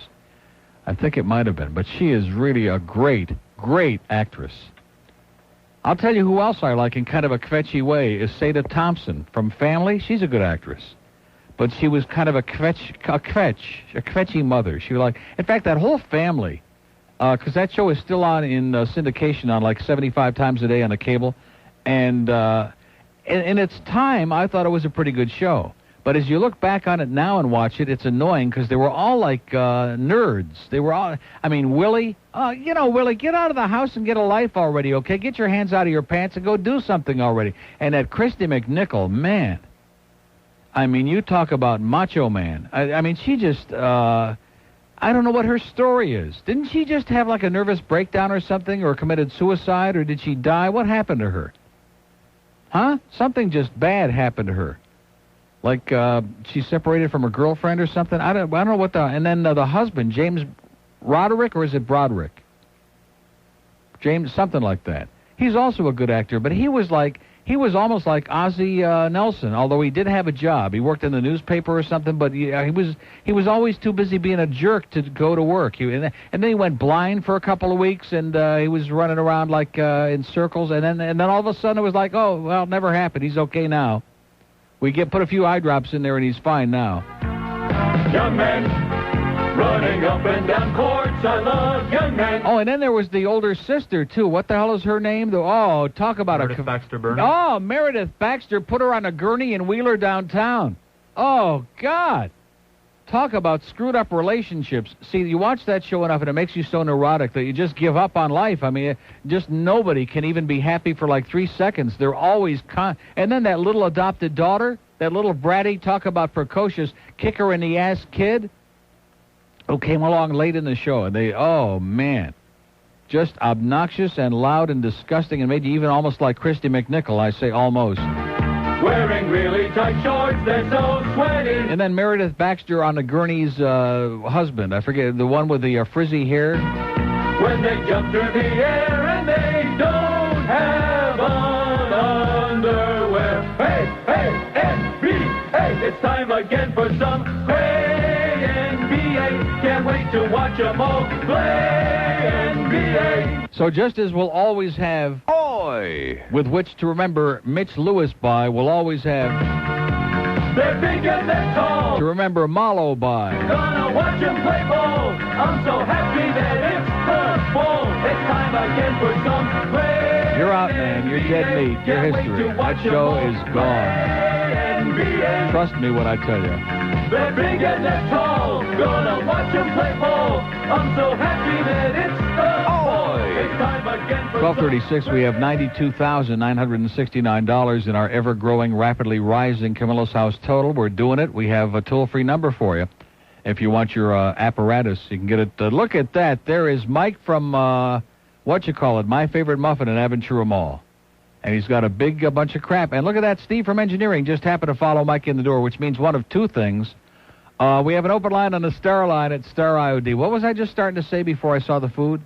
I think it might have been. But she is really a great, great actress. I'll tell you who else I like in kind of a kvetchy way is Seda Thompson from Family. She's a good actress. But she was kind of a kvetchy mother. She was like, in fact, that whole Family, because that show is still on in syndication on like 75 times a day on the cable. And in its time, I thought it was a pretty good show. But as you look back on it now and watch it, it's annoying because they were all like nerds. They were all, I mean, Willie, Willie, get out of the house and get a life already, okay? Get your hands out of your pants and go do something already. And that Christy McNichol, man, I mean, you talk about Macho Man. I mean, she just, I don't know what her story is. Didn't she just have like a nervous breakdown or something, or committed suicide, or did she die? What happened to her? Huh? Something just bad happened to her. Like she separated from her girlfriend or something. I don't know what the... And then the husband, James Roderick, or is it Broderick? James, something like that. He's also a good actor, but he was almost like Ozzie Nelson, although he did have a job. He worked in the newspaper or something, but he was always too busy being a jerk to go to work. And then he went blind for a couple of weeks, and he was running around like in circles. And then all of a sudden it was like, oh, well, it never happened. He's okay now. We put a few eye drops in there, and he's fine now. Young men running up and down courts. I love young men. Oh, and then there was the older sister, too. What the hell is her name? Oh, talk about Meredith Baxter Burnham. Oh, Meredith Baxter. Put her on a gurney and wheel her downtown. Oh, God. Talk about screwed up relationships. See, you watch that show enough, and it makes you so neurotic that you just give up on life. I mean, just nobody can even be happy for like 3 seconds. They're always And then that little adopted daughter, that little bratty, talk about precocious, kicker-in-the-ass kid, who came along late in the show, and oh, man, just obnoxious and loud and disgusting, and made you even almost like Christy McNichol. I say almost. Wearing really tight shorts, they're so sweaty. And then Meredith Baxter on the gurney's husband. I forget, the one with the frizzy hair. When they jump through the air and they don't have on underwear. Hey, hey, NBA, it's time again for some NBA. Can't wait to watch them all play NBA. So just as we'll always have with which to remember Mitch Lewis by, we'll always have they're big and they're tall. to remember Malo by. Gonna watch them play ball. I'm so happy that it's football. It's time again for some play. You're out, man. You're dead meat. You're history. That show is gone. NBA. Trust me when I tell you. They're big and they're tall. Gonna watch them play ball. I'm so happy that it's football. It's time again for 1236, we have $92,969 in our ever-growing, rapidly rising Camillus House total. We're doing it. We have a toll-free number for you. If you want your apparatus, you can get it. Look at that. There is Mike from, My Favorite Muffin in Aventura Mall. And he's got a bunch of crap. And look at that, Steve from Engineering just happened to follow Mike in the door, which means one of two things. We have an open line on the Star line at Star IOD. What was I just starting to say before I saw the food?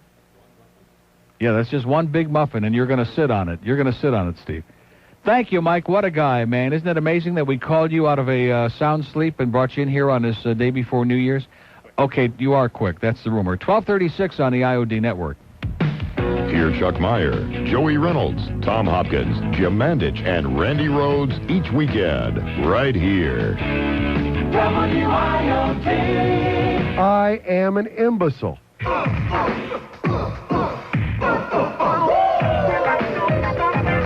Yeah, that's just one big muffin, and you're going to sit on it. You're going to sit on it, Steve. Thank you, Mike. What a guy, man. Isn't it amazing that we called you out of a sound sleep and brought you in here on this day before New Year's? Okay, you are quick. That's the rumor. 1236 on the IOD network. Hear Chuck Meyer, Joey Reynolds, Tom Hopkins, Jim Mandich, and Randy Rhodes each weekend, right here. WIOD. I am an imbecile.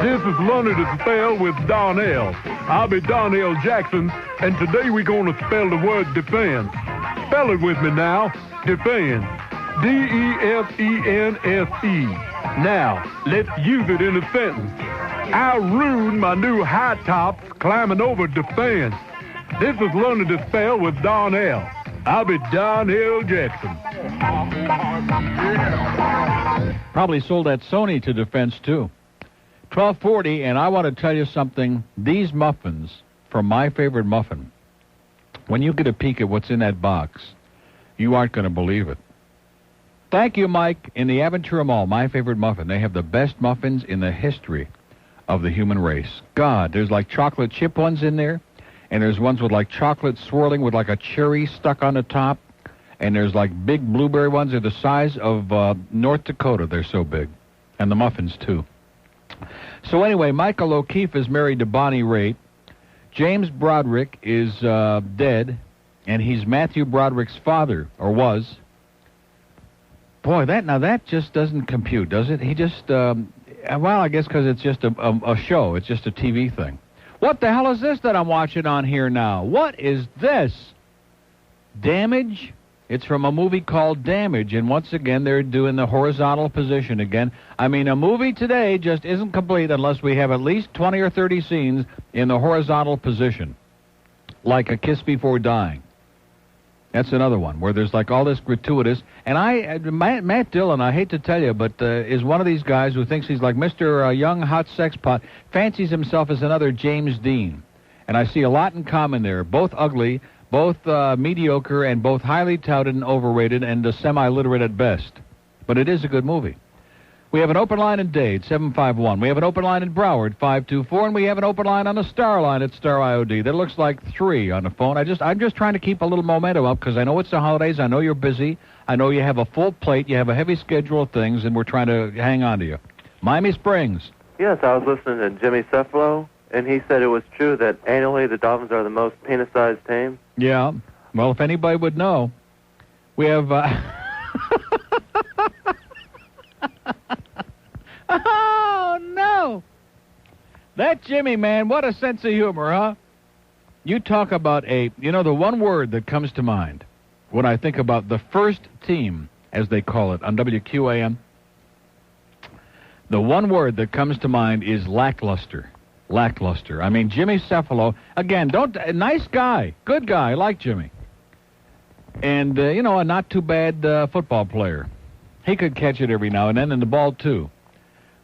This is Leonard to Spell with Darnell. I'll be Darnell Jackson, and today we're going to spell the word defense. Spell it with me now. Defense. D-E-F-E-N-S-E. Now, let's use it in a sentence. I ruined my new high tops climbing over the fence. This is Learning to Spell with Darnell. I'll be Darnell Jackson. Probably sold that Sony to defense, too. 1240, and I want to tell you something. These muffins from My Favorite Muffin, when you get a peek at what's in that box, you aren't going to believe it. Thank you, Mike. In the Aventura Mall, My Favorite Muffin, they have the best muffins in the history of the human race. God, there's like chocolate chip ones in there, and there's ones with like chocolate swirling with like a cherry stuck on the top, and there's like big blueberry ones. They're the size of North Dakota. They're so big. And the muffins, too. So anyway, Michael O'Keefe is married to Bonnie Raitt. James Broderick is dead, and he's Matthew Broderick's father, or was. Boy, that just doesn't compute, does it? He just, well, I guess because it's just a show. It's just a TV thing. What the hell is this that I'm watching on here now? What is this? Damage? It's from a movie called Damage, and once again, they're doing the horizontal position again. I mean, a movie today just isn't complete unless we have at least 20 or 30 scenes in the horizontal position, like A Kiss Before Dying. That's another one where there's like all this gratuitous. And Matt Dillon, I hate to tell you, but is one of these guys who thinks he's like Mr. Young Hot Sex Pot, fancies himself as another James Dean. And I see a lot in common there. Both ugly, both mediocre, and both highly touted and overrated and semi-literate at best. But it is a good movie. We have an open line in Dade, 751. We have an open line in Broward, 524. And we have an open line on the Star line at Star IOD. That looks like 3 on the phone. I'm just trying to keep a little momentum up because I know it's the holidays. I know you're busy. I know you have a full plate. You have a heavy schedule of things, and we're trying to hang on to you. Miami Springs. Yes, I was listening to Jimmy Cephalo, and he said it was true that annually the Dolphins are the most penis-sized team. Yeah. Well, if anybody would know, we have... Oh, no. That Jimmy, man, what a sense of humor, huh? You talk about the one word that comes to mind when I think about the first team, as they call it, on WQAM, the one word that comes to mind is lackluster. Lackluster. I mean, Jimmy Cephalo, again, nice guy, good guy, I like Jimmy. And, a not too bad football player. He could catch it every now and then, and the ball, too.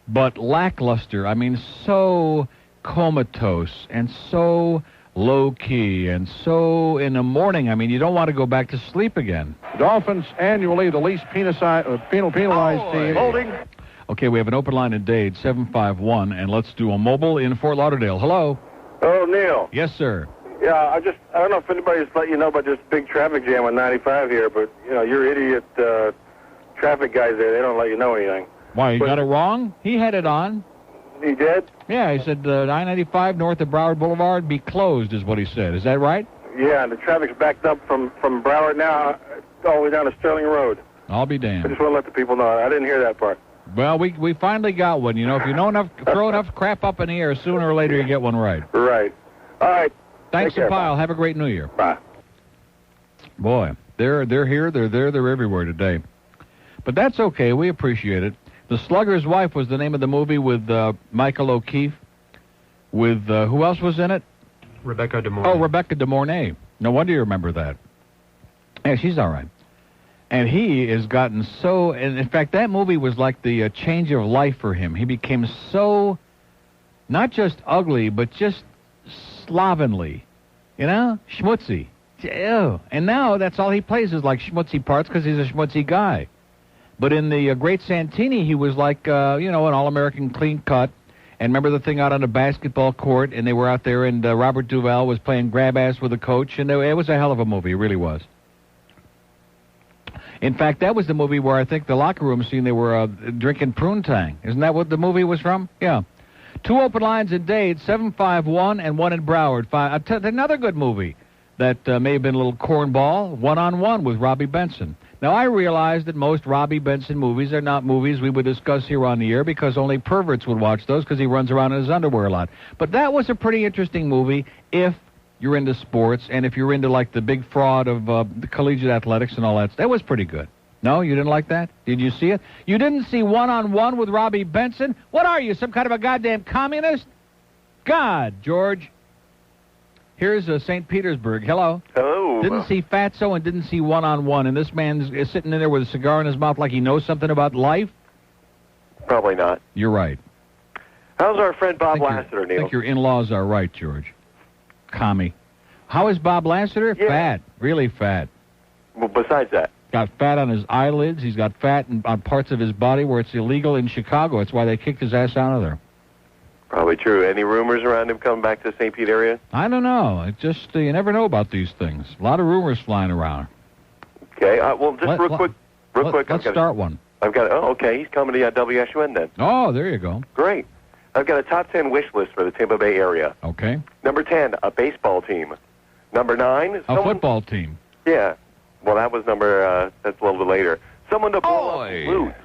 But lackluster, I mean, so comatose and so low-key and so in the morning, I mean, you don't want to go back to sleep again. Dolphins annually the least penalized team. Holding. Okay, we have an open line in Dade, 751, and let's do a mobile in Fort Lauderdale. Hello. Oh, Neil. Yes, sir. Yeah, I don't know if anybody's let you know about this big traffic jam on 95 here, but, your idiot traffic guys there, they don't let you know anything. Why, you got it wrong? He had it on. He did? Yeah, he said 995 north of Broward Boulevard be closed is what he said. Is that right? Yeah, and the traffic's backed up from Broward now all the way down to Sterling Road. I'll be I damned. just want to let the people know. I didn't hear that part. Well, we finally got one. If you know throw enough crap up in the air, sooner or later you get one right. Right. All right. Thanks Take a care, pile. bye. Have a great New Year. Bye. Boy, they're here, they're there, they're everywhere today. But that's okay. We appreciate it. The Slugger's Wife was the name of the movie with Michael O'Keefe. With who else was in it? Rebecca De Mornay. Oh, Rebecca De Mornay. No wonder you remember that. Yeah, she's all right. And he has gotten so... And in fact, that movie was like the change of life for him. He became so... Not just ugly, but just slovenly. Schmutzy. Ew. And now that's all he plays is like schmutzy parts because he's a schmutzy guy. But in the Great Santini, he was like, an all-American clean cut. And remember the thing out on the basketball court, and they were out there, and Robert Duvall was playing grab-ass with the coach, and it was a hell of a movie. It really was. In fact, that was the movie where I think the locker room scene, they were drinking prune tang. Isn't that what the movie was from? Yeah. 2 open lines in Dade, 751, and 1 in Broward. Another good movie that may have been a little cornball, One-on-One with Robbie Benson. Now, I realize that most Robbie Benson movies are not movies we would discuss here on the air because only perverts would watch those because he runs around in his underwear a lot. But that was a pretty interesting movie if you're into sports and if you're into, like, the big fraud of the collegiate athletics and all that. That was pretty good. No, you didn't like that? Did you see it? You didn't see One-on-One with Robbie Benson? What are you, some kind of a goddamn communist? God, George. Here's St. Petersburg. Hello. Hello. Didn't see Fatso and didn't see One-on-One, and this man's sitting in there with a cigar in his mouth like he knows something about life? Probably not. You're right. How's our friend Bob Lassiter, I Neil? think your in-laws are right, George. Commie. How is Bob Lassiter? Yeah. Fat. Really fat. Well, besides that. Got fat on his eyelids. He's got fat on parts of his body where it's illegal in Chicago. That's why they kicked his ass out of there. Probably true. Any rumors around him coming back to the St. Pete area? I don't know. It just, you never know about these things. A lot of rumors flying around. Okay. Well, just real quick. Let's start one. Okay. He's coming to WSUN then. Oh, there you go. Great. I've got a top 10 wish list for the Tampa Bay area. Okay. Number 10, a baseball team. Number 9, a football team. Yeah. Well, that was that's a little bit later. Someone to blow up Lutz.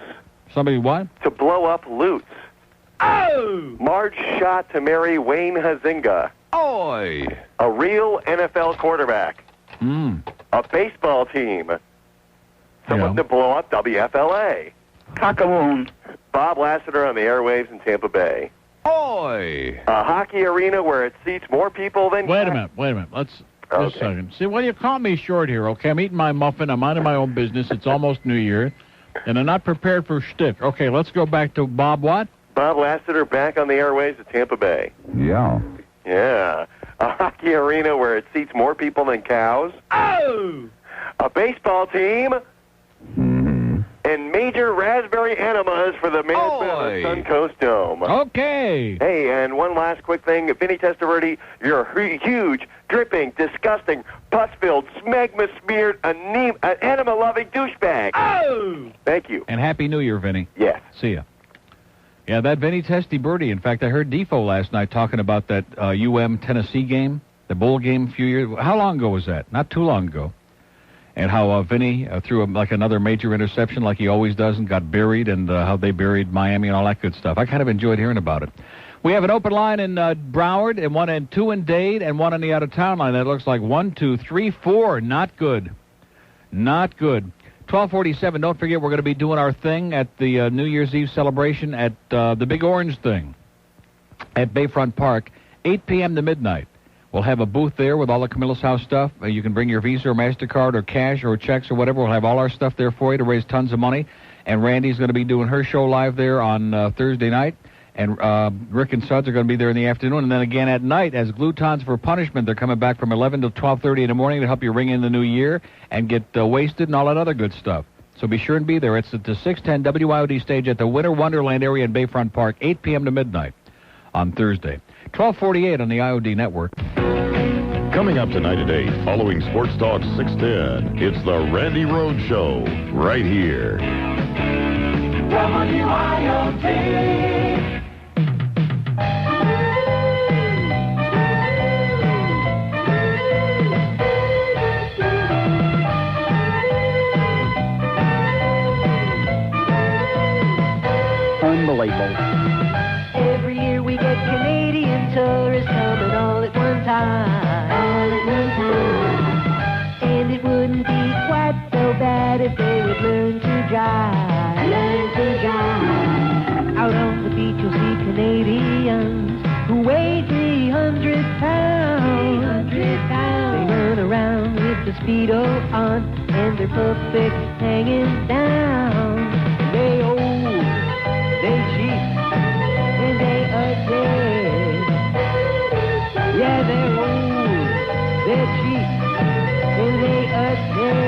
Somebody what? To blow up Lutz. Oh! Marge shot to marry Wayne Huizenga. Oi! A real NFL quarterback. A baseball team. Someone to blow up WFLA. Cockaloon. Bob Lassiter on the airwaves in Tampa Bay. Oi! A hockey arena where it seats more people than... Wait a minute. Just a second. See, well, you caught me short here, okay? I'm eating my muffin. I'm minding my own business. It's almost New Year, and I'm not prepared for shtick. Okay, let's go back to Bob what? Bob Lassiter back on the airways at Tampa Bay. Yeah. Yeah. A hockey arena where it seats more people than cows. Oh! A baseball team. And major raspberry enemas for the management of the Suncoast Dome. Okay. Hey, and one last quick thing. Vinny Testaverde, you're a huge, dripping, disgusting, pus-filled, smegma-smeared, enema-loving douchebag. Oh! Thank you. And Happy New Year, Vinny. Yes. See ya. Yeah, that Vinny Testaverde. In fact, I heard Defoe last night talking about that UM-Tennessee game, the bowl game a few years. How long ago was that? Not too long ago. And how Vinny threw like another major interception like he always does and got buried, and how they buried Miami and all that good stuff. I kind of enjoyed hearing about it. We have an open line in Broward, and two in Dade, and one on the out-of-town line. That looks like 1, 2, 3, 4. Not good. Not good. 1247, don't forget we're going to be doing our thing at the New Year's Eve celebration at the Big Orange thing at Bayfront Park, 8 p.m. to midnight. We'll have a booth there with all the Camillus House stuff. You can bring your Visa or MasterCard or cash or checks or whatever. We'll have all our stuff there for you to raise tons of money. And Randy's going to be doing her show live there on Thursday night. And Rick and Suds are going to be there in the afternoon. And then again at night as Glutons for Punishment. They're coming back from 11 to 12:30 in the morning to help you ring in the new year and get wasted and all that other good stuff. So be sure and be there. It's at the 610 WIOD stage at the Winter Wonderland area in Bayfront Park, 8 p.m. to midnight on Thursday. 1248 on the IOD network. Coming up tonight at 8, following Sports Talk 610, it's the Randy Rhodes Show, right here. WIOD. Unbelievable. Every year we get Canadian tourists coming all at one time. And it wouldn't be quite so bad if they would learn to drive. Out on the beach you'll see Canadians who weigh 300 pounds. They run around with the Speedo on and their puppets hanging down. They old, they cheap, and they ugly. Yeah, they're old, they're cheap, and they ugly.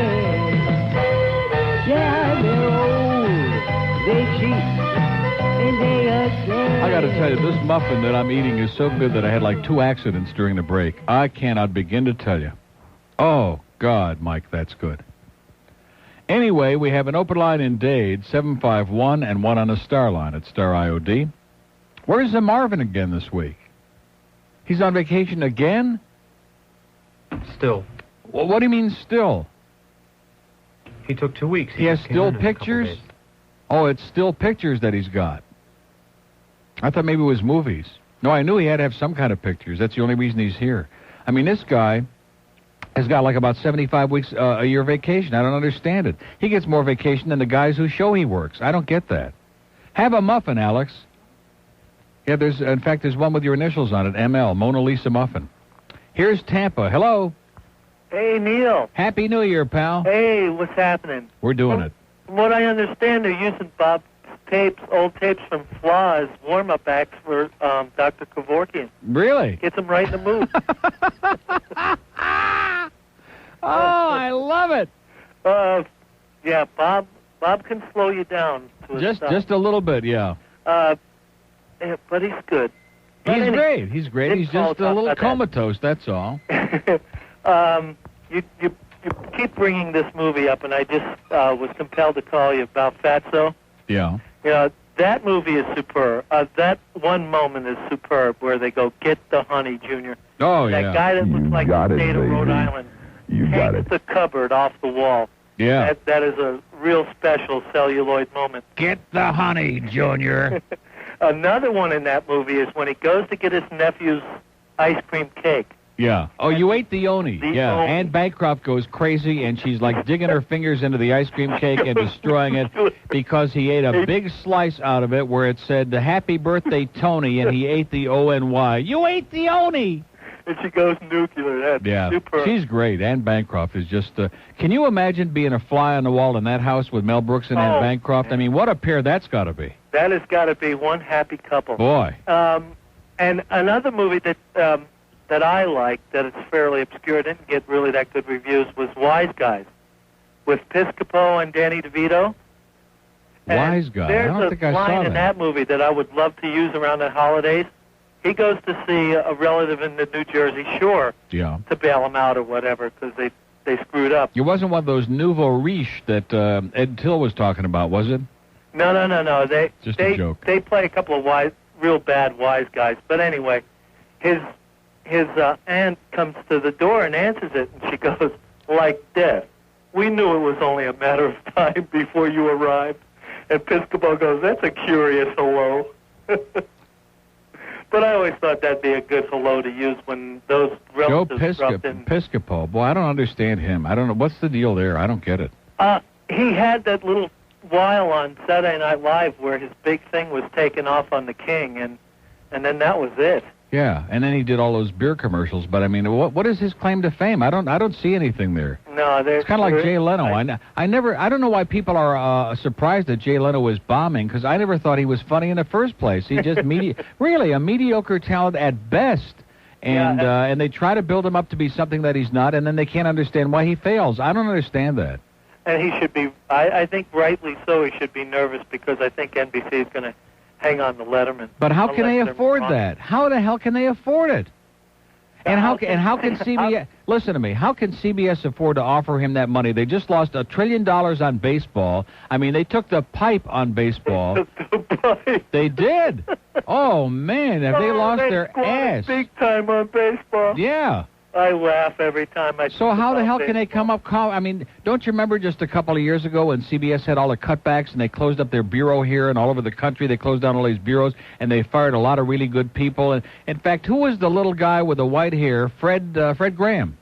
Yeah, they're old, they cheap, and they ugly. I got to tell you, this muffin that I'm eating is so good that I had like 2 accidents during the break. I cannot begin to tell you. Oh, God, Mike, that's good. Anyway, we have an open line in Dade, 751, and one on a star line at Star IOD. Where's the Marvin again this week? He's on vacation again? Still. Well, what do you mean still? He took 2 weeks. He has still pictures? Oh, it's still pictures that he's got. I thought maybe it was movies. No, I knew he had to have some kind of pictures. That's the only reason he's here. I mean, this guy has got like about 75 weeks a year vacation. I don't understand it. He gets more vacation than the guys whose show he works. I don't get that. Have a muffin, Alex. Yeah, in fact, there's one with your initials on it, ML, Mona Lisa Muffin. Here's Tampa. Hello. Hey, Neil. Happy New Year, pal. Hey, what's happening? We're doing it. From what I understand, they're using Bob's tapes, old tapes from Flaw as warm-up acts for Dr. Kevorkian. Really? Gets him right in the mood. Oh, I love it. Yeah, Bob can slow you down. Just a little bit, yeah. Yeah, but he's good. He's great. He's great. He's just a little comatose, that's all. You keep bringing this movie up, and I just was compelled to call you about Fatso. Yeah. You know, that movie is superb. That one moment is superb where they go, get the honey, Junior. Oh, yeah. That guy that looks like the state of Rhode Island takes the cupboard off the wall. Yeah. That is a real special celluloid moment. Get the honey, Junior. Another one in that movie is when he goes to get his nephew's ice cream cake. Yeah. Oh, you ate the Oni. Yeah. Oni. Anne Bancroft goes crazy, and she's like digging her fingers into the ice cream cake and destroying it because he ate a big slice out of it where it said, "Happy birthday, Tony," and he ate the O-N-Y. You ate the Oni. and she goes nuclear. That's Yeah, super. she's great. Anne Bancroft is just... can you imagine being a fly on the wall in that house with Mel Brooks and Anne Bancroft? I mean, what a pair that's got to be. That has got to be one happy couple. Boy. And another movie that I liked, that it's fairly obscure, didn't get really that good reviews, was Wise Guys, with Piscopo and Danny DeVito. Wise Guy. I don't think I There's a saw line in that movie that I would love to use around the holidays. He goes to see a relative in the New Jersey shore Yeah. to bail him out or whatever because they screwed up. It wasn't one of those nouveau riche that Ed Till was talking about, was it? No. Just a joke. They play a couple of real bad wise guys. But anyway, his aunt comes to the door and answers it, and she goes, like death. We knew it was only a matter of time before you arrived. And Piscopo goes, that's a curious hello. But I always thought that'd be a good hello to use when those Joe relatives dropped in. Piscopo. Boy, I don't understand him. I don't know. What's the deal there? I don't get it. He had that little while on Saturday Night Live where his big thing was taken off on the King, and then that was it. Yeah, and then he did all those beer commercials. But I mean, what is his claim to fame? I don't see anything there. No, it's kind of like Jay Leno. I don't know why people are surprised that Jay Leno was bombing, because I never thought he was funny in the first place. He just really a mediocre talent at best. And they try to build him up to be something that he's not, and then they can't understand why he fails. I don't understand that. And he should be, I think rightly so, he should be nervous because I think NBC is going to hang on to Letterman. But how can they afford that? How the hell can they afford it? And how can CBS, listen to me, how can CBS afford to offer him that money? They just lost $1 trillion on baseball. I mean, they took the pipe on baseball. They did. Oh, man, have they lost their ass? Big time on baseball. Yeah. I laugh every time I. So how the hell can they come up? I mean, don't you remember just a couple of years ago when CBS had all the cutbacks and they closed up their bureau here and all over the country? They closed down all these bureaus and they fired a lot of really good people. And in fact, who was the little guy with the white hair? Fred Graham.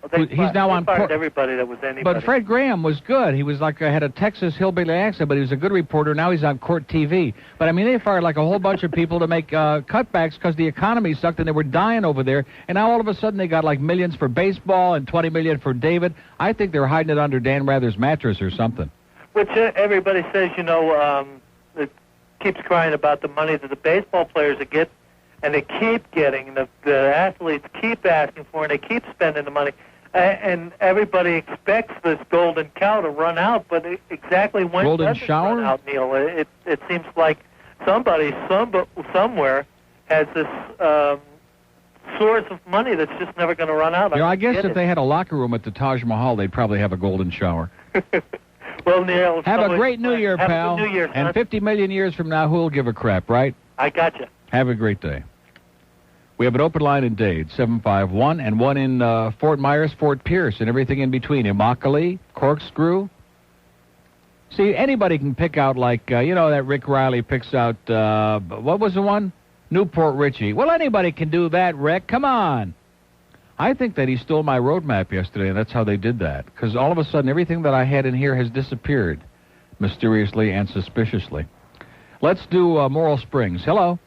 Well, he's now on fired everybody that was anybody. But Fred Graham was good. He was like had a Texas hillbilly accent, but he was a good reporter. Now he's on court TV. But I mean, they fired like a whole bunch of people to make cutbacks because the economy sucked and they were dying over there. And now all of a sudden they got like millions for baseball and $20 million for David. I think they're hiding it under Dan Rather's mattress or something. Which everybody says, it keeps crying about the money that the baseball players get, and they keep getting, the athletes keep asking for, and they keep spending the money. And everybody expects this golden cow to run out, but exactly when does it run out, Neil? It seems like somebody somewhere has this source of money that's just never going to run out. I guess if they had a locker room at the Taj Mahal, they'd probably have a golden shower. Well, Neil, have a great New Year, pal. Have a good New Year, son. And 50 million years from now, who'll give a crap, right? I got you. Have a great day. We have an open line in Dade, 751, and one in Fort Myers, Fort Pierce, and everything in between. Immokalee, Corkscrew. See, anybody can pick out, like, that Rick Riley picks out, what was the one? Newport Richie. Well, anybody can do that, Rick. Come on. I think that he stole my road map yesterday, and that's how they did that. Because all of a sudden, everything that I had in here has disappeared, mysteriously and suspiciously. Let's do Moral Springs. Hello.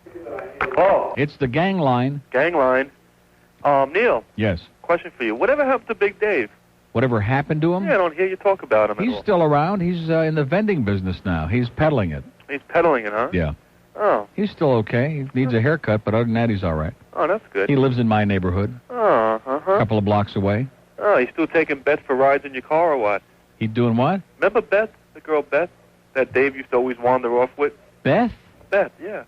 Oh. It's the gang line. Gang line. Neil. Yes. Question for you. Whatever happened to Big Dave? Whatever happened to him? Yeah, I don't hear you talk about him at all. He's still around. He's in the vending business now. He's peddling it. He's peddling it, huh? Yeah. Oh. He's still okay. He needs a haircut, but other than that, he's all right. Oh, that's good. He lives in my neighborhood. Oh, uh-huh. A couple of blocks away. Oh, he's still taking Beth for rides in your car or what? He's doing what? Remember Beth, the girl Beth, that Dave used to always wander off with? Beth? Beth, yeah.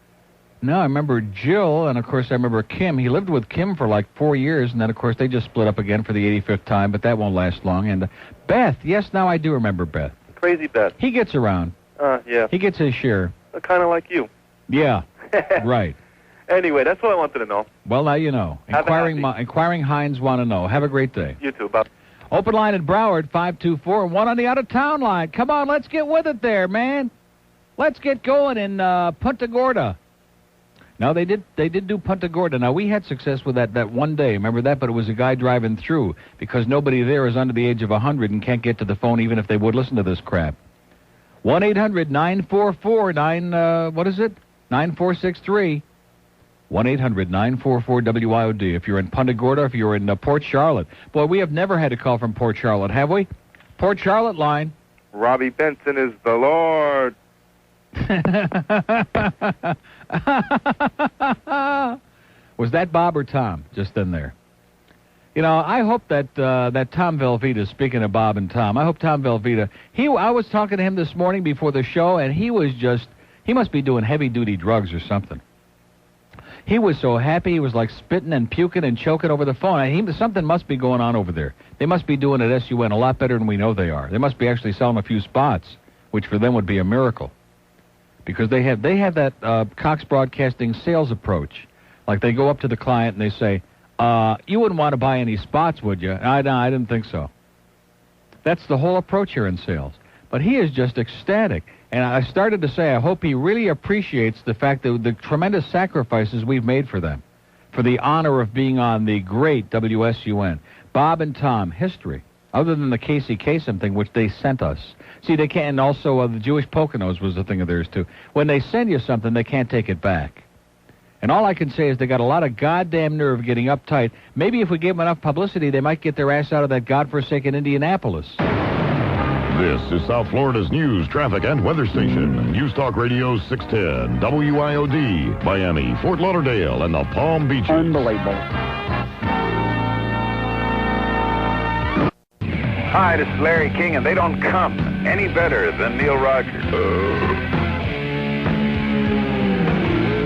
No, I remember Jill, and of course I remember Kim. He lived with Kim for like 4 years, and then of course they just split up again for the 85th time, but that won't last long. And Beth, yes, now I do remember Beth. Crazy Beth. He gets around. Yeah. He gets his share. Kind of like you. Yeah, right. Anyway, that's what I wanted to know. Well, now you know. Inquiring Hines want to know. Have a great day. You too, Bob. Open line at Broward, 524, and one on the out-of-town line. Come on, let's get with it there, man. Let's get going in Punta Gorda. Now, they did do Punta Gorda. Now, we had success with that one day. Remember that? But it was a guy driving through because nobody there is under the age of 100 and can't get to the phone even if they would listen to this crap. 1-800-944-9463. 1-800-944-WIOD. If you're in Punta Gorda, if you're in Port Charlotte. Boy, we have never had a call from Port Charlotte, have we? Port Charlotte line. Robbie Benson is the Lord. Was that Bob or Tom just in there? You know, I hope that that Tom Velveeta, speaking of Bob and Tom, I hope Tom Velveeta, I was talking to him this morning before the show, and he must be doing heavy-duty drugs or something. He was so happy, he was like spitting and puking and choking over the phone. Something must be going on over there. They must be doing at SUN a lot better than we know they are. They must be actually selling a few spots, which for them would be a miracle. Because they have that Cox Broadcasting sales approach. Like they go up to the client and they say, you wouldn't want to buy any spots, would you? No, I didn't think so. That's the whole approach here in sales. But he is just ecstatic. And I started to say, I hope he really appreciates the fact that the tremendous sacrifices we've made for them, for the honor of being on the great WSUN. Bob and Tom, history, other than the Casey Kasem thing, which they sent us. See, they can't, and also the Jewish Poconos was a thing of theirs, too. When they send you something, they can't take it back. And all I can say is they got a lot of goddamn nerve getting uptight. Maybe if we gave them enough publicity, they might get their ass out of that godforsaken Indianapolis. This is South Florida's news, traffic, and weather station. News Talk Radio 610, WIOD, Miami, Fort Lauderdale, and the Palm Beaches. Unbelievable. Hi, this is Larry King, and they don't come any better than Neil Rogers.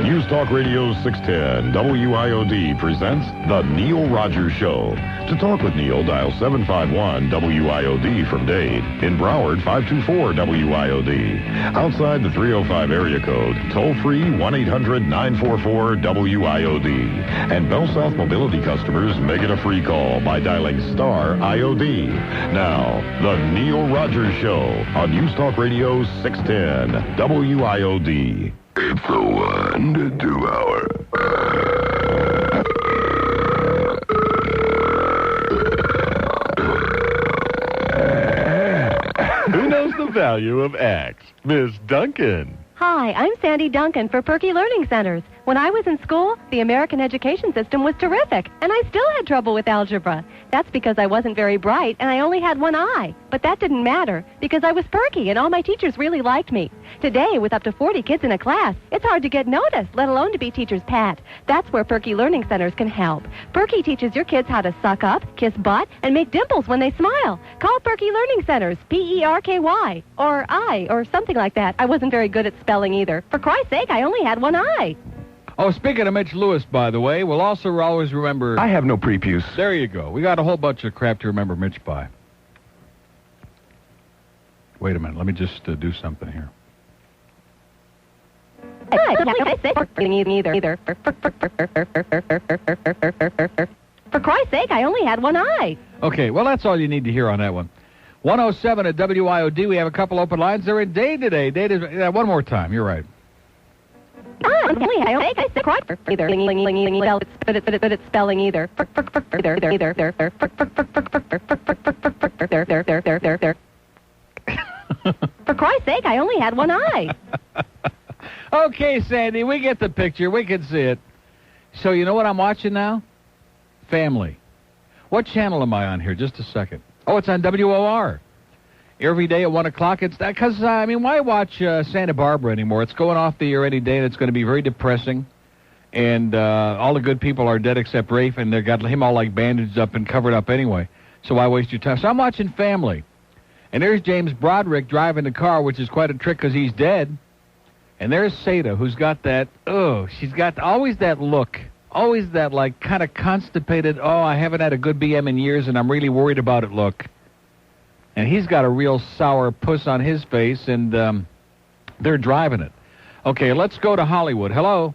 News Talk Radio 610, WIOD presents The Neil Rogers Show. To talk with Neil, dial 751-WIOD from Dade. In Broward, 524-WIOD. Outside the 305 area code, toll-free 1-800-944-WIOD. And Bell South Mobility customers make it a free call by dialing star IOD. Now, The Neil Rogers Show on News Talk Radio 610, WIOD. It's the 1 to 2 hour. Who knows the value of X? Miss Duncan. Hi, I'm Sandy Duncan for Perky Learning Centers. When I was in school, the American education system was terrific, and I still had trouble with algebra. That's because I wasn't very bright, and I only had one eye. But that didn't matter, because I was perky, and all my teachers really liked me. Today, with up to 40 kids in a class, it's hard to get noticed, let alone to be teachers' pet. That's where Perky Learning Centers can help. Perky teaches your kids how to suck up, kiss butt, and make dimples when they smile. Call Perky Learning Centers, P-E-R-K-Y, or I, or something like that. I wasn't very good at spelling either. For Christ's sake, I only had one eye. Oh, speaking of Mitch Lewis, by the way, we'll also always remember... I have no prepuce. There you go. We got a whole bunch of crap to remember Mitch by. Wait a minute. Let me just do something here. For Christ's sake, I only had one eye. Okay, well, that's all you need to hear on that one. 107 at WIOD. We have a couple open lines. They're in Dade today. Dade is... one more time. You're right. But it's spelling either. For Christ's sake, I only had one eye. Okay, Sandy, we get the picture. We can see it. So you know what I'm watching now? Family. What channel am I on here? Just a second. Oh, it's on WOR. Every day at 1 o'clock. It's because, why watch Santa Barbara anymore? It's going off the air any day, and it's going to be very depressing. And all the good people are dead except Rafe, and they got him all like bandaged up and covered up anyway. So why waste your time? So I'm watching Family. And there's James Broderick driving the car, which is quite a trick because he's dead. And there's Seda, who's got that, she's got always that look. Always that, like, kind of constipated, I haven't had a good BM in years, and I'm really worried about it look. And he's got a real sour puss on his face, and they're driving it. Okay, let's go to Hollywood. Hello?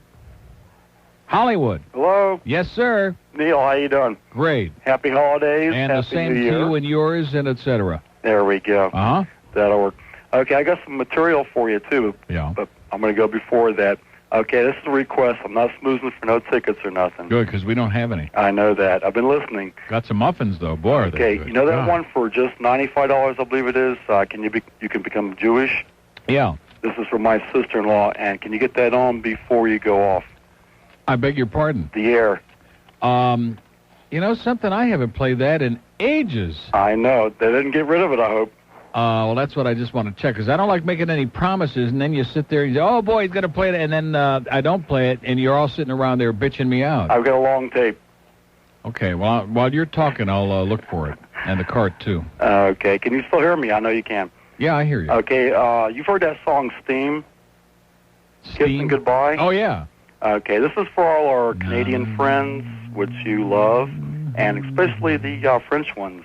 Hollywood. Hello? Yes, sir. Neil, how you doing? Great. Happy holidays. And Happy the same New to Year. you and yours, and et cetera. There we go. Uh-huh. That'll work. Okay, I got some material for you, too. Yeah. But I'm going to go before that. Okay, this is a request. I'm not smoozing for no tickets or nothing. Good, because we don't have any. I know that. I've been listening. Got some muffins, though. Boy, are they Okay, good. you know that God. one for just $95, I believe it is? You can become Jewish? Yeah. This is for my sister-in-law, and can you get that on before you go off? I beg your pardon? The Air. You know something? I haven't played that in ages. I know. They didn't get rid of it, I hope. Well, that's what I just want to check, because I don't like making any promises, and then you sit there and you say, oh, boy, he's going to play it, and then I don't play it, and you're all sitting around there bitching me out. I've got a long tape. Okay, well, while you're talking, I'll look for it, and the cart, too. Okay, can you still hear me? I know you can. Yeah, I hear you. Okay, you've heard that song, Steam? Kissing Goodbye? Oh, yeah. Okay, this is for all our Canadian friends, which you love, and especially the French ones,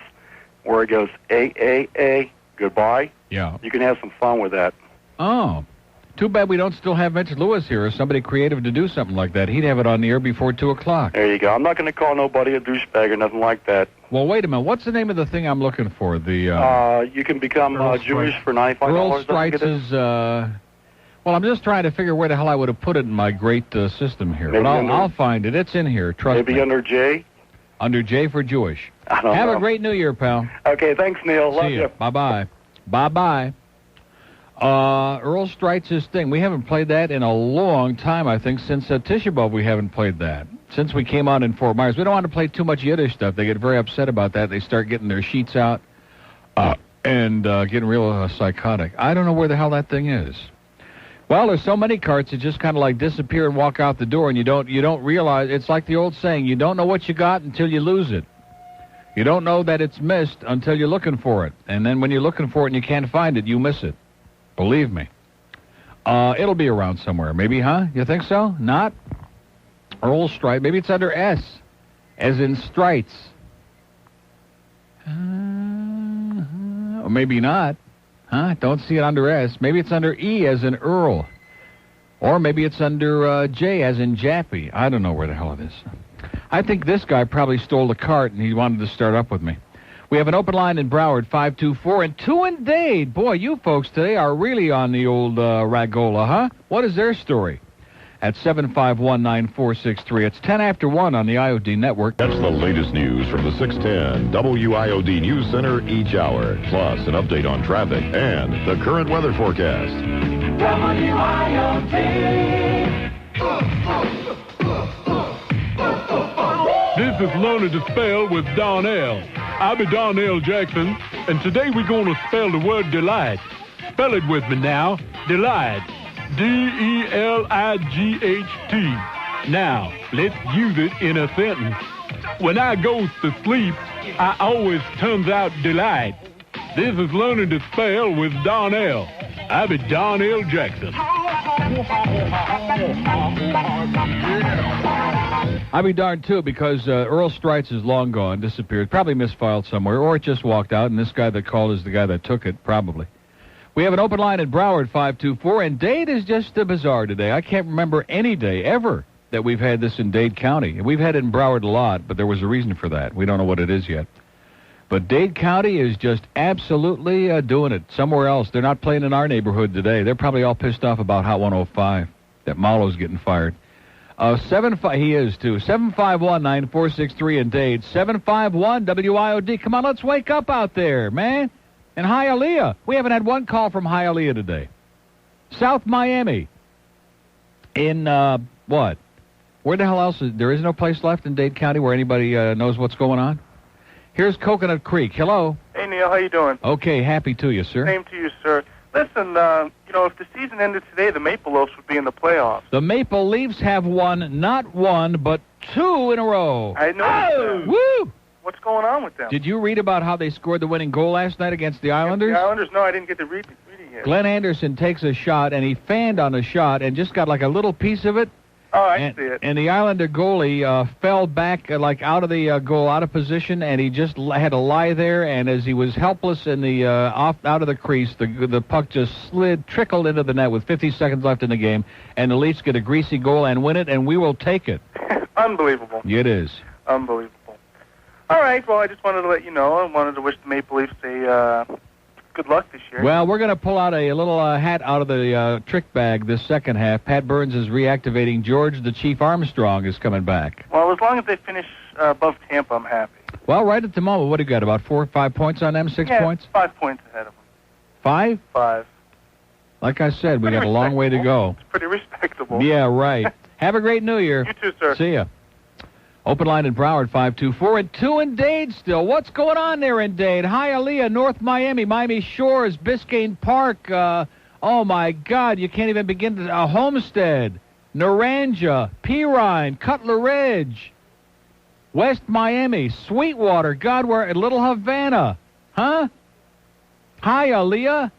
where it goes A, goodbye. Yeah. You can have some fun with that. Oh. Too bad we don't still have Mitch Lewis here, or somebody creative to do something like that. He'd have it on the air before 2 o'clock. There you go. I'm not going to call nobody a douchebag or nothing like that. Well, wait a minute. What's the name of the thing I'm looking for? The you can become Jewish for $95. Earl Strites' well, I'm just trying to figure where the hell I would have put it in my great system here. Maybe But I'll find it. It's in here. Trust me. Maybe under J? Under J for Jewish. I don't Have know. a great New Year, pal. Okay, thanks, Neil. Love See you. Bye-bye. Bye-bye. Earl Strites' thing. We haven't played that in a long time, I think. Since Tisha B'Av, we haven't played that. Since we came out in Fort Myers. We don't want to play too much Yiddish stuff. They get very upset about that. They start getting their sheets out and getting real psychotic. I don't know where the hell that thing is. Well, there's so many carts that just kind of like disappear and walk out the door, and you don't realize. It's like the old saying, you don't know what you got until you lose it. You don't know that it's missed until you're looking for it. And then when you're looking for it and you can't find it, you miss it. Believe me. It'll be around somewhere. Maybe, huh? You think so? Not? Earl Strite. Maybe it's under S, as in Strites. Or maybe not. Huh? Don't see it under S. Maybe it's under E, as in Earl. Or maybe it's under J, as in Jappy. I don't know where the hell it is. I think this guy probably stole the cart, and he wanted to start up with me. We have an open line in Broward, 524, and 2 in Dade. Boy, you folks today are really on the old Ragola, huh? What is their story? At 751-9463. It's 10 after 1 on the IOD network. That's the latest news from the 610 WIOD News Center each hour, plus an update on traffic and the current weather forecast. WIOD. This is Learning to Spell with Donnell. I'll be Donnell Jackson, and today we're going to spell the word delight. Spell it with me now. Delight. D-E-L-I-G-H-T. Now, let's use it in a sentence. When I goes to sleep, I always turns out delight. This is Learning to Spell with Donnell. I'll be Donnell Jackson. I'll be darned, too, because Earl Strites is long gone, disappeared, probably misfiled somewhere, or it just walked out, and this guy that called is the guy that took it, probably. We have an open line in Broward, 524, and Dade is just bizarre today. I can't remember any day ever that we've had this in Dade County. We've had it in Broward a lot, but there was a reason for that. We don't know what it is yet. But Dade County is just absolutely doing it somewhere else. They're not playing in our neighborhood today. They're probably all pissed off about Hot 105, that Malo's getting fired. He is, too. 751-9463 in Dade. 751 WIOD. Come on, let's wake up out there, man. And Hialeah. We haven't had one call from Hialeah today. South Miami. In, what? Where the hell else is... There is no place left in Dade County where anybody knows what's going on? Here's Coconut Creek. Hello. Hey, Neil, how you doing? Okay, happy to you, sir. Same to you, sir. Listen, if the season ended today, the Maple Leafs would be in the playoffs. The Maple Leafs have won not one, but 2 in a row. I know. Woo! What's going on with them? Did you read about how they scored the winning goal last night against the Islanders? The Islanders? No, I didn't get to read it yet. Glenn Anderson takes a shot, and he fanned on a shot and just got like a little piece of it. Oh, I see it. And the Islander goalie fell back like out of the goal, out of position, and he just had to lie there. And as he was helpless in the out of the crease, the puck just trickled into the net with 50 seconds left in the game, and the Leafs get a greasy goal and win it, and we will take it. Unbelievable. It is. Unbelievable. All right, well, I just wanted to let you know. I wanted to wish the Maple Leafs a good luck this year. Well, we're going to pull out a little hat out of the trick bag this second half. Pat Burns is reactivating. George the Chief Armstrong is coming back. Well, as long as they finish above Tampa, I'm happy. Well, right at the moment, what do you got, about 4 or 5 points on them, 6 points? 5 points ahead of them. 5? 5. Like I said, we got a long way to go. It's pretty respectable. Yeah, right. Have a great New Year. You too, sir. See ya. Open line in Broward, 524, and 2 in Dade still. What's going on there in Dade? Hialeah, North Miami, Miami Shores, Biscayne Park. Oh, my God, you can't even begin to... Homestead, Naranja, Pirine, Cutler Ridge, West Miami, Sweetwater, God, we're at Little Havana. Huh? Hialeah?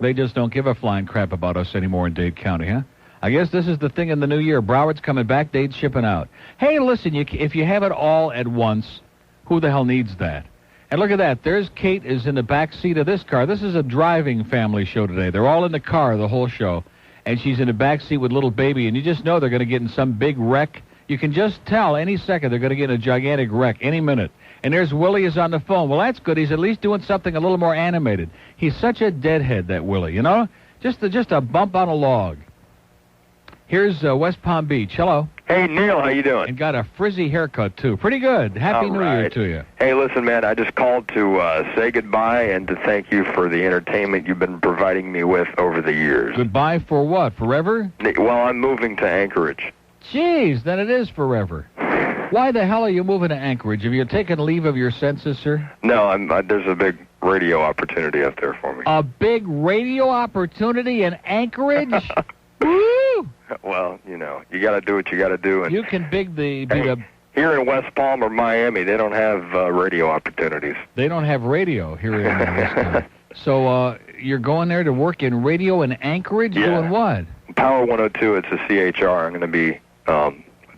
They just don't give a flying crap about us anymore in Dade County, huh? I guess this is the thing in the new year. Broward's coming back, Dade's shipping out. Hey, listen, if you have it all at once, who the hell needs that? And look at that. There's Kate is in the back seat of this car. This is a driving family show today. They're all in the car the whole show. And she's in the back seat with little baby, and you just know they're going to get in some big wreck. You can just tell any second they're going to get in a gigantic wreck any minute. And there's Willie is on the phone. Well, that's good. He's at least doing something a little more animated. He's such a deadhead, that Willie, you know? Just a bump on a log. Here's West Palm Beach. Hello. Hey, Neil, how you doing? And got a frizzy haircut, too. Pretty good. Happy New Year to you. Hey, listen, man, I just called to say goodbye and to thank you for the entertainment you've been providing me with over the years. Goodbye for what? Forever? Well, I'm moving to Anchorage. Jeez, then it is forever. Why the hell are you moving to Anchorage? Have you taken leave of your senses, sir? No, there's a big radio opportunity up there for me. A big radio opportunity in Anchorage? Woo! Well, you know, you got to do what you got to do. And you can here in West Palm or Miami, they don't have radio opportunities. They don't have radio here in West Palm. So you're going there to work in radio in Anchorage? Yeah. Doing what? Power 102, it's a CHR. I'm going to be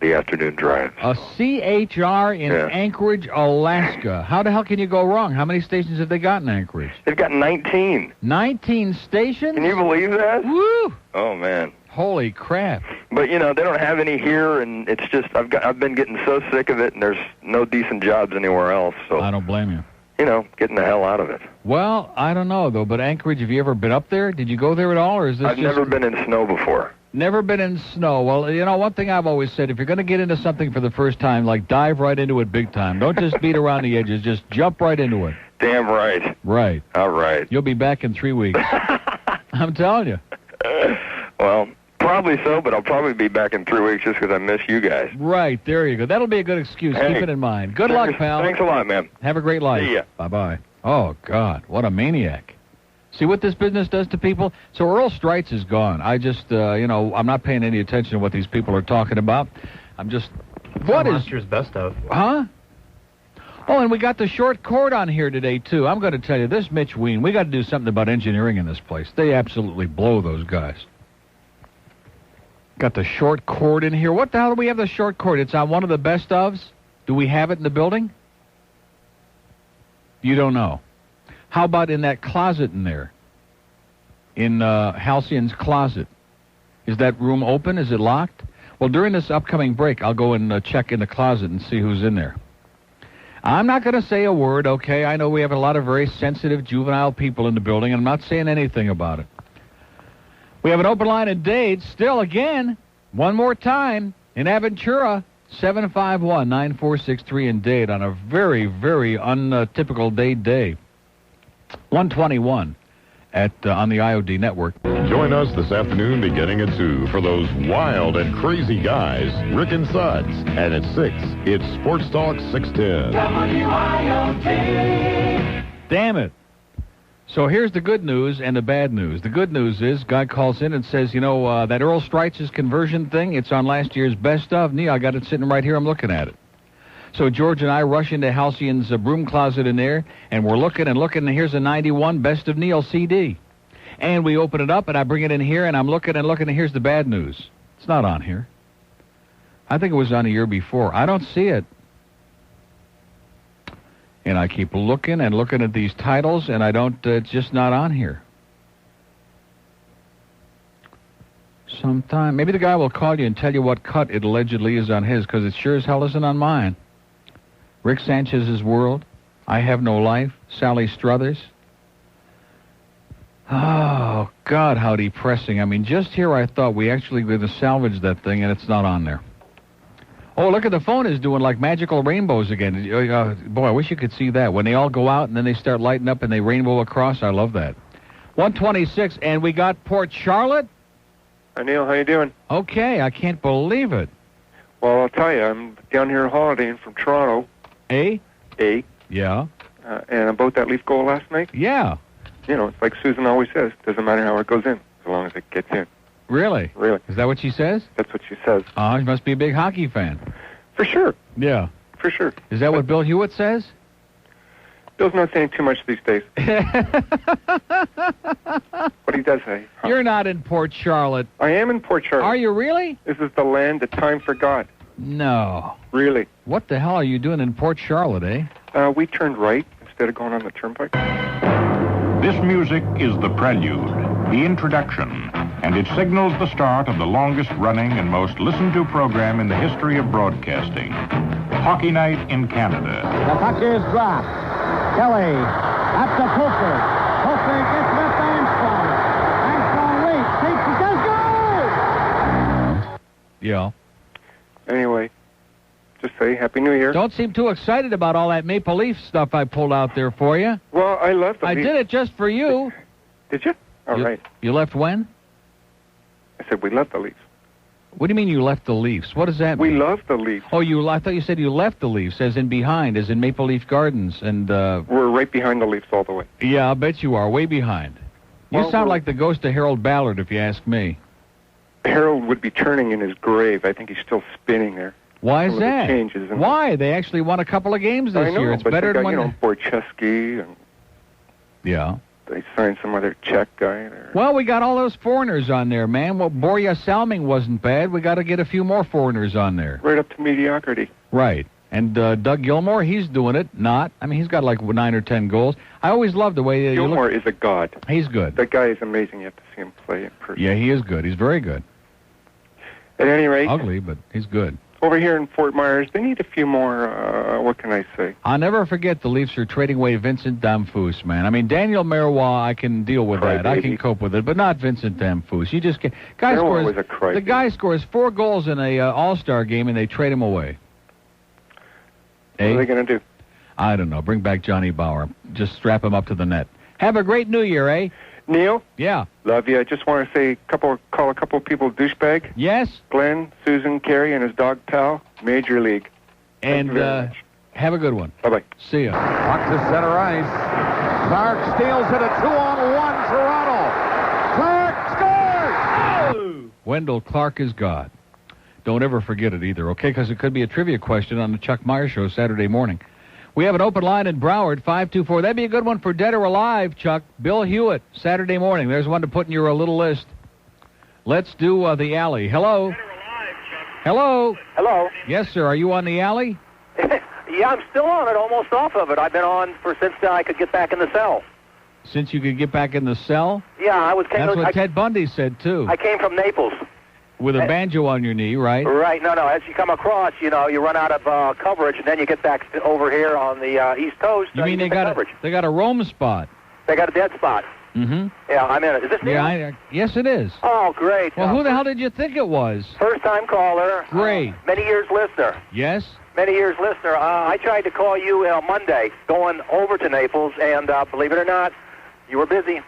the afternoon drive. A CHR in Anchorage, Alaska. How the hell can you go wrong? How many stations have they got in Anchorage? They've got 19. 19 stations? Can you believe that? Woo! Oh, man. Holy crap. But, you know, they don't have any here, and it's just, I've been getting so sick of it, and there's no decent jobs anywhere else. So I don't blame you. You know, getting the hell out of it. Well, I don't know, though, but Anchorage, have you ever been up there? Did you go there at all, or is this I've never been in snow before. Never been in snow. Well, you know, one thing I've always said, if you're going to get into something for the first time, like dive right into it big time. Don't just beat around the edges. Just jump right into it. Damn right. Right. All right. You'll be back in 3 weeks. I'm telling you. Well, probably so, but I'll probably be back in 3 weeks just because I miss you guys. Right. There you go. That'll be a good excuse. Hey. Keep it in mind. Good luck, pal. Thanks a lot, man. Have a great life. See ya. Bye-bye. Oh, God. What a maniac. See what this business does to people? So Earl Streitz is gone. I just, you know, I'm not paying any attention to what these people are talking about. I'm just... What is... Last year's best of. Huh? Oh, and we got the short cord on here today, too. I'm going to tell you, this Mitch Ween, we got to do something about engineering in this place. They absolutely blow, those guys. Got the short cord in here. What the hell do we have the short cord? It's on one of the best ofs? Do we have it in the building? You don't know. How about in that closet in there? In Halcyon's closet. Is that room open? Is it locked? Well, during this upcoming break, I'll go and check in the closet and see who's in there. I'm not going to say a word, okay? I know we have a lot of very sensitive, juvenile people in the building, and I'm not saying anything about it. We have an open line in Dade, still again, one more time, in Aventura, 751-9463 in Dade on a very, very untypical Dade day. 121 on the IOD network. Join us this afternoon beginning at 2 for those wild and crazy guys, Rick and Suds. And at 6, it's Sports Talk 610. WIOD. Damn it. So here's the good news and the bad news. The good news is, guy calls in and says, you know, that Earl Streitz's conversion thing, it's on last year's best of. Neil, I got it sitting right here. I'm looking at it. So George and I rush into Halcyon's broom closet in there, and we're looking and looking, and here's a 91 Best of Neil CD. And we open it up, and I bring it in here, and I'm looking and looking, and here's the bad news. It's not on here. I think it was on a year before. I don't see it. And I keep looking and looking at these titles, and I don't, it's just not on here. Sometime, maybe the guy will call you and tell you what cut it allegedly is on his, because it sure as hell isn't on mine. Rick Sanchez's World, I Have No Life, Sally Struthers. Oh, God, how depressing. I mean, just here I thought we actually were going to salvage that thing, and it's not on there. Oh, look at the phone is doing like magical rainbows again. Boy, I wish you could see that. When they all go out and then they start lighting up and they rainbow across, I love that. 126, and we got Port Charlotte. Hi, Neil. How you doing? Okay, I can't believe it. Well, I'll tell you, I'm down here holidaying from Toronto. A? Yeah. And about that Leaf goal last night? Yeah. You know, it's like Susan always says, doesn't matter how it goes in, as long as it gets in. Really? Really. Is that what she says? That's what she says. Oh, you must be a big hockey fan. For sure. Yeah. For sure. Is that what Bill Hewitt says? Bill's not saying too much these days. But he does say. You're not in Port Charlotte. I am in Port Charlotte. Are you really? This is the land that time forgot. No. Really. What the hell are you doing in Port Charlotte, eh? We turned right instead of going on the turnpike. This music is the prelude, the introduction, and it signals the start of the longest-running and most listened-to program in the history of broadcasting, Hockey Night in Canada. The puck is dropped. Kelly, up to Poker. Poker gets it up to Armstrong. Armstrong waits, takes the goal! Yeah. Anyway, just say Happy New Year. Don't seem too excited about all that Maple Leaf stuff I pulled out there for you. Well, I love the I Leafs. did it just for you. Did you? All right. You left when? I said we love the Leafs. What do you mean you left the Leafs? What does that mean? We love the Leafs. Oh, I thought you said you left the Leafs, as in behind, as in Maple Leaf Gardens, and we're right behind the Leafs all the way. Yeah, I'll bet you are, way behind. You Well, sound like the ghost of Harold Ballard, if you ask me. Harold would be turning in his grave. I think he's still spinning there. Why is Some of the that? changes in Why? They actually won a couple of games this I know, year. It's but better they than got, when. you know, Borchesky, and Yeah. they signed some other Czech guy there. Well, we got all those foreigners on there, man. Well, Borja Salming wasn't bad. We got to get a few more foreigners on there. Right up to mediocrity. Right. And Doug Gilmour, he's doing it. Not. I mean, he's got like 9 or 10 goals. I always love the way you Gilmour look. is a god. He's good. That guy is amazing. You have to see him play in person. Yeah, he is good. He's very good. At any rate, Ugly, but he's good. over here in Fort Myers, they need a few more, what can I say? I'll never forget the Leafs are trading away Vincent Damphousse, man. I mean, Daniel Marois, I can deal with that. I can cope with it, but not Vincent Damphousse. You just can't. Marois was a crybaby. The guy scores 4 goals in a All-Star game, and they trade him away. What are they going to do? I don't know. Bring back Johnny Bauer. Just strap him up to the net. Have a great New Year, eh? Neil? Yeah. Love you. I just want to say call a couple of people douchebag. Yes. Glenn, Susan, Carey, and his dog pal, Major League. And have a good one. Bye-bye. See ya. Puck to center ice. Clark steals it, a 2-on-1 Toronto. Clark scores! Wendell Clark is God. Don't ever forget it either, okay? Because it could be a trivia question on the Chuck Meyer Show Saturday morning. We have an open line in Broward, 524. That'd be a good one for Dead or Alive, Chuck. Bill Hewitt, Saturday morning. There's one to put in your little list. Let's do the alley. Hello? Dead or Alive, Chuck. Hello? Hello? Yes, sir. Are you on the alley? Yeah, I'm still on it, almost off of it. I've been on since I could get back in the cell. Since you could get back in the cell? Yeah, That's what Ted Bundy said, too. I came from Naples. With a banjo on your knee, right? Right. No. As you come across, you run out of coverage, and then you get back over here on the East Coast. You mean they got a roam spot? They got a dead spot. Mm-hmm. Yeah, I'm in it. Is this Neil? Yes, it is. Oh, great. Well, who the hell did you think it was? First-time caller. Great. Many years listener. Yes? Many years listener. I tried to call you Monday, going over to Naples, and believe it or not, you were busy.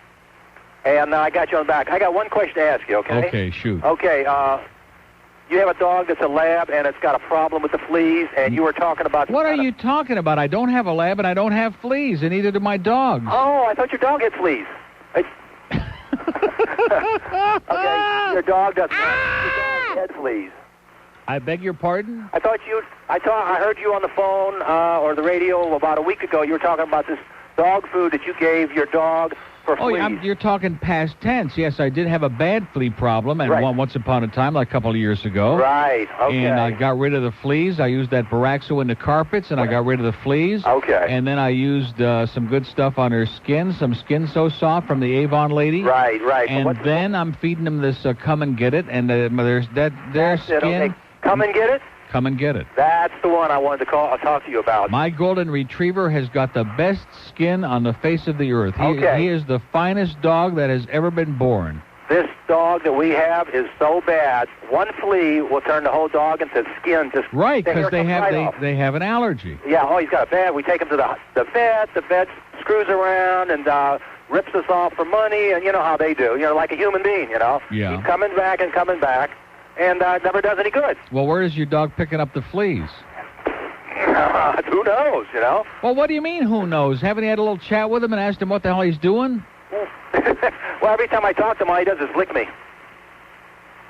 And I got you on the back. I got one question to ask you, okay? Okay, shoot. Okay, you have a dog that's a lab, and it's got a problem with the fleas, and you were talking about... What are you talking about? I don't have a lab, and I don't have fleas, and neither do my dogs. Oh, I thought your dog had fleas. Okay, your dog doesn't. Your dog had fleas. I beg your pardon? I heard you on the phone or the radio about a week ago. You were talking about this dog food that you gave your dog for fleas. Oh, you're talking past tense. Yes, I did have a bad flea problem, and once upon a time, like a couple of years ago. Right, okay. And I got rid of the fleas. I used that Baraxo in the carpets, and I got rid of the fleas. Okay. And then I used some good stuff on her skin, some Skin So Soft from the Avon lady. Right. And then I'm feeding them this Come and Get It, and their skin... Okay. Come and Get It? Come and Get It. That's the one I wanted to talk to you about. My golden retriever has got the best skin on the face of the earth. He is the finest dog that has ever been born. This dog that we have is so bad. One flea will turn the whole dog into skin. Just right, because they have an allergy. Yeah. Oh, he's got a bad. We take him to the vet. The vet screws around and rips us off for money, and you know how they do. You know, like a human being, you know. Yeah. Keep coming back, and it never does any good. Well, where is your dog picking up the fleas? Who knows, you know? Well, what do you mean, who knows? Haven't you had a little chat with him and asked him what the hell he's doing? Well, every time I talk to him, all he does is lick me.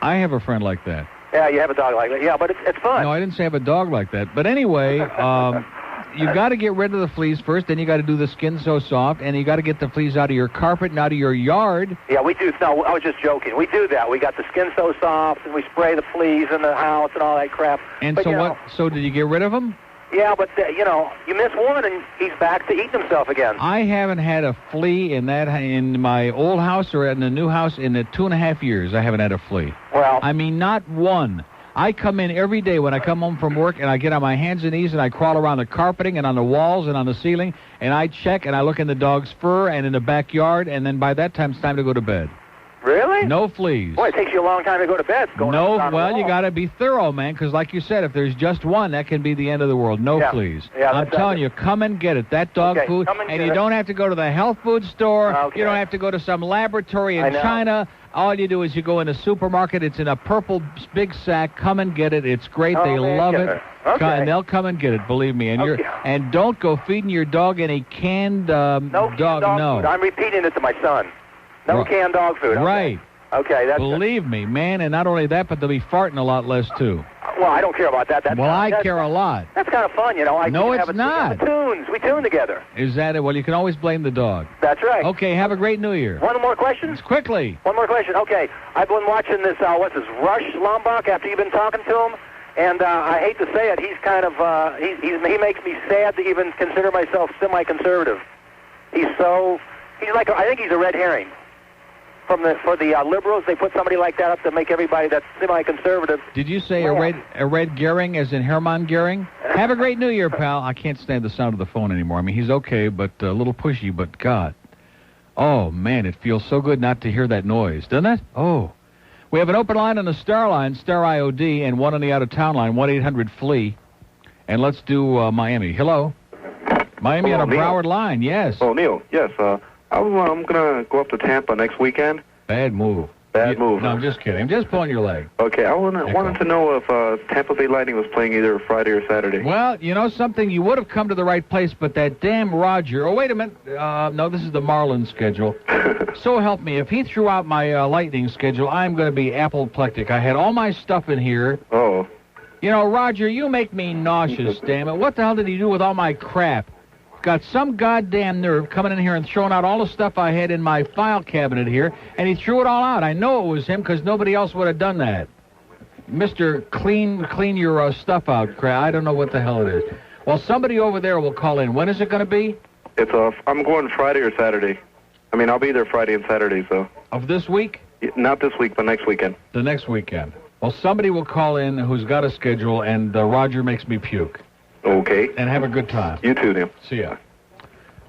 I have a friend like that. Yeah, you have a dog like that. Yeah, but it's fun. No, I didn't say I have a dog like that. But anyway, you got to get rid of the fleas first. Then you got to do the Skin So Soft, and you got to get the fleas out of your carpet and out of your yard. Yeah, we do. No, I was just joking. We do that. We got the Skin So Soft, and we spray the fleas in the house and all that crap. And but, so you know, what? So did you get rid of them? Yeah, but you know, you miss one, and he's back to eating himself again. I haven't had a flea in my old house or in the new house in the 2.5 years. I haven't had a flea. Well, I mean, not one. I come in every day when I come home from work, and I get on my hands and knees, and I crawl around the carpeting and on the walls and on the ceiling, and I check, and I look in the dog's fur and in the backyard, and then by that time, it's time to go to bed. Really? No fleas. Boy, it takes you a long time to go to bed. Well, you got to be thorough, man, because like you said, if there's just one, that can be the end of the world. No fleas. Yeah, I'm telling you, come and get it. That dog food, and you don't have to go to the health food store. Okay. You don't have to go to some laboratory in I know. China. All you do is you go in a supermarket. It's in a purple big sack. Come and get it. It's great. They love it. Okay. And they'll come and get it. Believe me. And and don't go feeding your dog any canned dog. Dog No. food. I'm repeating it to my son. No canned dog food. Okay. Right. Okay, that's Believe me, man, and not only that, but they'll be farting a lot less, too. Well, I don't care about that. I care a lot. That's kind of fun, you know. No, it's not. We tune together. Is that it? Well, you can always blame the dog. That's right. Okay, have a great New Year. One more question? Quickly. One more question. Okay, I've been watching this, what's this, Rush Limbaugh, after you've been talking to him, and I hate to say it, he's kind of, he makes me sad to even consider myself semi-conservative. He's like, I think he's a red herring. For the liberals, they put somebody like that up to make everybody that's semi-conservative. Did you say a red Goering as in Hermann Goering? Have a great New Year, pal. I can't stand the sound of the phone anymore. I mean, he's okay, but a little pushy, but God. Oh, man, it feels so good not to hear that noise, doesn't it? Oh. We have an open line on the Star line, Star IOD, and one on the out-of-town line, 1-800-FLEA. And let's do Miami. Hello? Miami on a Broward line, yes. Oh, Neil, yes. I'm going to go up to Tampa next weekend. Bad move. Bad move. No, I'm just kidding. I'm just pulling your leg. Okay, I wanted to know if Tampa Bay Lightning was playing either Friday or Saturday. Well, you know something? You would have come to the right place, but that damn Roger... Oh, wait a minute. No, this is the Marlins schedule. So help me. If he threw out my Lightning schedule, I'm going to be apoplectic. I had all my stuff in here. Oh. You know, Roger, you make me nauseous, damn it. What the hell did he do with all my crap? Got some goddamn nerve coming in here and throwing out all the stuff I had in my file cabinet here, and he threw it all out. I know it was him because nobody else would have done that. Mr. Clean your stuff out, crap. I don't know what the hell it is. Well, somebody over there will call in. When is it going to be? It's I'm going Friday or Saturday. I mean, I'll be there Friday and Saturday, so. Of this week? Not this week, but next weekend. The next weekend. Well, somebody will call in who's got a schedule, and Roger makes me puke. Okay. And have a good time. You too, Neil. See ya.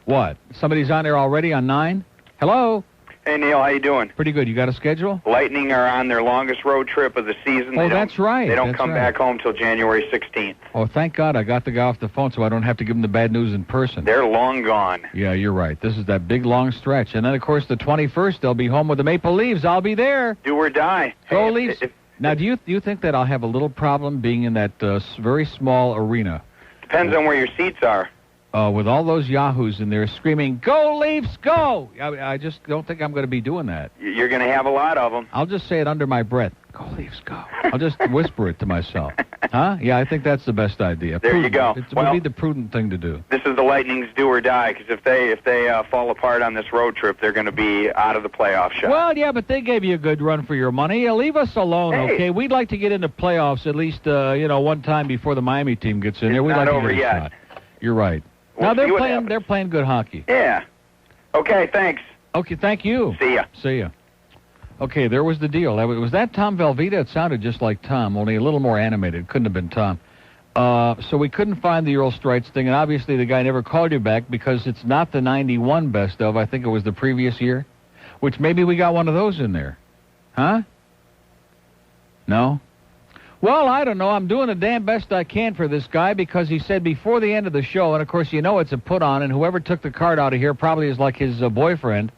What? Somebody's on there already on 9? Hello? Hey, Neil, how you doing? Pretty good. You got a schedule? Lightning are on their longest road trip of the season. Oh, that's right. They don't That's come right. back home till January 16th. Oh, thank God I got the guy off the phone so I don't have to give him the bad news in person. They're long gone. Yeah, you're right. This is that big, long stretch. And then, of course, the 21st, they'll be home with the Maple Leafs. I'll be there. Do or die. Go Leafs. Now, do you think that I'll have a little problem being in that very small arena? Depends on where your seats are. With all those yahoos in there screaming, "Go Leafs, go!" I just don't think I'm going to be doing that. You're going to have a lot of them. I'll just say it under my breath. Go Leafs, go. I'll just whisper it to myself. Huh? Yeah, I think that's the best idea. There you go. It would be the prudent thing to do. This is the Lightning's do or die, because if they fall apart on this road trip, they're going to be out of the playoff shot. Well, yeah, but they gave you a good run for your money. Leave us alone, okay? We'd like to get into playoffs at least, one time before the Miami team gets in there. We'd not like over to get a yet. shot. You're right. We'll now see what happens. they're playing good hockey. Yeah. Okay, thanks. Okay, thank you. See ya. See ya. Okay, there was the deal. Was that Tom Velveeta? It sounded just like Tom, only a little more animated. Couldn't have been Tom. So we couldn't find the Earl Strites thing, and obviously the guy never called you back because it's not the 91 best of. I think it was the previous year, which maybe we got one of those in there. Huh? No? Well, I don't know. I'm doing the damn best I can for this guy because he said before the end of the show, and of course you know it's a put-on, and whoever took the card out of here probably is like his boyfriend.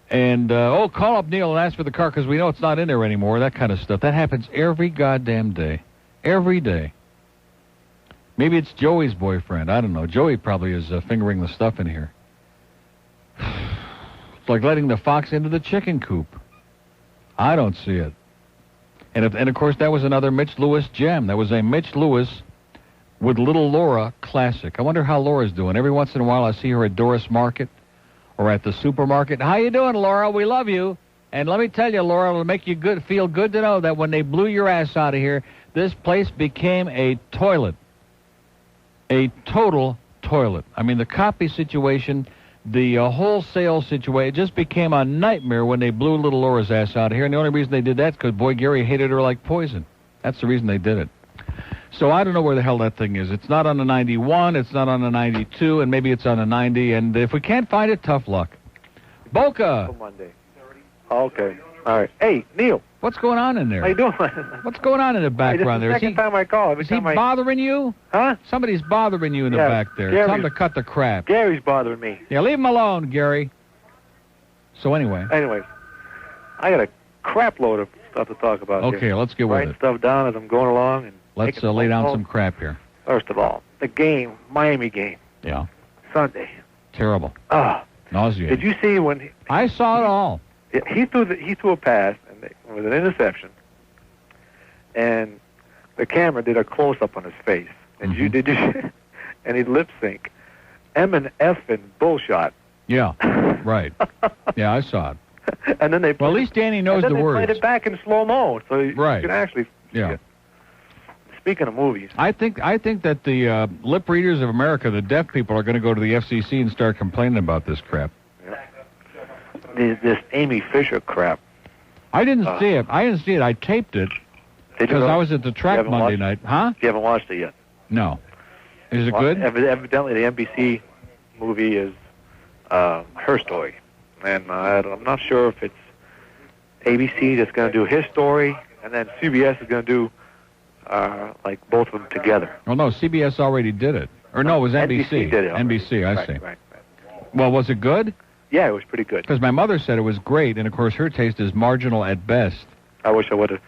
And, call up Neil and ask for the card because we know it's not in there anymore, that kind of stuff. That happens every goddamn day. Every day. Maybe it's Joey's boyfriend. I don't know. Joey probably is fingering the stuff in here. It's like letting the fox into the chicken coop. I don't see it. And of course, that was another Mitch Lewis gem. That was a Mitch Lewis with Little Laura classic. I wonder how Laura's doing. Every once in a while, I see her at Doris Market or at the supermarket. How you doing, Laura? We love you. And let me tell you, Laura, it'll make you feel good to know that when they blew your ass out of here, this place became a toilet. A total toilet. I mean, the copy situation, the wholesale situation, it just became a nightmare when they blew Little Laura's ass out of here. And the only reason they did that is because, boy, Gary hated her like poison. That's the reason they did it. So I don't know where the hell that thing is. It's not on the 91, it's not on the 92, and maybe it's on the 90. And if we can't find it, tough luck. Boca. Monday. Okay. All right. Hey, Neil. What's going on in there? How you doing? What's going on in the background there? This is the second time I call. Is he bothering you? Huh? Somebody's bothering you in the back there. Tell him to cut the crap. Gary's bothering me. Yeah, leave him alone, Gary. So anyway. Anyways, I got a crap load of stuff to talk about. Okay, here. let's get with Writing it. stuff down as I'm going along. And Let's lay down some crap here. First of all, the game, Miami game. Yeah. Sunday. Terrible. Nauseating. Did you see when... I saw it all. He threw a pass, and it was an interception. And the camera did a close-up on his face. And and he lip-sync. M and F and bullshot. Yeah, right. Yeah, I saw it. And then they... Well, at least Danny knows the words. And then they played it back in slow-mo, so you can actually... Yeah. Speaking of movies... I think that the lip readers of America, the deaf people, are going to go to the FCC and start complaining about this crap. This Amy Fisher crap. I didn't see it. I taped it because I was at the track Monday night. Huh? You haven't watched it yet? No. Is it good? Evidently, the NBC movie is her story. And I'm not sure if it's ABC that's going to do his story, and then CBS is going to do like both of them together. Well, no, CBS already did it. Or no, it was NBC. NBC did it. NBC, I see. Right. Well, was it good? Yeah, it was pretty good. Because my mother said it was great, and of course her taste is marginal at best. I wish I would have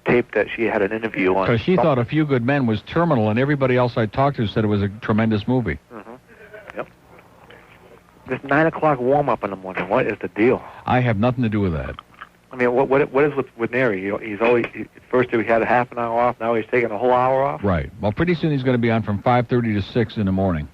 taped that she had an interview on. Because she thought A Few Good Men was terminal, and everybody else I talked to said it was a tremendous movie. Yep. This 9 o'clock warm-up in the morning, what is the deal? I have nothing to do with that. I mean, what is with Neri? He's always, first he had a half an hour off, now he's taking a whole hour off? Right. Well, pretty soon he's going to be on from 5:30 to 6 in the morning.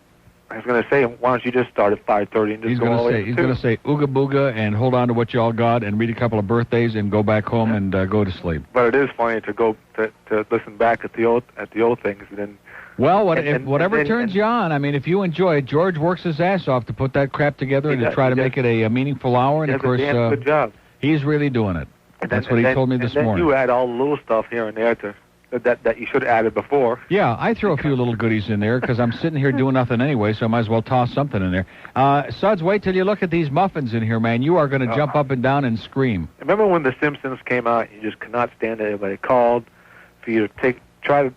I was going to say, why don't you just start at 5:30 and just go all the way to 2? He's going to say ooga booga and hold on to what y'all got and read a couple of birthdays and go back home and go to sleep. But it is funny to go to listen back at the old things and then. Well, whatever turns you on. I mean, if you enjoy it, George works his ass off to put that crap together and to try to make it a meaningful hour. And of course, good job. He's really doing it. That's what he told me this morning. And then you add all the little stuff here and there that you should have added before. Yeah, I throw a few little goodies in there because I'm sitting here doing nothing anyway, so I might as well toss something in there. Suds, wait till you look at these muffins in here, man. You are going to jump up and down and scream. Remember when The Simpsons came out? You just could not stand it. Everybody called for you to try,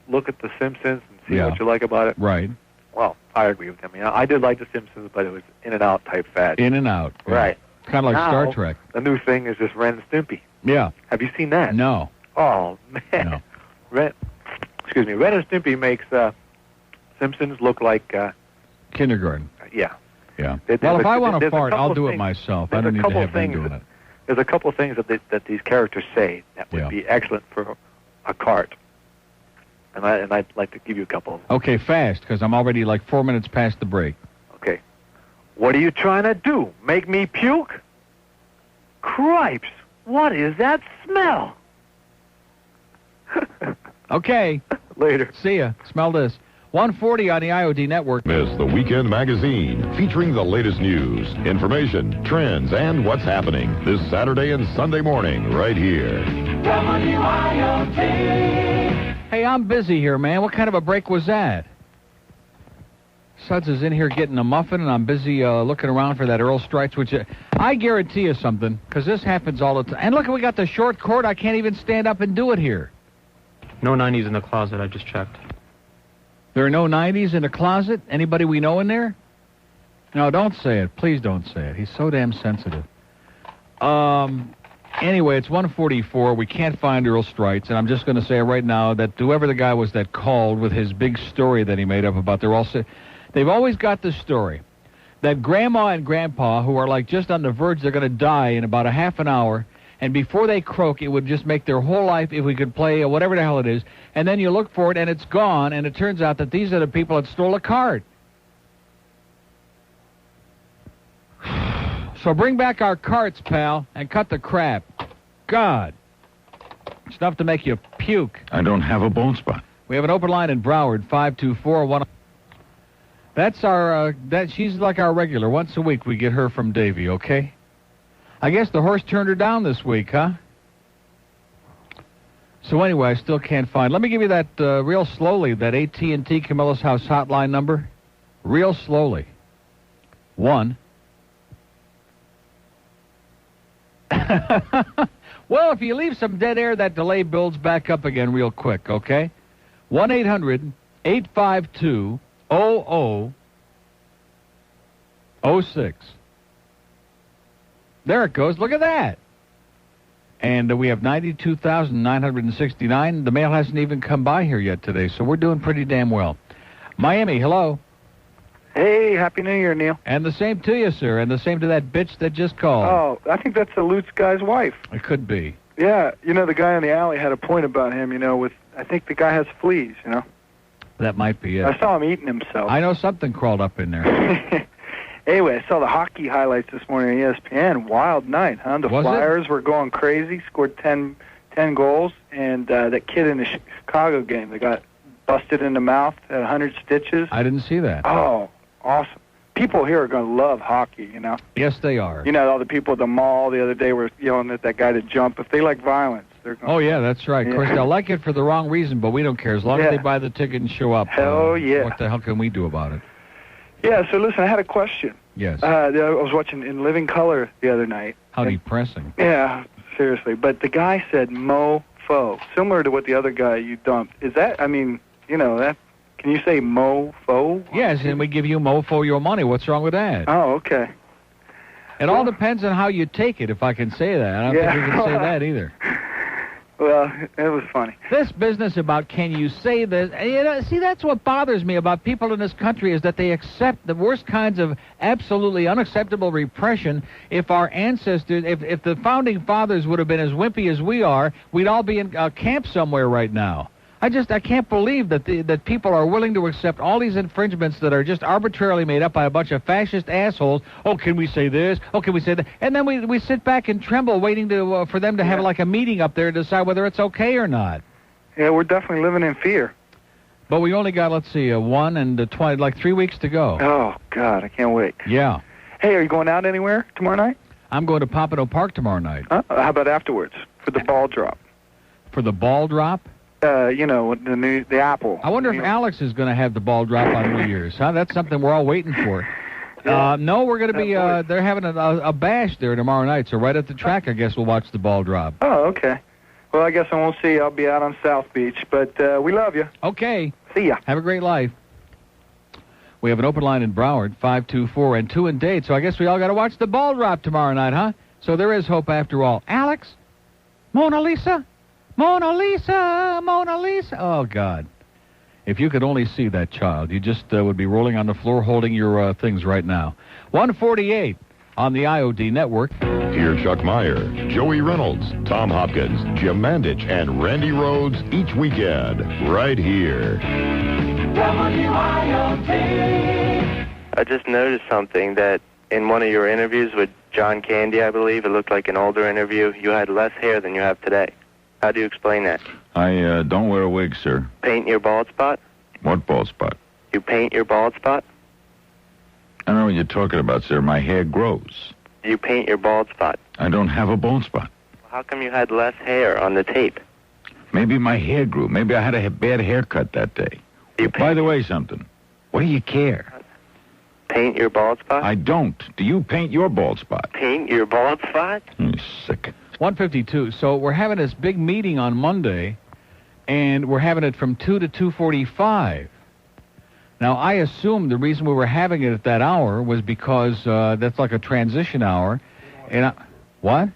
look at The Simpsons and see what you like about it. Right. Well, I agree with him. I did like The Simpsons, but it was in and out type fad. In and out. Yeah. Right. Kind of like now, Star Trek. The new thing is just Ren and Stimpy. Yeah. Have you seen that? No. Oh, man. No. Ren and Stimpy makes Simpsons look like... kindergarten. Yeah. Yeah. Well, if I want to fart, I'll do it myself. I don't need to have them doing it. There's a couple of things that these characters say that would be excellent for a cart. And I'd like to give you a couple of them. Okay, fast, because I'm already like 4 minutes past the break. Okay. What are you trying to do? Make me puke? Cripes! What is that smell? Okay. Later. See ya. Smell this. 140 on the IOD network. Miss the Weekend Magazine, featuring the latest news, information, trends, and what's happening this Saturday and Sunday morning right here. WIOD. Hey, I'm busy here, man. What kind of a break was that? Suds is in here getting a muffin, and I'm busy looking around for that Earl Strikes, which I guarantee you something, because this happens all the time. And look, we got the short cord. I can't even stand up and do it here. No 90s in the closet, I just checked. There are no 90s in the closet? Anybody we know in there? No, don't say it. Please don't say it. He's so damn sensitive. Anyway, it's 1:44. We can't find Earl Streitz, and I'm just going to say right now that whoever the guy was that called with his big story that he made up about they've always got this story that Grandma and Grandpa, who are like just on the verge, they're going to die in about a half an hour, and before they croak, it would just make their whole life if we could play or whatever the hell it is, and then you look for it, and it's gone, and it turns out that these are the people that stole a card. So bring back our carts, pal, and cut the crap. God. It's enough to make you puke. I don't have a bone spot. We have an open line in Broward, 524-1. That's our, she's like our regular. Once a week we get her from Davy, okay? I guess the horse turned her down this week, huh? So anyway, I still can't find. Let me give you that real slowly, that AT&T Camillus House hotline number. Real slowly. 1. Well, if you leave some dead air, that delay builds back up again real quick, okay? 1-800-852-0006. There it goes. Look at that. And we have 92,969. The mail hasn't even come by here yet today, so we're doing pretty damn well. Miami, hello. Hey, Happy New Year, Neil. And the same to you, sir, and the same to that bitch that just called. Oh, I think that's the Lutz guy's wife. It could be. Yeah, the guy in the alley had a point about him, I think the guy has fleas, That might be it. I saw him eating himself. I know something crawled up in there. Anyway, I saw the hockey highlights this morning on ESPN. Wild night, huh? The Flyers were going crazy, scored 10 goals, and that kid in the Chicago game, they got busted in the mouth, had 100 stitches. I didn't see that. Oh, awesome. People here are going to love hockey, Yes, they are. All the people at the mall the other day were yelling at that guy to jump. If they like violence, they're going Oh, yeah, that's right. Of course, they'll like it for the wrong reason, but we don't care. As long as they buy the ticket and show up. Hell yeah. What the hell can we do about it? Yeah, so listen, I had a question. Yes. I was watching In Living Color the other night. How depressing. Yeah, seriously. But the guy said mofo, similar to what the other guy you dumped. Is that, that... Can you say mofo? Yes, and we give you mofo your money. What's wrong with that? Oh, okay. It all depends on how you take it, if I can say that. I don't think we can say that either. Well, it was funny. This business about can you say this, see, that's what bothers me about people in this country is that they accept the worst kinds of absolutely unacceptable repression. If our ancestors, if the founding fathers would have been as wimpy as we are, we'd all be in a camp somewhere right now. I can't believe that people are willing to accept all these infringements that are just arbitrarily made up by a bunch of fascist assholes. Oh, can we say this? Oh, can we say that? And then we sit back and tremble waiting for them to have like a meeting up there to decide whether it's okay or not. Yeah, we're definitely living in fear. But we only got, let's see, 1 and 20, like 3 weeks to go. Oh, God, I can't wait. Yeah. Hey, are you going out anywhere tomorrow night? I'm going to Pompano Park tomorrow night. How about afterwards for the ball drop? For the ball drop? The Apple. I wonder if Alex is going to have the ball drop on New Year's, huh? That's something we're all waiting for. No, we're going to be, they're having a bash there tomorrow night, so right at the track, I guess we'll watch the ball drop. Oh, okay. Well, I guess I won't see you. I'll be out on South Beach, but we love you. Okay. See ya. Have a great life. We have an open line in Broward, 524 and 2 in Dade, so I guess we all got to watch the ball drop tomorrow night, huh? So there is hope after all. Alex? Mona Lisa? Mona Lisa, Mona Lisa. Oh, God. If you could only see that child, you just would be rolling on the floor holding your things right now. 148 on the IOD network. Hear Chuck Meyer, Joey Reynolds, Tom Hopkins, Jim Mandich, and Randy Rhodes each weekend right here. WIOD. I just noticed something that in one of your interviews with John Candy, I believe, it looked like an older interview, you had less hair than you have today. How do you explain that? I don't wear a wig, sir. Paint your bald spot? What bald spot? You paint your bald spot? I don't know what you're talking about, sir. My hair grows. You paint your bald spot? I don't have a bald spot. How come you had less hair on the tape? Maybe my hair grew. Maybe I had a bad haircut that day. By the way, something. What do you care? Paint your bald spot? I don't. Do you paint your bald spot? Paint your bald spot? You're sick. 152. So we're having this big meeting on Monday And we're having it from 2 to 2:45. Now, I assume the reason we were having it at that hour was because that's like a transition hour. And what?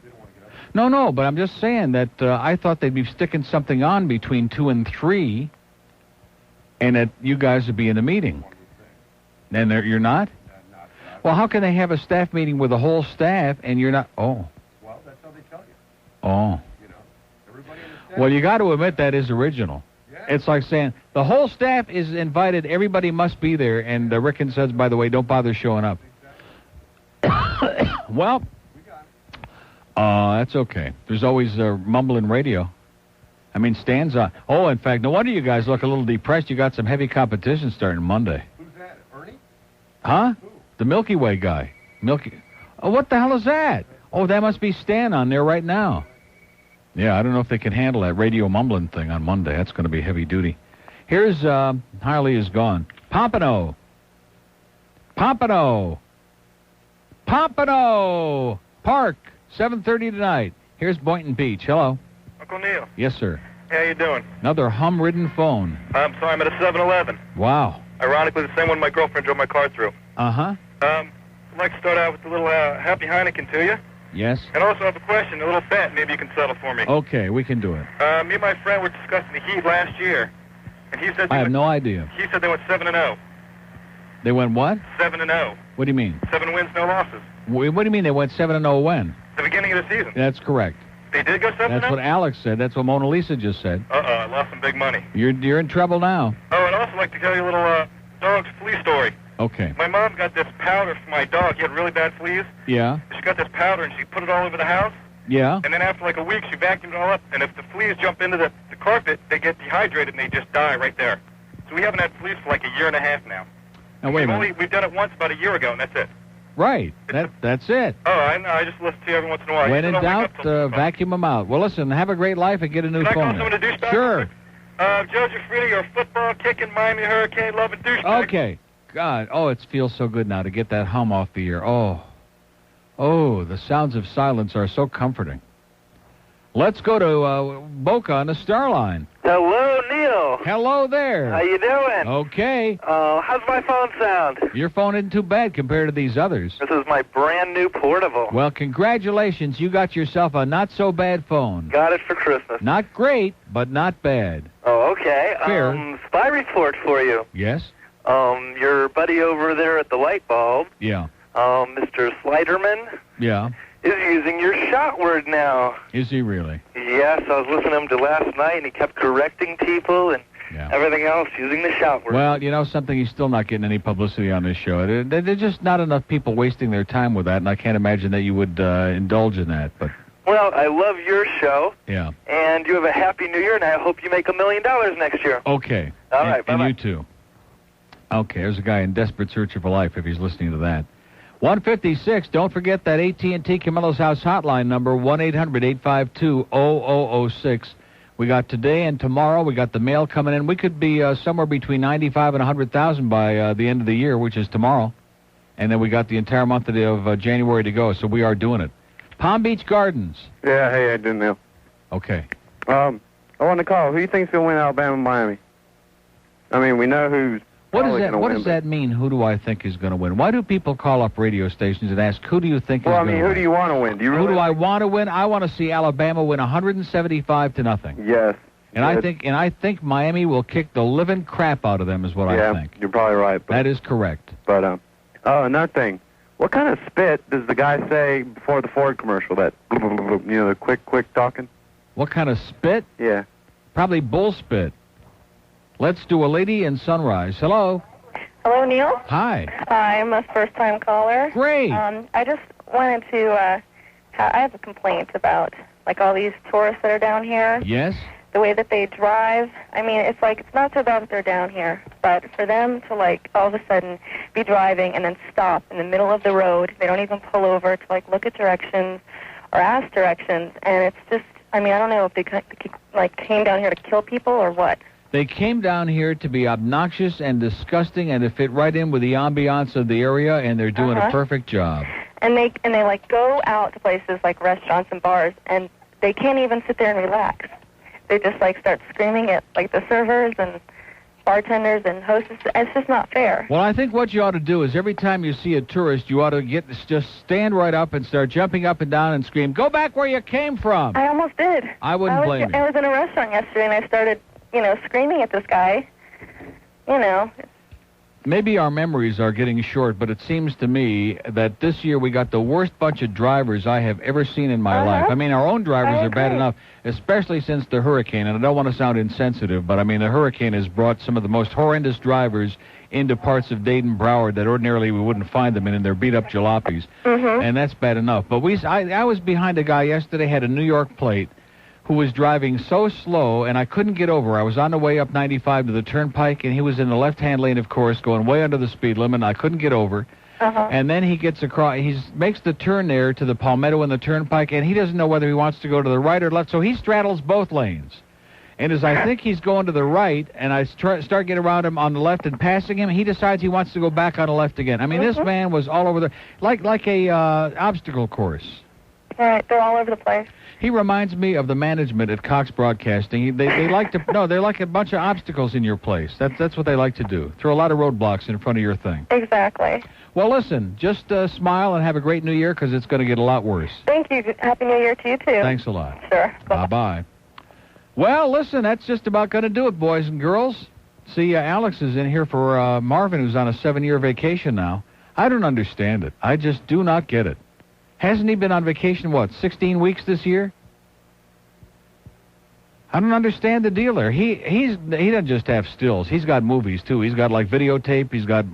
No, but I'm just saying that I thought they'd be sticking something on between 2 and 3, and that you guys would be in a meeting. And you're not? Well, how can they have a staff meeting with the whole staff and you're not? Oh. Well, that's how they tell you. Oh. Well, you got to admit that is original. It's like saying, the whole staff is invited, everybody must be there, and Rickon says, by the way, don't bother showing up. Well, that's okay. There's always mumbling radio. I mean, Stan's on. Oh, in fact, no wonder you guys look a little depressed. You got some heavy competition starting Monday. Who's that, Ernie? Huh? Who? The Milky Way guy. Oh, what the hell is that? Oh, that must be Stan on there right now. Yeah, I don't know if they can handle that radio mumbling thing on Monday. That's going to be heavy duty. Here's, Harley is gone. Pompano! Park, 7:30 tonight. Here's Boynton Beach. Hello. Uncle Neil. Yes, sir. How you doing? Another hum-ridden phone. I'm sorry, I'm at a 7-Eleven. Wow. Ironically, the same one my girlfriend drove my car through. Uh-huh. I'd like to start out with a little Happy Heineken to you. Yes. And also have a question, a little bet maybe you can settle for me. Okay, we can do it. Me and my friend were discussing the Heat last year, and he said... I have no idea. He said they went 7-0. They went what? 7-0. What do you mean? 7 wins, no losses. What do you mean they went 7-0 when? The beginning of the season. That's correct. They did go 7-0? That's what Alex said. That's what Mona Lisa just said. I lost some big money. You're in trouble now. Oh, I'd also like to tell you a little dog's flea story. Okay. My mom got this powder for my dog. He had really bad fleas. Yeah. She got this powder, and she put it all over the house. Yeah. And then after like a week, she vacuumed it all up. And if the fleas jump into the carpet, they get dehydrated, and they just die right there. So we haven't had fleas for like a year and a half now. Now, wait a minute. We've done it once about a year ago, and that's it. Right. That's it. Oh, I know. I just listen to you every once in a while. When in doubt, vacuum them out. Well, listen, have a great life and get a new phone. Can I call someone a douchebag? Sure. Joe Giuffrida, you're a football-kicking, Miami Hurricane-loving douchebag. Okay. God, it feels so good now to get that hum off the ear. Oh, the sounds of silence are so comforting. Let's go to Boca on the Star Line. Hello, Neil. Hello there. How you doing? Okay. How's my phone sound? Your phone isn't too bad compared to these others. This is my brand new portable. Well, congratulations. You got yourself a not-so-bad phone. Got it for Christmas. Not great, but not bad. Oh, okay. Fair. Spy report for you. Yes? Your buddy over there at the light bulb, Yeah. Mr. Sliderman, Yeah. is using your shot word now. Is he really? Yes, I was listening to him last night, and he kept correcting people and everything else using the shot word. Well, you know something? He's still not getting any publicity on this show. There's just not enough people wasting their time with that, and I can't imagine that you would indulge in that. But well, I love your show. Yeah. And you have a happy new year, and I hope you make $1 million next year. Okay. All right, bye-bye. And you too. Okay, there's a guy in desperate search of a life if he's listening to that. 156, don't forget that AT&T Camillus House hotline number, 1-800-852-0006. We got today and tomorrow. We got the mail coming in. We could be somewhere between 95 and 100,000 by the end of the year, which is tomorrow. And then we got the entire month of January to go, so we are doing it. Palm Beach Gardens. Yeah, hey, I did, Neil. Okay. I want to call. Who do you think's going to win Alabama and Miami? I mean, we know who's What does that mean, who do I think is going to win? Why do people call up radio stations and ask, who do you think is going to win? Well, I mean, who do you want to win? Who do I want to win? I want to see Alabama win 175-0. Yes. And I think Miami will kick the living crap out of them is what I think. You're probably right. That is correct. But, another thing. What kind of spit does the guy say before the Ford commercial? That, the quick talking? What kind of spit? Yeah. Probably bull spit. Let's do a lady in Sunrise. Hello. Hello, Neil. Hi. I'm a first-time caller. Great. I just wanted to, I have a complaint about, like, all these tourists that are down here. Yes? The way that they drive. I mean, it's like, it's not so bad that they're down here, but for them to, like, all of a sudden be driving and then stop in the middle of the road, they don't even pull over to, like, look at directions or ask directions, and it's just, I mean, I don't know if they, like, came down here to kill people or what. They came down here to be obnoxious and disgusting and to fit right in with the ambiance of the area, and they're doing a perfect job. And they like go out to places like restaurants and bars, and they can't even sit there and relax. they just like start screaming at like the servers and bartenders and hostess. It's just not fair. Well, I think what you ought to do is every time you see a tourist, you ought to just stand right up and start jumping up and down and scream, "Go back where you came from!" I almost did. I wouldn't blame you. I was in a restaurant yesterday and I started, screaming at this guy. Maybe our memories are getting short, but it seems to me that this year we got the worst bunch of drivers I have ever seen in my life. I mean, our own drivers are bad enough, especially since the hurricane, and I don't want to sound insensitive, but I mean, the hurricane has brought some of the most horrendous drivers into parts of Dayton, Broward that ordinarily we wouldn't find them in, and they're beat-up jalopies, and that's bad enough. But I was behind a guy yesterday, had a New York plate, who was driving so slow, and I couldn't get over. I was on the way up 95 to the Turnpike, and he was in the left-hand lane, of course, going way under the speed limit, and I couldn't get over. And then he gets across, he makes the turn there to the Palmetto and the Turnpike, and he doesn't know whether he wants to go to the right or left, so he straddles both lanes. And as I think he's going to the right, and I start getting around him on the left and passing him, he decides he wants to go back on the left again. I mean, this man was all over the, like a obstacle course. Right, they're all over the place. He reminds me of the management at Cox Broadcasting. They like to they're like a bunch of obstacles in your place. That's what they like to do. Throw a lot of roadblocks in front of your thing. Exactly. Well, listen, just smile and have a great New Year because it's going to get a lot worse. Thank you. Happy New Year to you too. Thanks a lot. Sure. Bye-bye. Well, listen, that's just about going to do it, boys and girls. See, Alex is in here for Marvin, who's on a 7-year vacation now. I don't understand it. I just do not get it. Hasn't he been on vacation, 16 weeks this year? I don't understand the deal there. He doesn't just have stills. He's got movies, too. He's got, videotape. He's got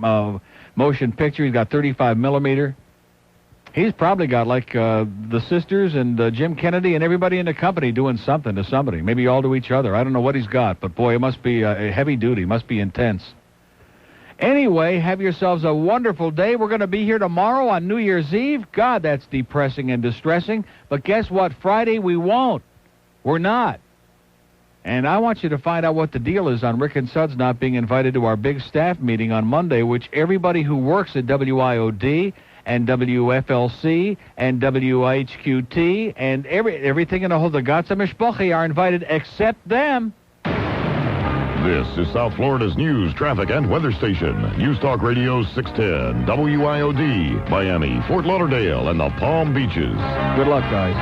motion picture. He's got 35 millimeter. He's probably got, the sisters and Jim Kennedy and everybody in the company doing something to somebody. Maybe all to each other. I don't know what he's got, but, boy, it must be heavy duty. Must be intense. Anyway, have yourselves a wonderful day. We're going to be here tomorrow on New Year's Eve. God, that's depressing and distressing. But guess what? Friday we won't. We're not. And I want you to find out what the deal is on Rick and Suds not being invited to our big staff meeting on Monday, which everybody who works at WIOD and WFLC and WHQT and everything in the whole, the Gatsa Mishpochi are invited except them. This is South Florida's news, traffic, and weather station. News Talk Radio 610, WIOD, Miami, Fort Lauderdale, and the Palm Beaches. Good luck, guys.